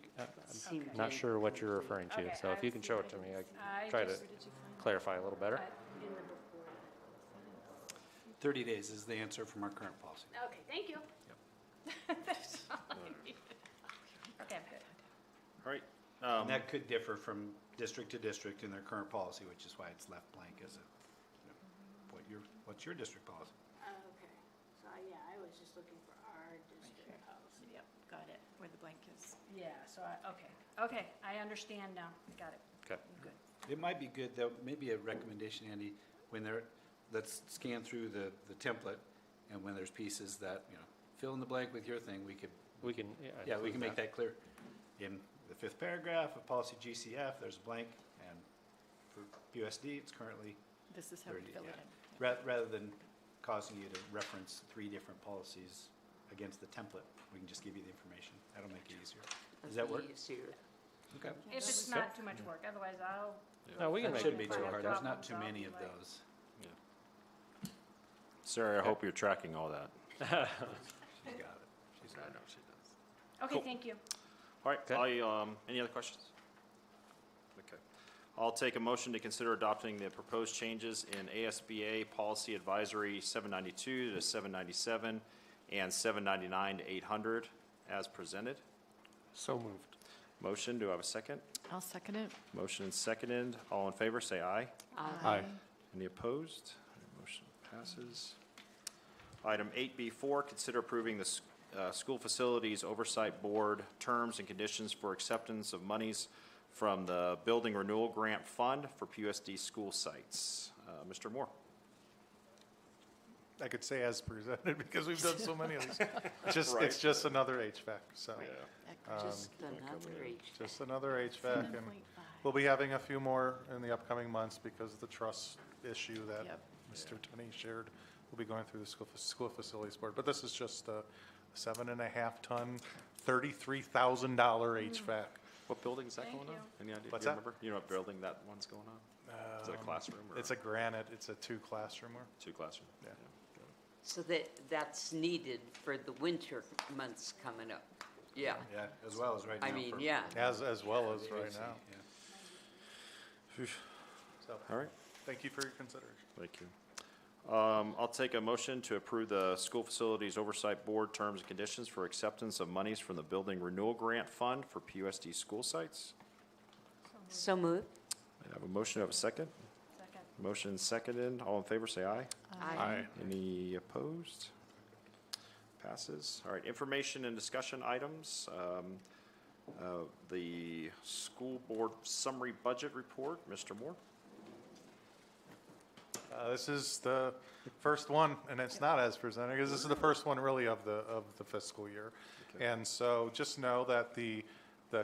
Seemed I'm not to sure what you're referring to, Okay, so if you can show it to me, I I can try to just- where did you find it? clarify a little better. In the book board. 30 days is the answer from our current policy. Okay, thank you. That's all I needed. Okay, I'm good. All right. And that could differ from district to district in their current policy, which is why it's left blank as what's your district policy? Okay, so yeah, I was just looking for our district policy. Yep, got it. where the blank is. Yeah, so okay, I understand now, got it. Okay. Good. It might be good, though, maybe a recommendation, Andy, when let's scan through the template, and when there's pieces that, fill in the blank with your thing, we can We can, we can make that clear. In the fifth paragraph of policy GCF, there's a blank, and for PUSD, it's currently This is how we 30, fill it yeah. in. Rather than causing you to reference 3 different policies against the template. We can just give you the information. That'll make it easier. Does that work? Easier. Okay. If it's not too much work, otherwise I'll. No, we can That make shouldn't it be too hard. There's not Problems, too I'll many be of like- those. Sarah, I hope you're tracking all that. She's got it. She's I got it. know she does. Okay, Cool. thank you. All right, any other questions? Okay. I'll take a motion to consider adopting the proposed changes in ASBA Policy Advisory 792 to 797 and 799 to 800 as presented. So moved. Motion, do I have a second? I'll second it. Motion is seconded. All in favor, say aye. Aye. Any opposed? Motion passes. Item 8B4, consider approving the School Facilities Oversight Board terms and conditions for acceptance of monies from the Building Renewal Grant Fund for PUSD school sites. Mr. Moore. I could say as presented because we've done so many of these. Just, Right. it's just another HVAC, so. Just another age. Just another HVAC, and 7.5. we'll be having a few more in the upcoming months because of the trust issue that Yep. Mr. Tony shared. We'll be going through the school facilities board, but this is just a 7.5-ton, $33,000 HVAC. What building is that Thank going on? you. Any idea? What's Do you that? remember? You know what building that one's going on? Is it a classroom or? It's a granite, it's a 2-classroom. Two classroom? Yeah. So that's needed for the winter months coming up. Yeah. Yeah, as well as right now. I mean, for- yeah. As well as right AC, now. yeah. So, All right. thank you for your consideration. Thank you. I'll take a motion to approve the School Facilities Oversight Board terms and conditions for acceptance of monies from the Building Renewal Grant Fund for PUSD school sites. So moved. I have a motion, I have a second. Second. Motion seconded. All in favor, say aye. Aye. Any opposed? Passes. All right, information and discussion items. The school board summary budget report, Mr. Moore. This is the first one, and it's not as presented, because this is the first one really of the fiscal year. Okay. And so just know that the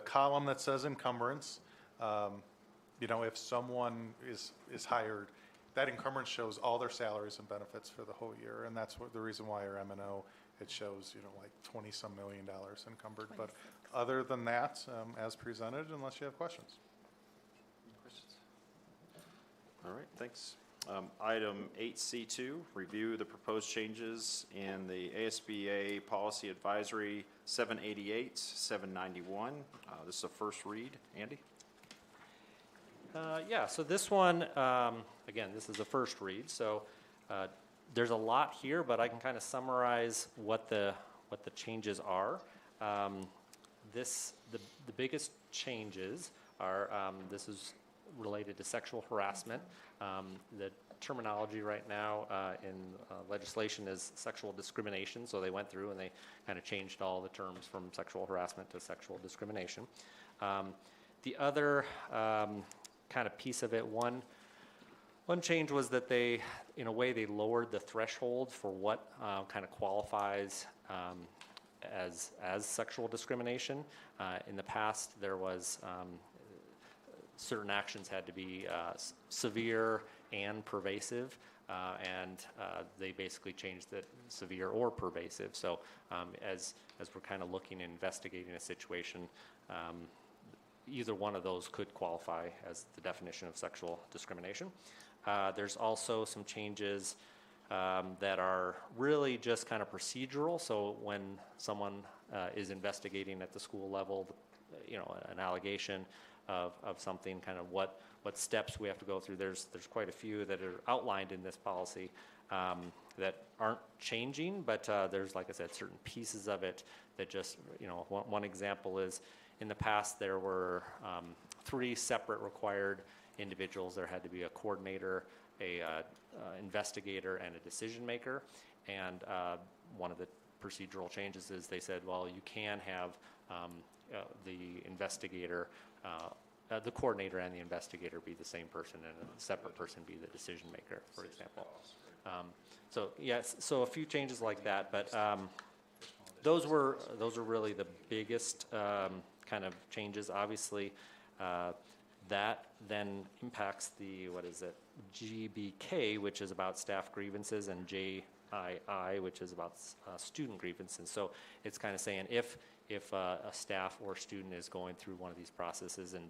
column that says encumbrance, if someone is hired, that encumbrance shows all their salaries and benefits for the whole year. And that's the reason why our M&O, it shows, like $20-some million encumbered. But other than that, as presented, unless you have questions. Questions? All right, thanks. Item 8C2, review the proposed changes in the ASBA Policy Advisory 788, 791. This is a first read. Andy? Yeah, so this one, again, this is a first read, so there's a lot here, but I can kind of summarize what the changes are. The biggest changes are, this is related to sexual harassment. The terminology right now in legislation is sexual discrimination, so they went through and they kind of changed all the terms from sexual harassment to sexual discrimination. The other kind of piece of it, one change was that they, in a way, they lowered the threshold for what kind of qualifies as sexual discrimination. In the past, there was certain actions had to be severe and pervasive, and they basically changed that severe or pervasive. So as we're kind of looking and investigating a situation, either one of those could qualify as the definition of sexual discrimination. There's also some changes that are really just kind of procedural. So when someone is investigating at the school level, an allegation of something, kind of what steps we have to go through. There's quite a few that are outlined in this policy that aren't changing, but there's, like I said, certain pieces of it that just, one example is in the past there were 3 separate required individuals. There had to be a coordinator, a investigator, and a decision maker. And one of the procedural changes is they said, well, you can have the investigator, the coordinator and the investigator be the same person, and a separate person be the decision maker, for example. So yes, so a few changes like that, but those were really the biggest kind of changes. Obviously, That then impacts the, what is it, GBK, which is about staff grievances, and JII, which is about student grievances. So it's kind of saying if a staff or student is going through one of these processes and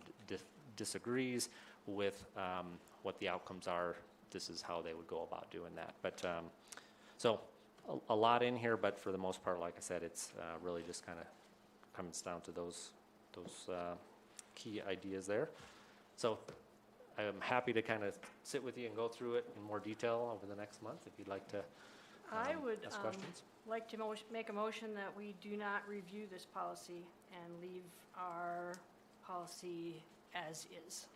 disagrees with what the outcomes are, this is how they would go about doing that. But so a lot in here, but for the most part, like I said, it's really just kind of comes down to those key ideas there. So I'm happy to kind of sit with you and go through it in more detail over the next month if you'd like to I would ask questions. like to make a motion that we do not review this policy and leave our policy as is.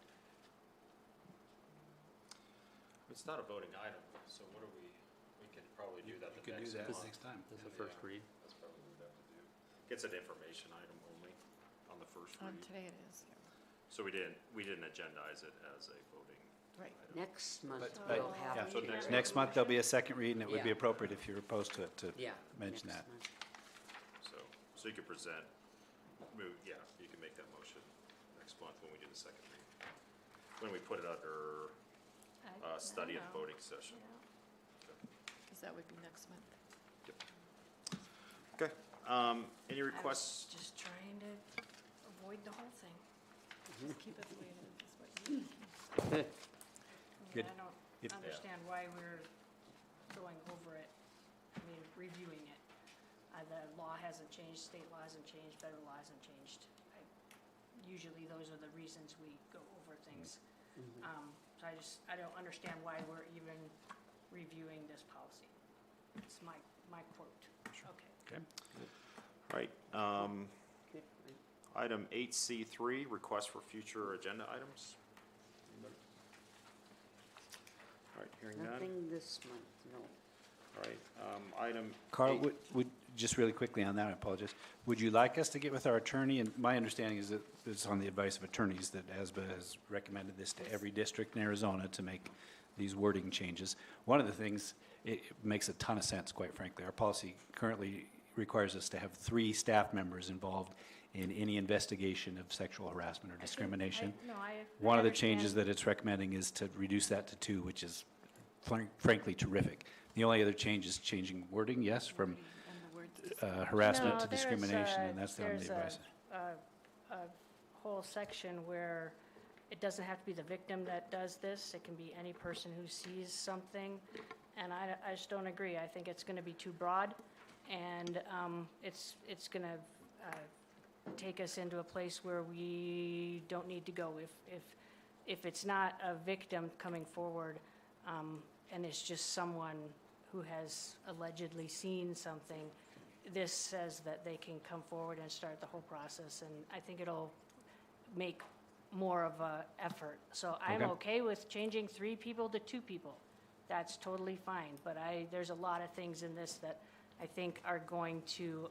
It's not a voting item, so what do we can probably do that You the could do next that month. next time. This is the first read. That's probably what we'd have to do. It's an information item only on the first read. Today it is, So we didn't agendize it as a voting right. item. Next month But- we'll yeah. have. So it. Next month, there'll be a second read, and it would be Yeah. appropriate if you're opposed to it to Yeah. mention next that. month. So you could present, you can make that motion next month when we do the second read. When we put it under study and voting session. Because that would be next month. Okay, any requests? Just trying to avoid the whole thing. Just keep it the way it is, is what you Good. I don't It- understand why we're going over it, I mean, reviewing it. The law hasn't changed, state law hasn't changed, federal law hasn't changed. Usually those are the reasons we go over things. So I don't understand why we're even reviewing this policy. It's my quote. Okay. All right, item 8C3, request for future agenda items. All right, hearing none. Nothing this month, no. All right, item Carl, 8. would, just really quickly on that, I apologize. Would you like us to get with our attorney? And my understanding is that it's on the advice of attorneys that ASBA has recommended this to every district in Arizona to make these wording changes. One of the things, it makes a ton of sense, quite frankly. Our policy currently requires us to have 3 staff members involved in any investigation of sexual harassment or discrimination. One of the changes that it's recommending is to reduce that to 2, which is frankly terrific. The only other change is changing wording, yes, from harassment to discrimination, and that's the only advice. A whole section where it doesn't have to be the victim that does this. It can be any person who sees something. And I just don't agree. I think it's going to be too broad, and it's going to take us into a place where we don't need to go. If it's not a victim coming forward, and it's just someone who has allegedly seen something, this says that they can come forward and start the whole process, and I think it'll make more of a effort. So I'm okay with changing 3 people to 2 people. That's totally fine, but there's a lot of things in this that I think are going to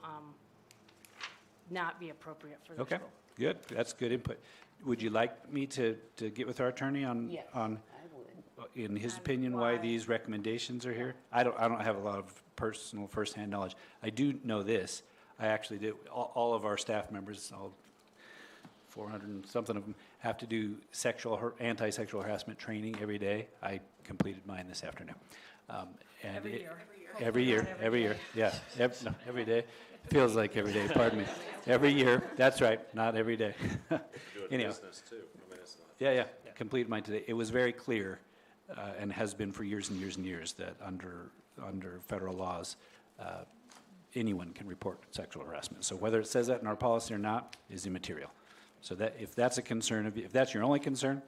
not be appropriate for this Okay, role. good. That's good input. Would you like me to get with our attorney on, Yes, on, I would. in his opinion, why these recommendations are here? I don't have a lot of personal firsthand knowledge. I do know this. I actually did, all of our staff members, all 400 and something of them, have to do anti-sexual harassment training every day. I completed mine this afternoon. And Every year. Every year, yeah. Every day. Feels like every day, pardon me. Every year, that's right, not every day. Do it Anyhow. business too. I mean, it's not. Yeah, completed mine today. It was very clear, and has been for years and years and years, that under federal laws, anyone can report sexual harassment. So whether it says that in our policy or not is immaterial. So that, if that's a concern of you, if that's your only concern,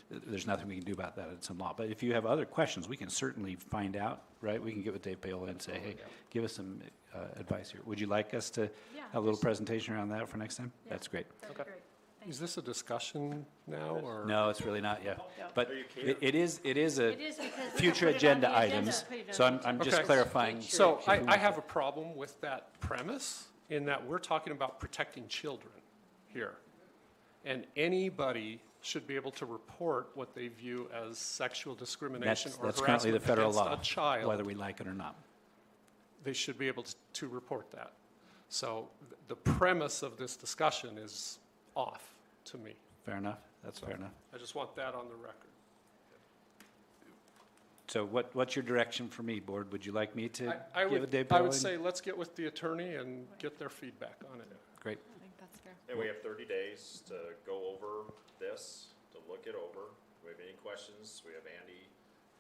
there's nothing we can do about that. It's in law. But if you have other questions, we can certainly find out, right? We can get with Dave Paola and say, hey, give us some advice here. Would you like us to have a little presentation around that for next time? Yeah. That's great. That'd be great. Thank Is this a discussion now, or? No, it's really not, yeah. But Are you kidding? it is a It is because we future put it on the agenda items. Put it on So the I'm just Okay. clarifying. So I have a problem with that premise, in that we're talking about protecting children here. And anybody should be able to report what they view as sexual discrimination or That's currently harassment the federal against law, a child. whether we like it or not. They should be able to report that. So the premise of this discussion is off to me. Fair enough. That's fair enough. I just want that on the record. So what's your direction for me, Board? Would you like me to I give a would, day I would polling? say let's get with the attorney and get their feedback on it. Great. I think that's fair. And we have 30 days to go over this, to look it over. If we have any questions, we have Andy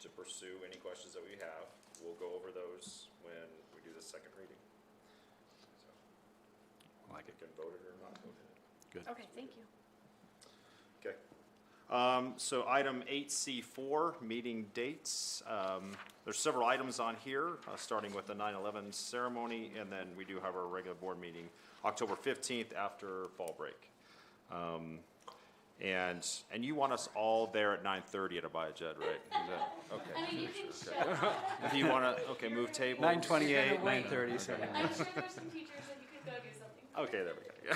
to pursue any questions that we have. We'll go over those when we do the second reading. So, Like it. you can vote it or not vote it. Good. Okay, thank you. Okay. So item 8C4, meeting dates. There's several items on here, starting with the 9/11 ceremony, and then we do have our regular board meeting October 15th after fall break. And you want us all there at 9:30 at Abaya Judd, right? Is that, okay. I mean, you can Okay. If you want to, okay, move tables. 9:28, 9:30, so. I'm sure there's some teachers that you could go do something. Okay, there we go.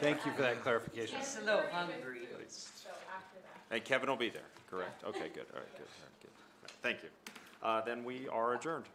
Thank you for that clarification. Just a little hungry. So after that. And Kevin will be there, correct? Okay, good, all right, good, all right, good. Thank you. Then we are adjourned.